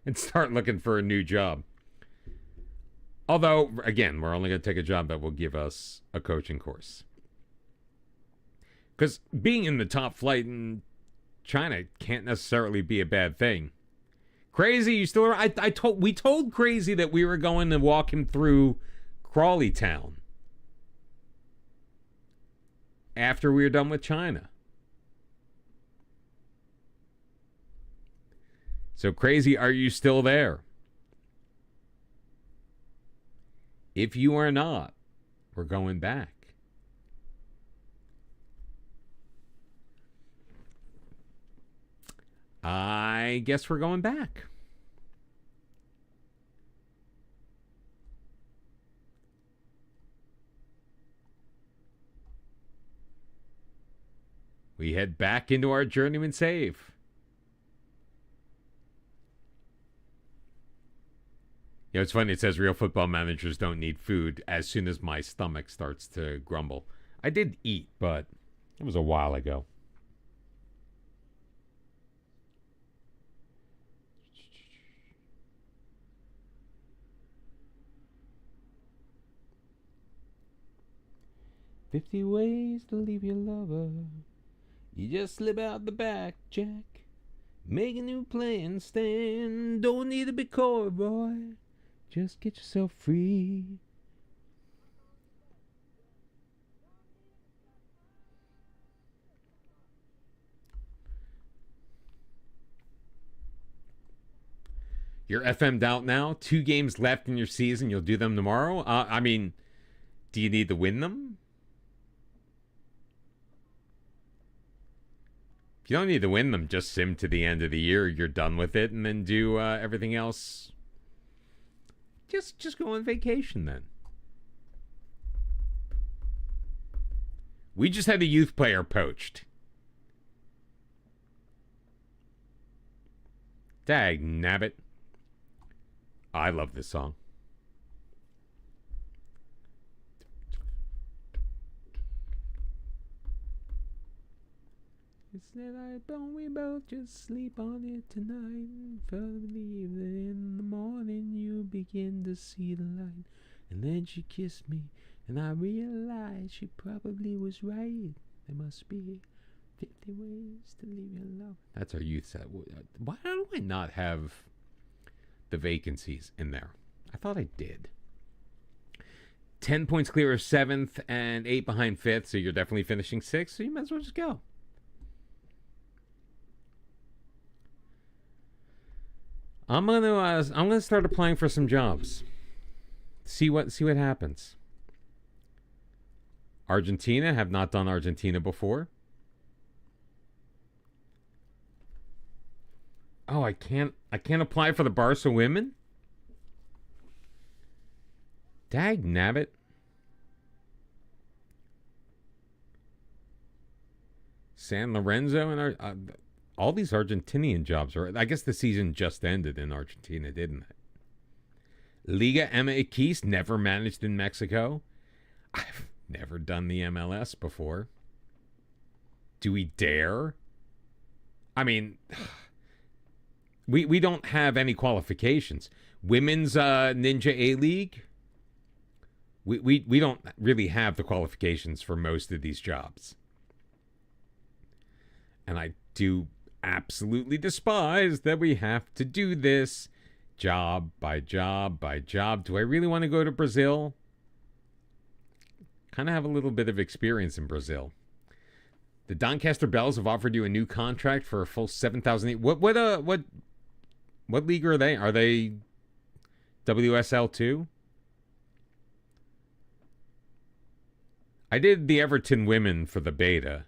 and start looking for a new job. Although, again, we're only going to take a job that will give us a coaching course. Because being in the top flight in China can't necessarily be a bad thing. Crazy, you still... we told Crazy that we were going to walk him through Crawley Town after we were done with China. So, Crazy, are you still there? If you are not, we're going back. I guess we're going back. We head back into our Journeyman save. You know, it's funny, it says real football managers don't need food as soon as my stomach starts to grumble. I did eat, but it was a while ago. "50 ways to leave your lover. You just slip out the back, Jack. Make a new plan, Stan. Don't need to be coy, boy. Just get yourself free." You're FM'd out now. 2 games left in your season. You'll do them tomorrow. I mean, do you need to win them? If you don't need to win them, just sim to the end of the year. You're done with it, and then do everything else. Just go on vacation then. We just had a youth player poached. Dag nabbit. I love this song. Said I don't we both just sleep on it tonight. Further believe that in the morning you begin to see the light. And then she kissed me, and I realized she probably was right. There must be 50 ways to leave your love. That's our youth set. Why do I not have the vacancies in there? I thought I did. 10 points clear of 7th and 8 behind 5th, so you're definitely finishing 6th, so you might as well just go. I'm gonna start applying for some jobs. See what happens. Argentina, have not done Argentina before. Oh, I can't apply for the Barca women? Dag nabbit. San Lorenzo and all these Argentinian jobs are. I guess the season just ended in Argentina, didn't it? Liga MX, never managed in Mexico. I've never done the MLS before. Do we dare? I mean, we don't have any qualifications. Women's Ninja A-League, we don't really have the qualifications for most of these jobs. And I do absolutely despise that we have to do this job by job by job. Do I really want to go to Brazil? Kind of have a little bit of experience in Brazil. The Doncaster Bells have offered you a new contract for a full 7,000. What league are they? Are they WSL 2? I did the Everton women for the beta.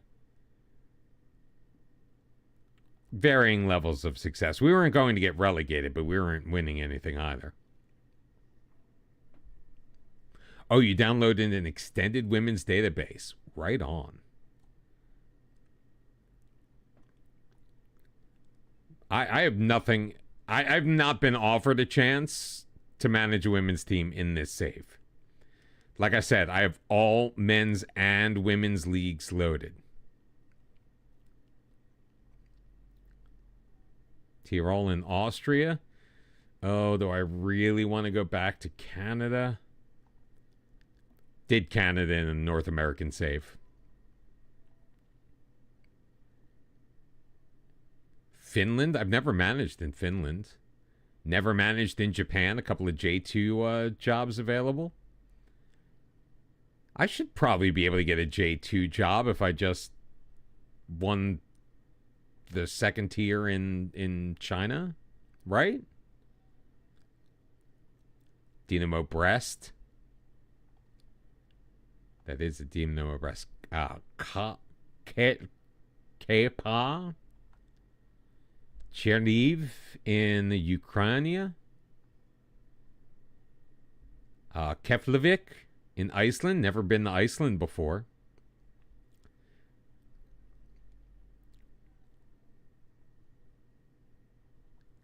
Varying levels of success. We weren't going to get relegated, but we weren't winning anything either. Oh, you downloaded an extended women's database. Right on. I have nothing. I've not been offered a chance to manage a women's team in this save. Like I said, I have all men's and women's leagues loaded. Tyrol in Austria. Oh, do I really want to go back to Canada? Did Canada in a North American save. Finland. I've never managed in Finland. Never managed in Japan. A couple of J2 jobs available. I should probably be able to get a J2 job if I just won the second tier in China, right? Dynamo Brest. That is a Dynamo Brest. Kepa. Cherniv in Ukraine. Keflavik in Iceland. Never been to Iceland before.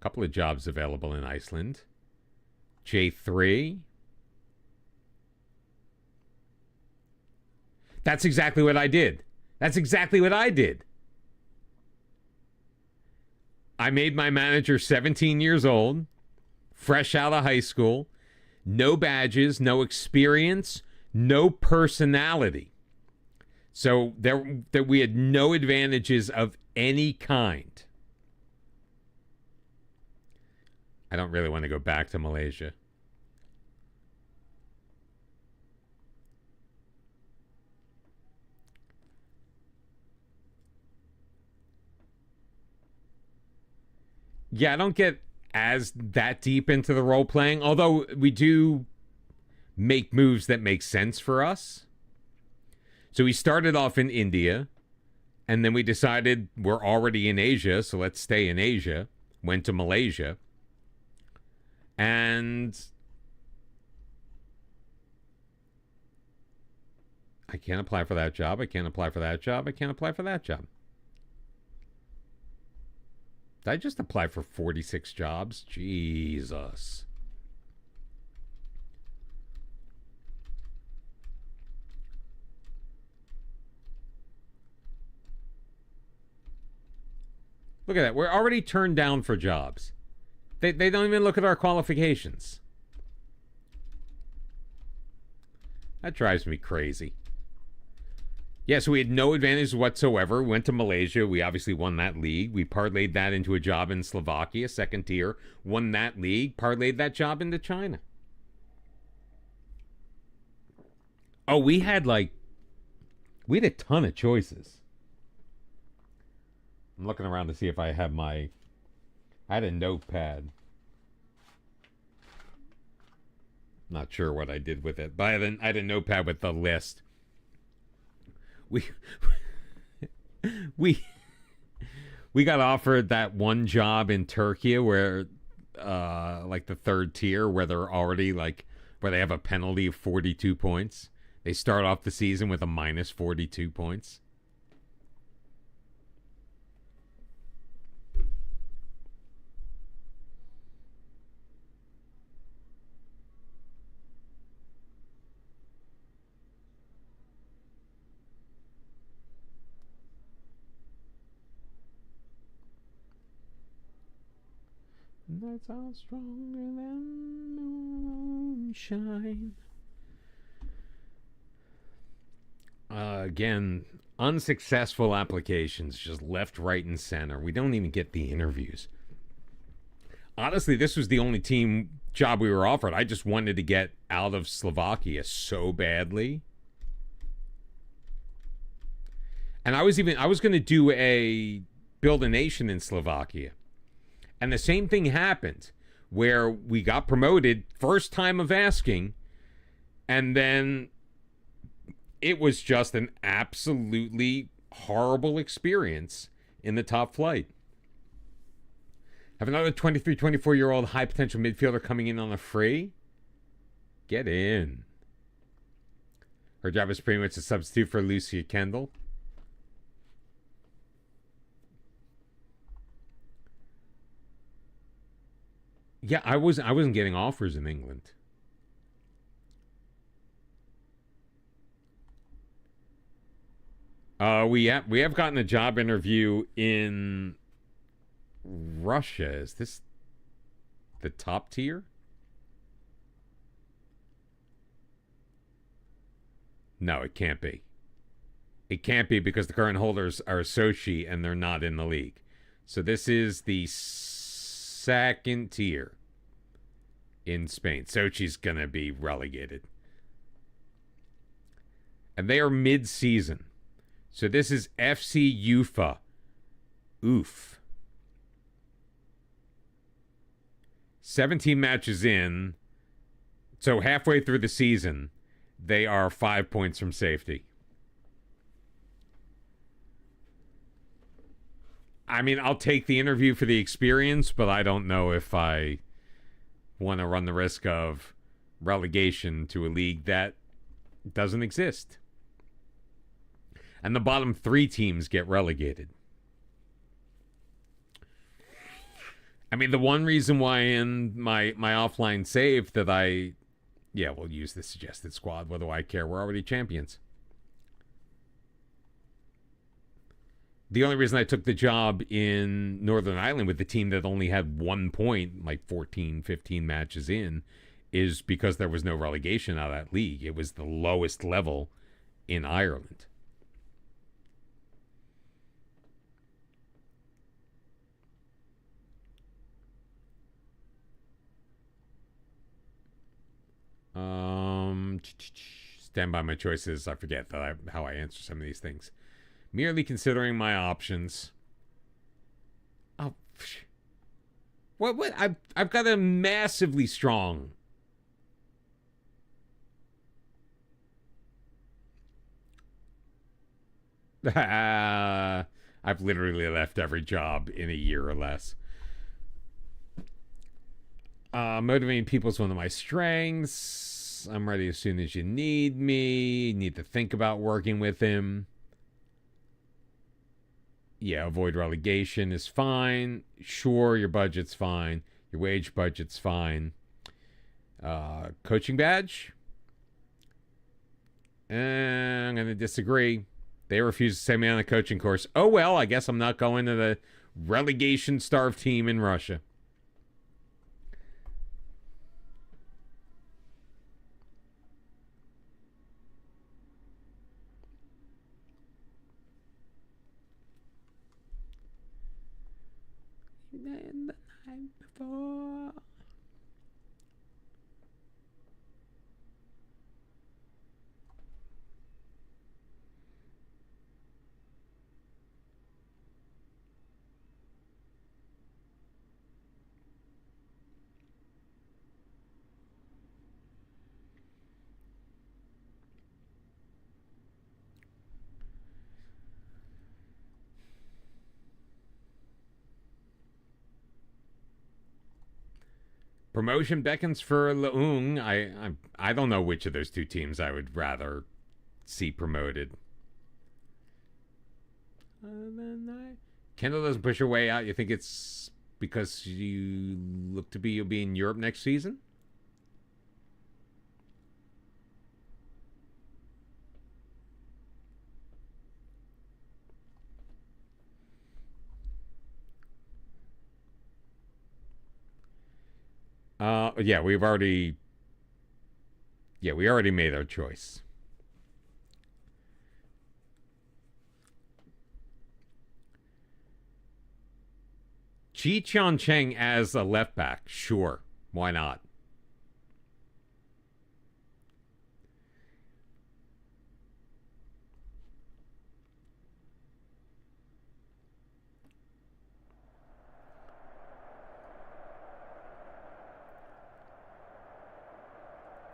Couple of jobs available in Iceland. J3. That's exactly what I did. That's exactly what I did. I made my manager 17 years old, fresh out of high school, no badges, no experience, no personality. So we had no advantages of any kind. I don't really want to go back to Malaysia. Yeah, I don't get as that deep into the role playing, although we do make moves that make sense for us. So we started off in India, and then we decided we're already in Asia, so let's stay in Asia. Went to Malaysia. And I can't apply for that job. I can't apply for that job. I can't apply for that job. Did I just apply for 46 jobs? Jesus. Look at that. We're already turned down for jobs. They don't even look at our qualifications. That drives me crazy. Yeah, so we had no advantage whatsoever. We went to Malaysia. We obviously won that league. We parlayed that into a job in Slovakia, second tier. Won that league. Parlayed that job into China. Oh, we had a ton of choices. I'm looking around to see if I have I had a notepad. Not sure what I did with it, but I had a notepad with the list. We got offered that one job in Turkey where like the third tier where they're already where they have a penalty of 42 points. They start off the season with a minus 42 points. Nights are stronger than moonshine. Again, unsuccessful applications, just left, right, and center. We don't even get the interviews. Honestly, this was the only team job we were offered. I just wanted to get out of Slovakia so badly. And I was going to do build a nation in Slovakia. And the same thing happened where we got promoted first time of asking, and then it was just an absolutely horrible experience in the top flight. Have another 23, 24-year-old high potential midfielder coming in on a free? Get in. Her job is pretty much a substitute for Lucia Kendall. Yeah, I wasn't getting offers in England. We have gotten a job interview in Russia. Is this the top tier? No, it can't be. It can't be because the current holders are Sochi and they're not in the league. So this is the second tier in Spain. Sochi's going to be relegated. And they are mid-season. So this is FC Ufa. Oof. 17 matches in. So halfway through the season, they are 5 points from safety. I mean, I'll take the interview for the experience, but I don't know if I want to run the risk of relegation to a league that doesn't exist. And the bottom 3 teams get relegated. I mean, the one reason why in my offline save that we'll use the suggested squad. What do I care? We're already champions. The only reason I took the job in Northern Ireland with the team that only had 1 point, like 14, 15 matches in, is because there was no relegation out of that league. It was the lowest level in Ireland. Stand by my choices. I forget how I answer some of these things. Merely considering my options. Oh, What? I've got a massively strong. I've literally left every job in a year or less. Motivating people is one of my strengths. I'm ready as soon as you need me. Need to think about working with him. Yeah, avoid relegation is fine. Sure, your budget's fine. Your wage budget's fine. Coaching badge? I'm going to disagree. They refused to send me on a coaching course. Oh, well, I guess I'm not going to the relegation-starved team in Russia. And the night before. Promotion beckons for Leung. I don't know which of those two teams I would rather see promoted. Kendall doesn't push her way out. You think it's because you look to be you'll be in Europe next season? Yeah, we already made our choice. Chi Chon Cheng as a left back, sure, why not?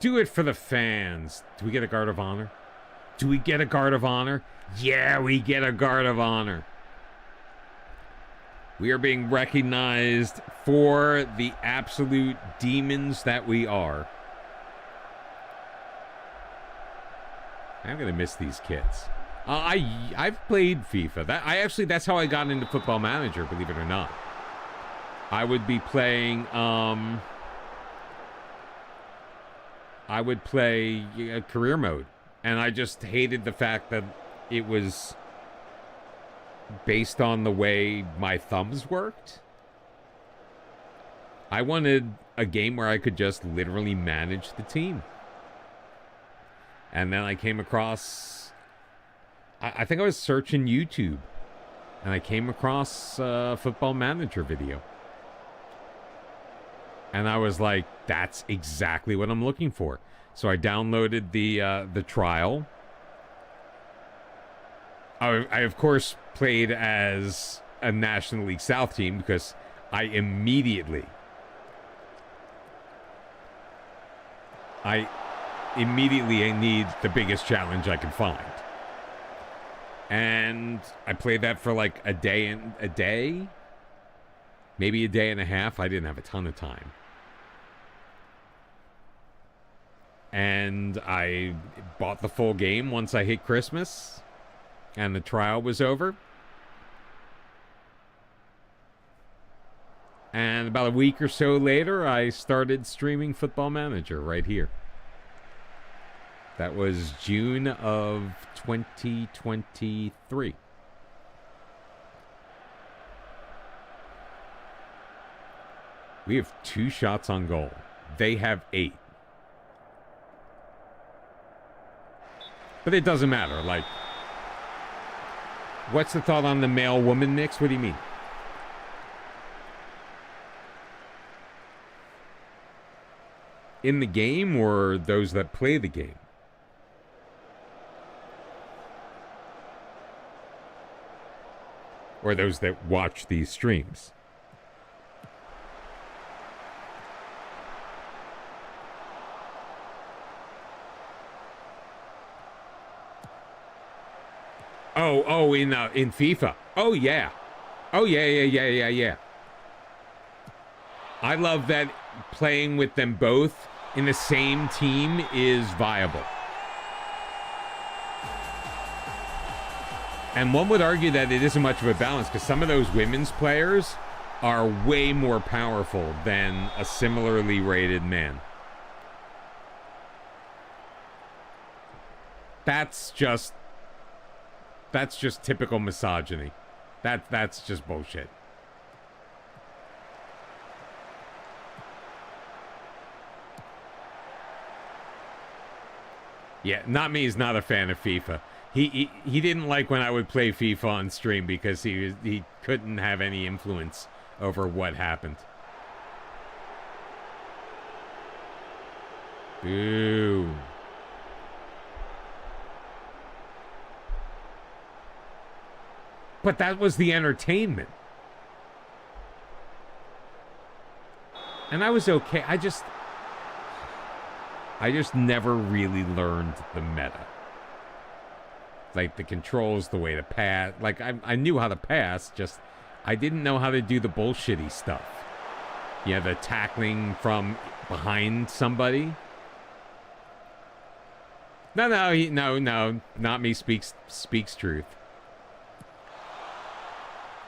Do it for the fans. Do we get a guard of honor? Do we get a guard of honor? Yeah, we get a guard of honor. We are being recognized for the absolute demons that we are. I'm gonna miss these kits. I've played FIFA. That's how I got into Football Manager, believe it or not. I would be playing I would play career mode, and I just hated the fact that it was based on the way my thumbs worked. I wanted a game where I could just literally manage the team. And then I came across, I think I was searching YouTube, and I came across a Football Manager video. And I was like, that's exactly what I'm looking for. So I downloaded the trial. I of course played as a National League South team because I immediately need the biggest challenge I can find. And I played that for like a day, maybe a day and a half. I didn't have a ton of time. And I bought the full game once I hit Christmas and the trial was over. And about a week or so later, I started streaming Football Manager right here. That was June of 2023. We have 2 shots on goal. They have 8. But it doesn't matter. Like, what's the thought on the male-woman mix? What do you mean? In the game or those that play the game? Or those that watch these streams? Oh, in FIFA. Oh yeah. Oh yeah. I love that playing with them both in the same team is viable. And one would argue that it isn't much of a balance because some of those women's players are way more powerful than a similarly rated man. That's just typical misogyny. That's just bullshit. Yeah, not me is not a fan of FIFA. He didn't like when I would play FIFA on stream because he couldn't have any influence over what happened. Boo. But that was the entertainment. And I was okay. I just never really learned the meta. Like the controls, the way to pass. Like I knew how to pass, just I didn't know how to do the bullshitty stuff. Yeah, the tackling from behind somebody. No, not me speaks truth.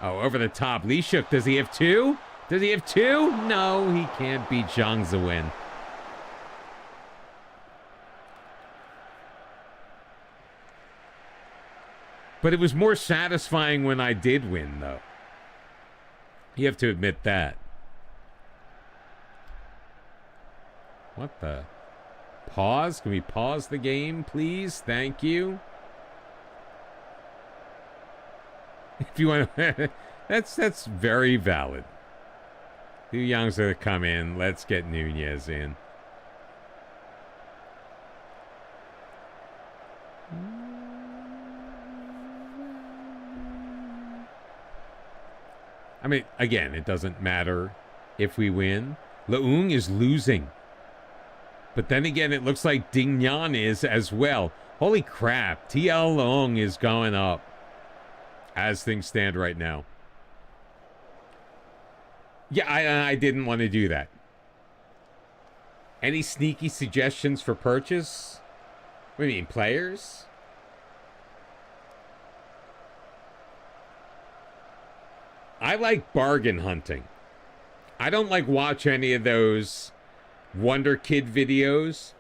Oh, over the top. Lee Shook, does he have two? Does he have two? No, he can't beat Zhang Ziwen. But it was more satisfying when I did win, though. You have to admit that. What the? Pause? Can we pause the game, please? Thank you. If you want to... that's very valid. Two Youngs are to come in. Let's get Nunez in. I mean, again, it doesn't matter if we win. Leung is losing. But then again, it looks like Ding Yan is as well. Holy crap. TL Leung is going up as things stand right now. Yeah, I didn't want to do that. Any sneaky suggestions for purchase? What do you mean, players? I like bargain hunting. I don't like watch any of those Wonder Kid videos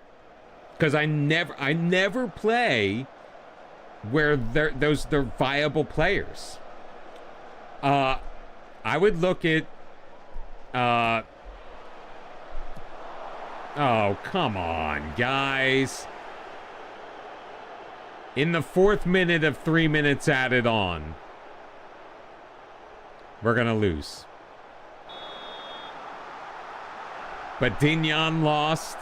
because I never play where they're viable players. I would look at oh, come on, guys. In the 4th minute of 3 minutes added on, we're going to lose. But Ding Yan lost,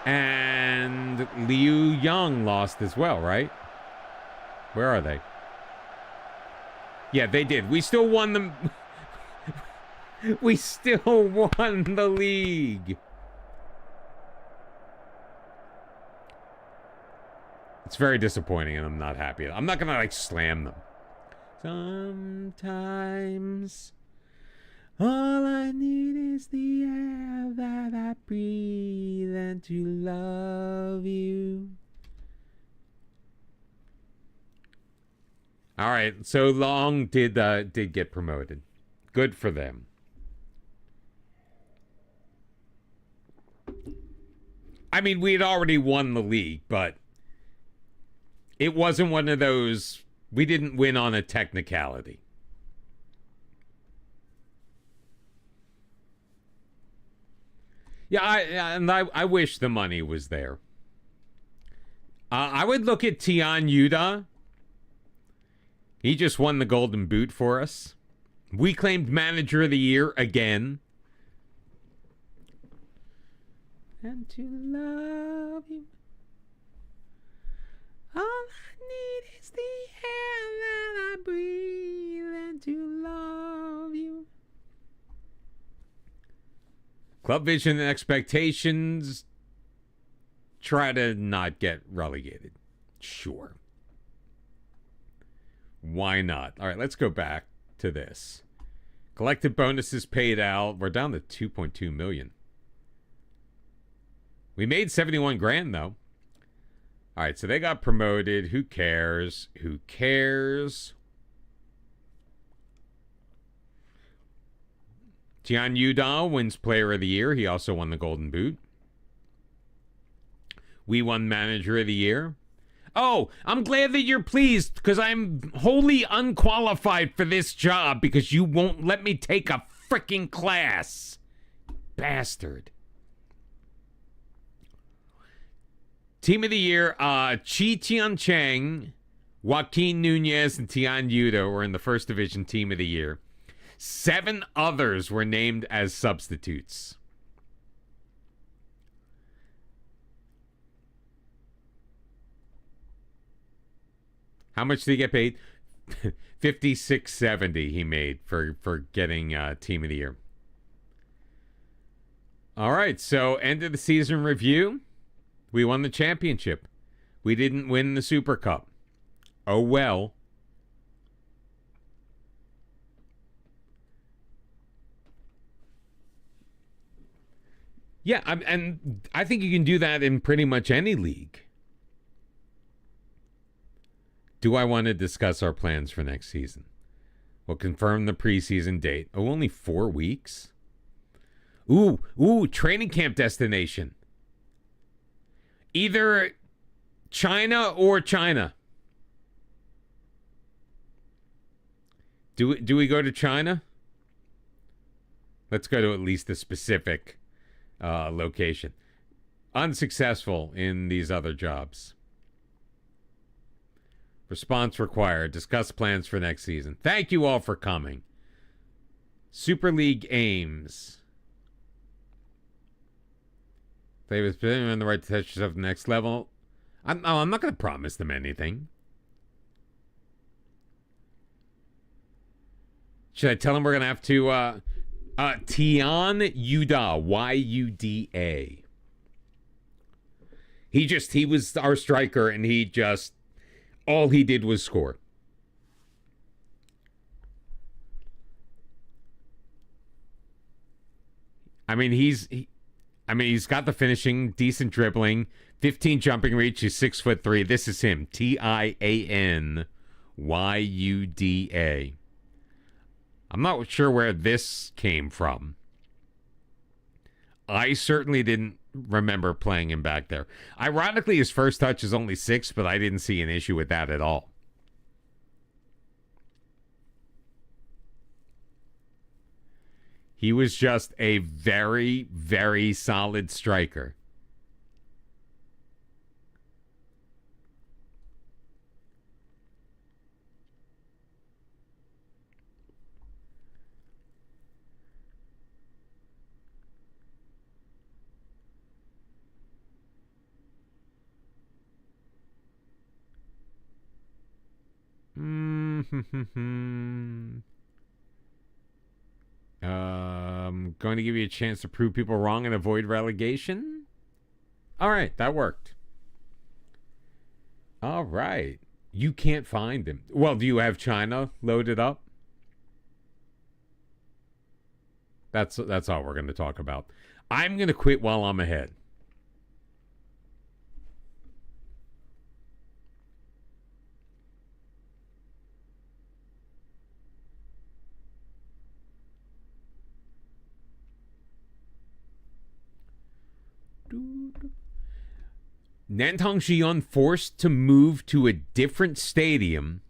and Liu Yang lost as well, right? Where are they? Yeah, they did. We still won them. We still won the league. It's very disappointing, and I'm not happy. I'm not going to, like, slam them. Sometimes all I need is the air that I breathe and to love you. All right, so Long did get promoted. Good for them. I mean, we had already won the league, but it wasn't one of those. We didn't win on a technicality. Yeah, I wish the money was there. I would look at Tian Yuda. He just won the Golden Boot for us. We claimed Manager of the Year again. And to love you. All I need is the air that I breathe and to love you. Club vision and expectations. Try to not get relegated. Sure. Why not? All right, let's go back to this. Collective bonuses paid out. We're down to 2.2 million. We made 71 grand though. All right, so they got promoted. Who cares? Who cares? Zhiyun Yuda wins Player of the Year. He also won the Golden Boot. We won Manager of the Year. Oh, I'm glad that you're pleased because I'm wholly unqualified for this job because you won't let me take a freaking class. Bastard. Team of the Year, Chi Tian Cheng, Joaquin Nunez, and Tian Yuda were in the First Division Team of the Year. 7 others were named as substitutes. How much did he get paid? $56.70 he made for getting Team of the Year. All right, so end of the season review. We won the championship. We didn't win the Super Cup. Oh well. Yeah, and I think you can do that in pretty much any league. Do I want to discuss our plans for next season? We'll confirm the preseason date. Oh, only 4 weeks? Ooh, training camp destination. Either China or China. Do we go to China? Let's go to at least a specific location. Unsuccessful in these other jobs. Response required. Discuss plans for next season. Thank you all for coming. Super League aims. They was on the right to touch yourself to the next level. I'm not going to promise them anything. Should I tell them we're going to have to... Tian Yuda. Y-U-D-A. He was our striker, and he just... all he did was score. He's got the finishing, decent dribbling, 15 jumping reach. He's 6'3". This is him. Tianyuda. I'm not sure where this came from. I certainly didn't remember playing him back there. Ironically, his first touch is only 6, but I didn't see an issue with that at all. He was just a very, very solid striker. Going to give you a chance to prove people wrong and avoid relegation. All right, that worked. All right. You can't find him. Well, do you have China loaded up? That's all we're going to talk about. I'm going to quit while I'm ahead. Nantong Zhiyun forced to move to a different stadium.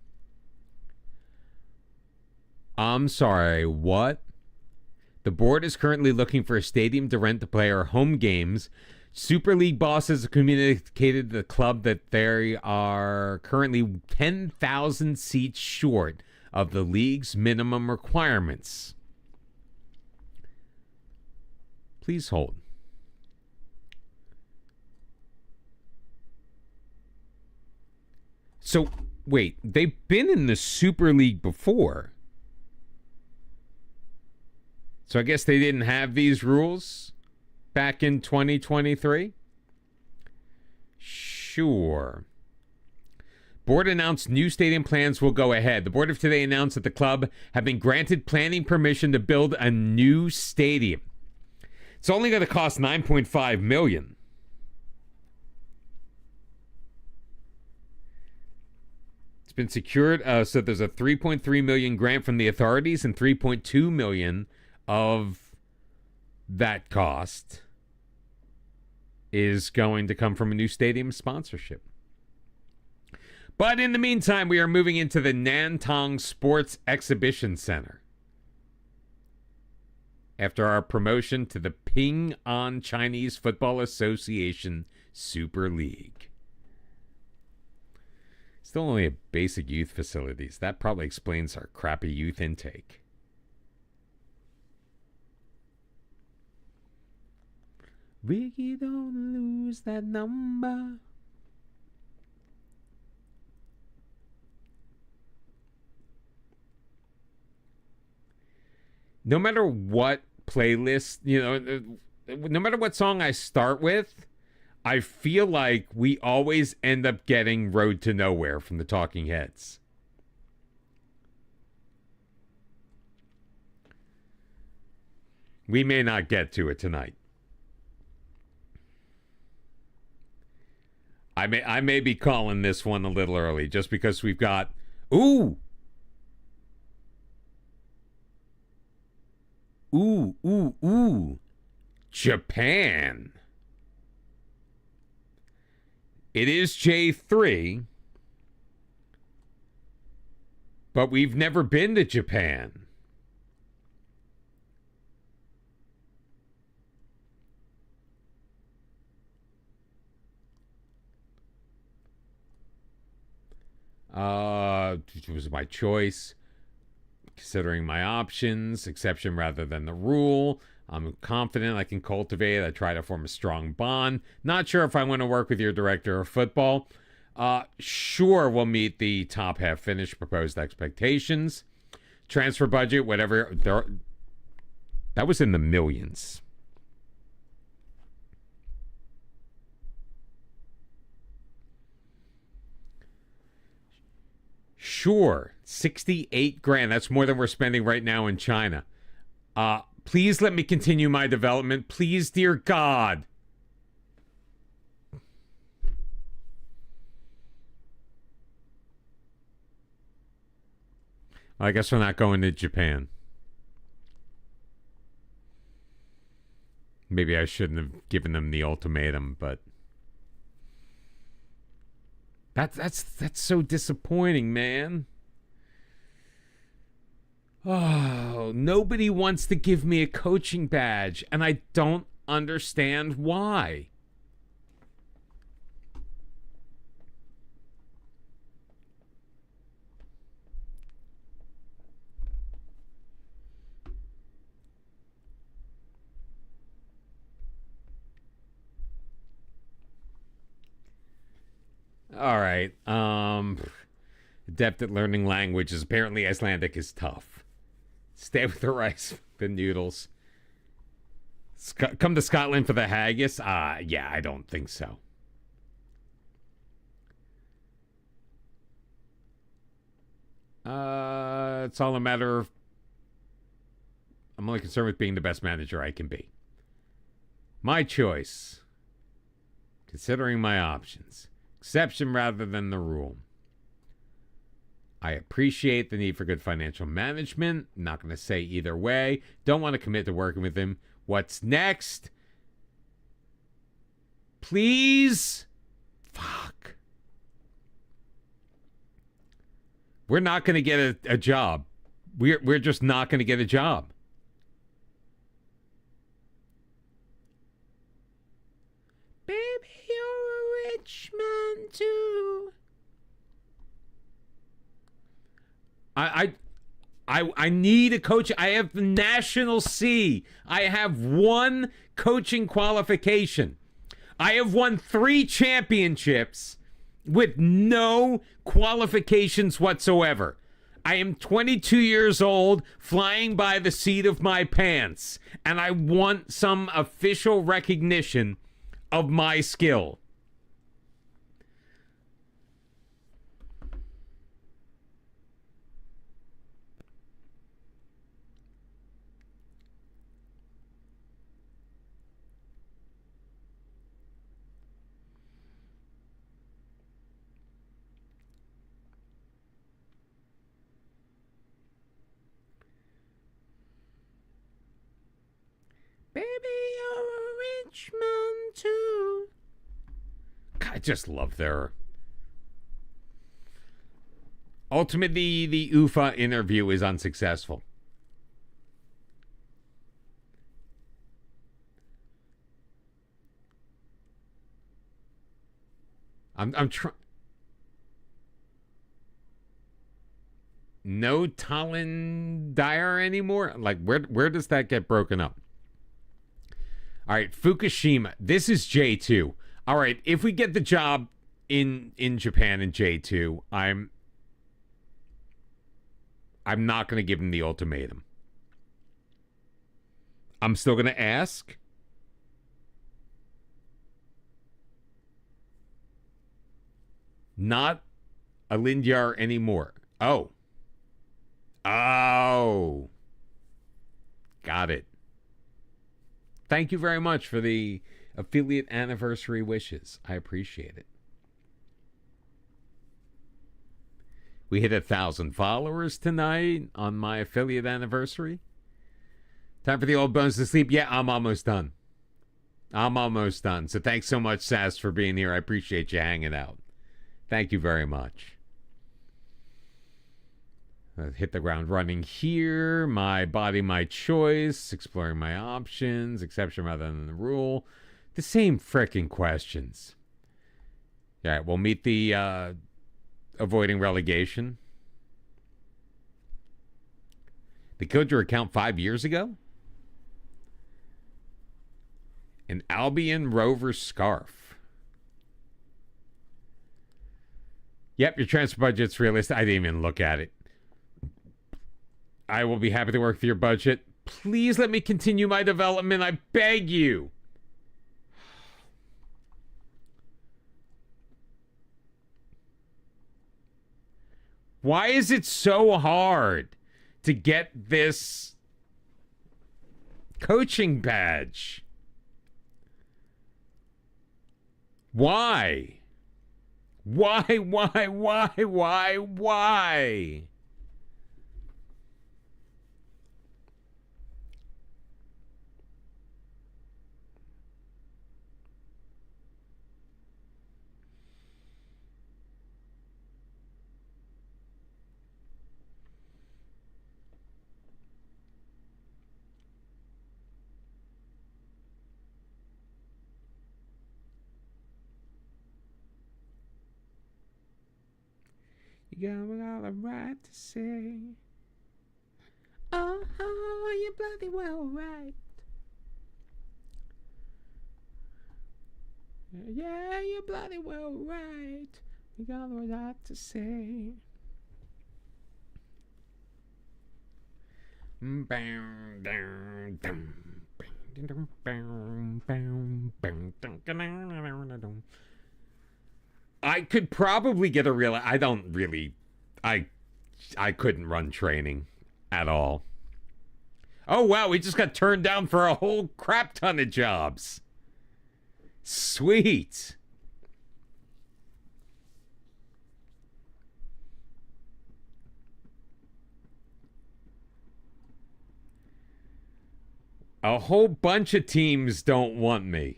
I'm sorry, what? The board is currently looking for a stadium to rent to play our home games. Super League bosses have communicated to the club that they are currently 10,000 seats short of the league's minimum requirements. Please hold. So, wait, they've been in the Super League before. So I guess they didn't have these rules back in 2023? Sure. Board announced new stadium plans will go ahead. The board of today announced that the club have been granted planning permission to build a new stadium. It's only going to cost $9.5 million. It's been secured, so there's a $3.3 million grant from the authorities, and $3.2 million of that cost is going to come from a new stadium sponsorship. But in the meantime, we are moving into the Nantong Sports Exhibition Center after our promotion to the Ping An Chinese Football Association Super League. Still only a basic youth facilities. That probably explains our crappy youth intake. Ricky, don't lose that number. No matter what playlist, no matter what song I start with, I feel like we always end up getting Road to Nowhere from the Talking Heads. We may not get to it tonight. I may be calling this one a little early just because we've got Ooh, Japan. It is J3, but we've never been to Japan. It was my choice. Considering my options, exception rather than the rule. I'm confident I can cultivate it. I try to form a strong bond. Not sure if I want to work with your director of football. Sure, we'll meet the top half finish proposed expectations. Transfer budget, whatever. That was in the millions. Sure, 68 grand. That's more than we're spending right now in China. Please let me continue my development. Please, dear God. Well, I guess we're not going to Japan. Maybe I shouldn't have given them the ultimatum, but that's so disappointing, man. Oh, nobody wants to give me a coaching badge, and I don't understand why. All right. Adept at learning languages. Apparently Icelandic is tough. Stay with the rice, the noodles. Come to Scotland for the haggis? Yeah, I don't think so. It's all a matter of... I'm only concerned with being the best manager I can be. My choice. Considering my options. Exception rather than the rule. I appreciate the need for good financial management. Not going to say either way. Don't want to commit to working with him. What's next? Please? Fuck. We're not going to get a job. We're just not going to get a job. Baby, you're a rich man too. I need a coach. I have the National C. I have one coaching qualification. I have won 3 championships with no qualifications whatsoever. I am 22 years old, flying by the seat of my pants, and I want some official recognition of my skill. I just love their... Ultimately, the UFA interview is unsuccessful. I'm trying... No Talon Dyer anymore? Like, where does that get broken up? All right, Fukushima. This is J2. All right, if we get the job in Japan in J2, I'm not going to give him the ultimatum. I'm still going to ask. Not a Lindyar anymore. Oh. Oh. Got it. Thank you very much for the affiliate anniversary wishes. I appreciate it. We hit 1,000 followers tonight on my affiliate anniversary. Time for the old bones to sleep. Yeah, I'm almost done. So thanks so much, Sass, for being here. I appreciate you hanging out. Thank you very much. Hit the ground running here. My body, my choice. Exploring my options. Exception rather than the rule. The same frickin' questions. All right, we'll meet the avoiding relegation. They killed your account 5 years ago? An Albion Rover scarf. Yep, your transfer budget's realistic. I didn't even look at it. I will be happy to work with your budget. Please let me continue my development. I beg you. Why is it so hard to get this coaching badge? Why? Why? You got a right to say, oh, you're bloody well right. Yeah, you're bloody well right. You got a right to say. I could probably get a real... I don't really... I couldn't run training at all. Oh, wow, we just got turned down for a whole crap ton of jobs. Sweet. A whole bunch of teams don't want me.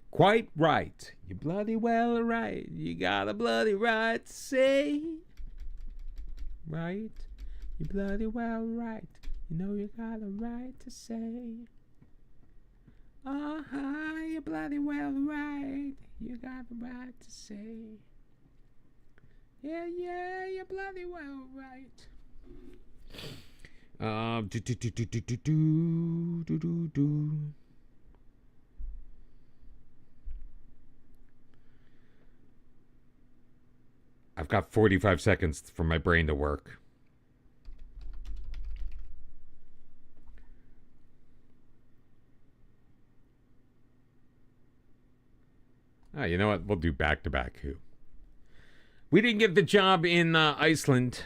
Quite right. You bloody well right. You got a bloody right to say. Right? You bloody well right. You know you got a right to say. Uh-huh, you bloody well right. You got a right to say. Yeah, you're bloody well right. I've got 45 seconds for my brain to work. Ah, you know what? We'll do back-to-back who. We didn't get the job in Iceland.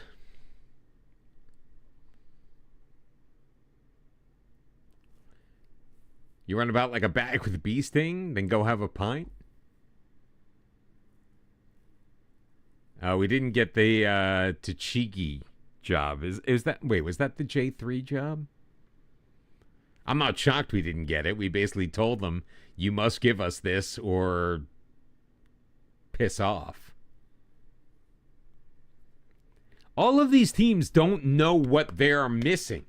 You run about like a bag with a bee sting, then go have a pint? We didn't get the Tochigi job. Is that... Wait, was that the J3 job? I'm not shocked we didn't get it. We basically told them, you must give us this or piss off. All of these teams don't know what they're missing.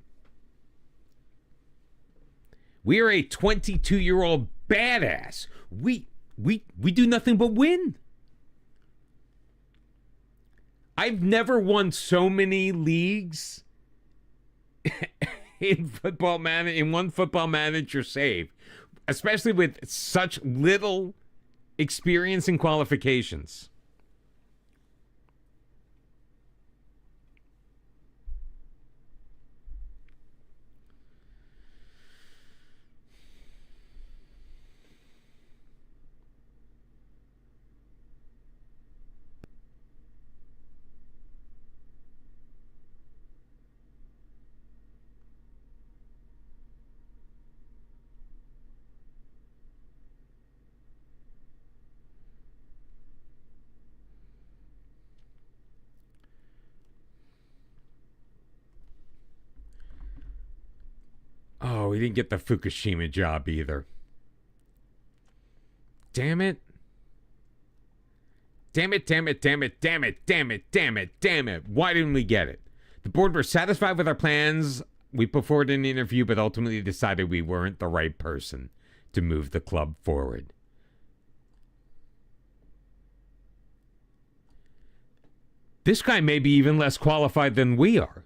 We are a 22-year-old badass. We do nothing but win. I've never won so many leagues in one football manager save, especially with such little experience and qualifications. Oh, he didn't get the Fukushima job either. Damn it. Damn it, damn it, damn it, damn it, damn it, damn it, damn it. Why didn't we get it? The board were satisfied with our plans. We put forward an interview, but ultimately decided we weren't the right person to move the club forward. This guy may be even less qualified than we are.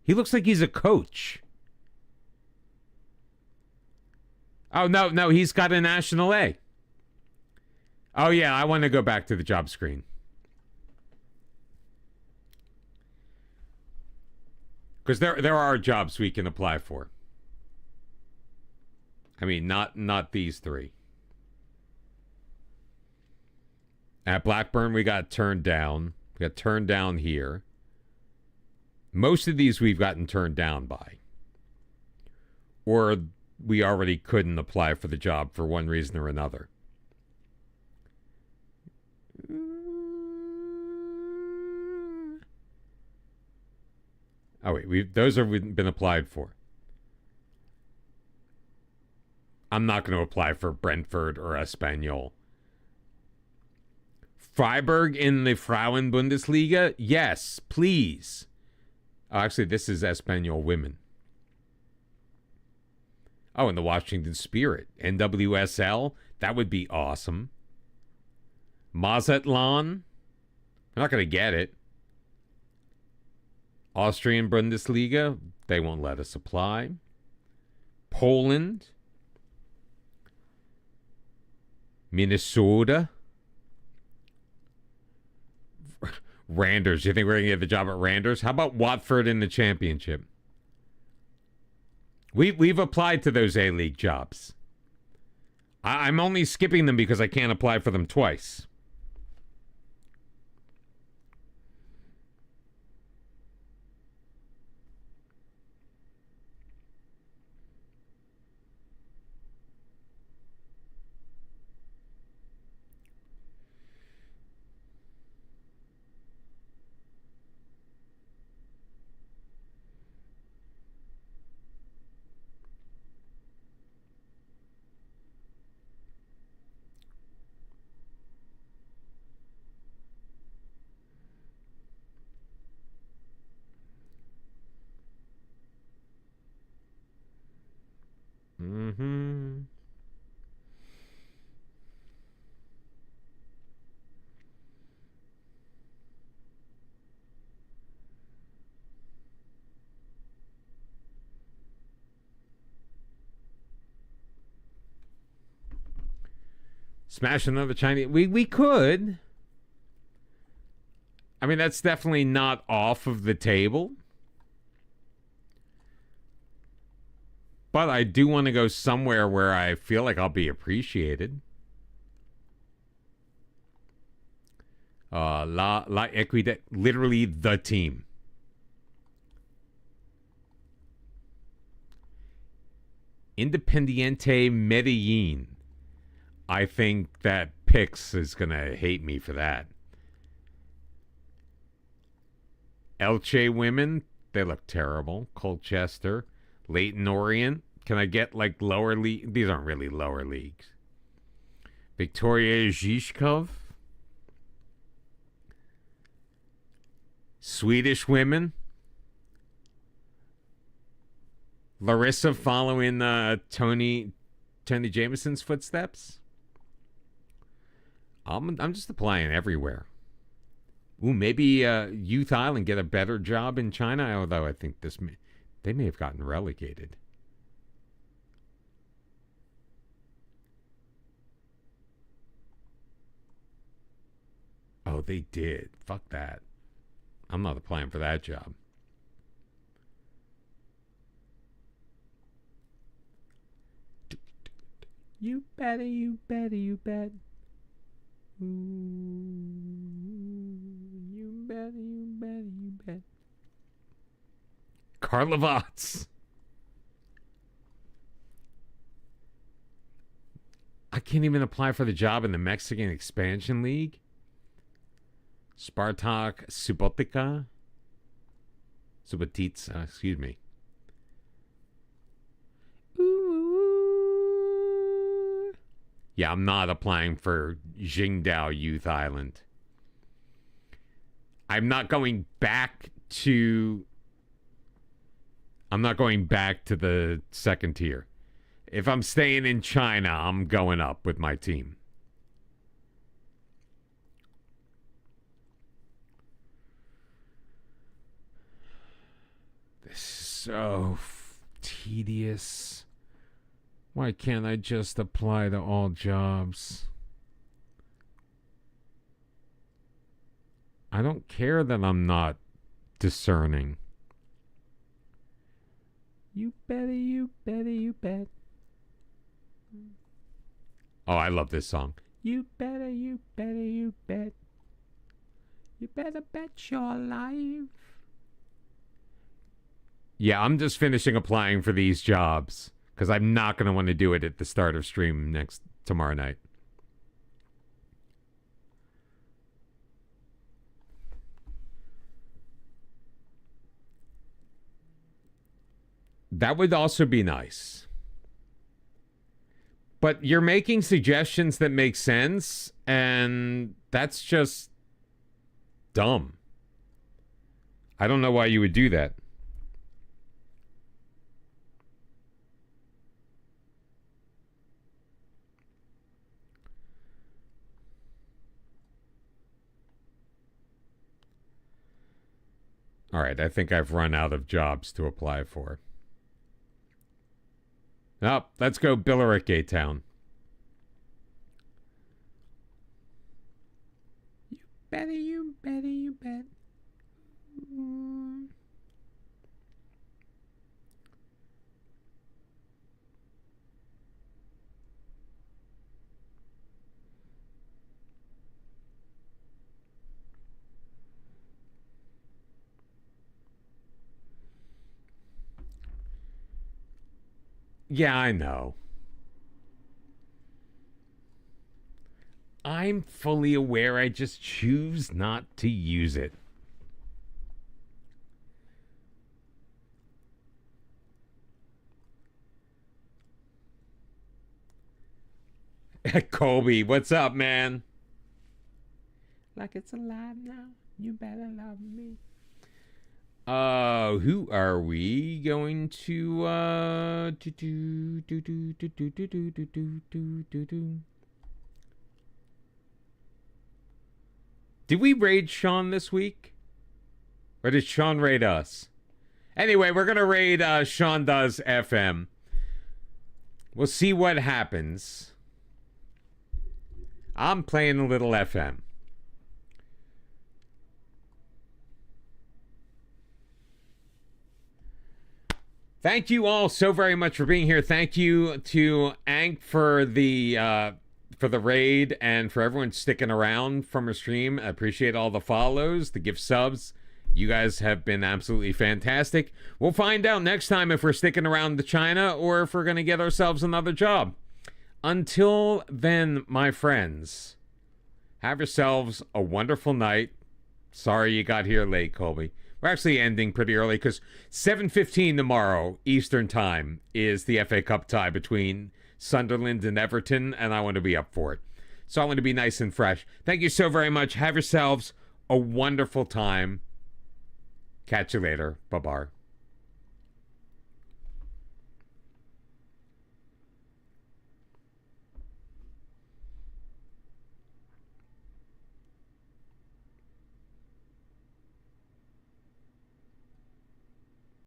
He looks like he's a coach. Oh, no, he's got a national A. Oh, yeah, I want to go back to the job screen. Because there are jobs we can apply for. I mean, not these three. At Blackburn, we got turned down. We got turned down here. Most of these we've gotten turned down by. Or we already couldn't apply for the job for one reason or another. Oh, wait. Those have been applied for. I'm not going to apply for Brentford or Espanyol. Freiburg in the Frauen Bundesliga? Yes, please. Oh, actually, this is Espanyol women. Oh, and the Washington Spirit. NWSL? That would be awesome. Mazatlan? I'm not going to get it. Austrian Bundesliga? They won't let us apply. Poland? Minnesota? Randers. You think we're going to get the job at Randers? How about Watford in the championship? We've applied to those A-League jobs. I'm only skipping them because I can't apply for them twice. Mm-hmm. Smash another Chinese. We could. I mean, that's definitely not off of the table. But I do want to go somewhere where I feel like I'll be appreciated. La Equidad, literally the team. Independiente Medellin. I think that Pix is going to hate me for that. Elche women, they look terrible. Colchester. Leyton Orient. Can I get like lower league? These aren't really lower leagues. Victoria Zhishkov. Swedish women. Larissa following Tony Jameson's footsteps. I'm just applying everywhere. Ooh, maybe Youth Island get a better job in China, although I think they may have gotten relegated. Oh, they did. Fuck that. I'm not applying for that job. You better, you better, you bet. Ooh, you better, you better, you bet. Karlovats. I can't even apply for the job in the Mexican Expansion League. Spartak Subotica. Subotica, excuse me. Yeah, I'm not applying for Qingdao Youth Island. I'm not going back to the second tier. If I'm staying in China, I'm going up with my team. This is so tedious. Why can't I just apply to all jobs? I don't care that I'm not discerning. You better, you better, you bet. Oh, I love this song. You better, you better, you bet. You better bet your life. Yeah, I'm just finishing applying for these jobs. Because I'm not going to want to do it at the start of stream tomorrow night. That would also be nice. But you're making suggestions that make sense, and that's just dumb. I don't know why you would do that. All right, I think I've run out of jobs to apply for. Oh, let's go Billericay Gay Town. You better, you better, you bet. Yeah, I know. I'm fully aware. I just choose not to use it. Kobe, what's up, man? Like it's alive now. You better love me. Who are we going to Did we raid Sean this week? Or did Sean raid us? Anyway, we're gonna raid Sean Does FM. We'll see what happens. I'm playing a little FM. Thank you all so very much for being here. Thank you to Ank for the raid and for everyone sticking around from our stream. I appreciate all the follows, the gift subs. You guys have been absolutely fantastic. We'll find out next time if we're sticking around to China or if we're going to get ourselves another job. Until then, my friends, have yourselves a wonderful night. Sorry you got here late, Colby. We're actually ending pretty early because 7:15 tomorrow Eastern Time is the FA Cup tie between Sunderland and Everton, and I want to be up for it. So I want to be nice and fresh. Thank you so very much. Have yourselves a wonderful time. Catch you later. Bye-bye.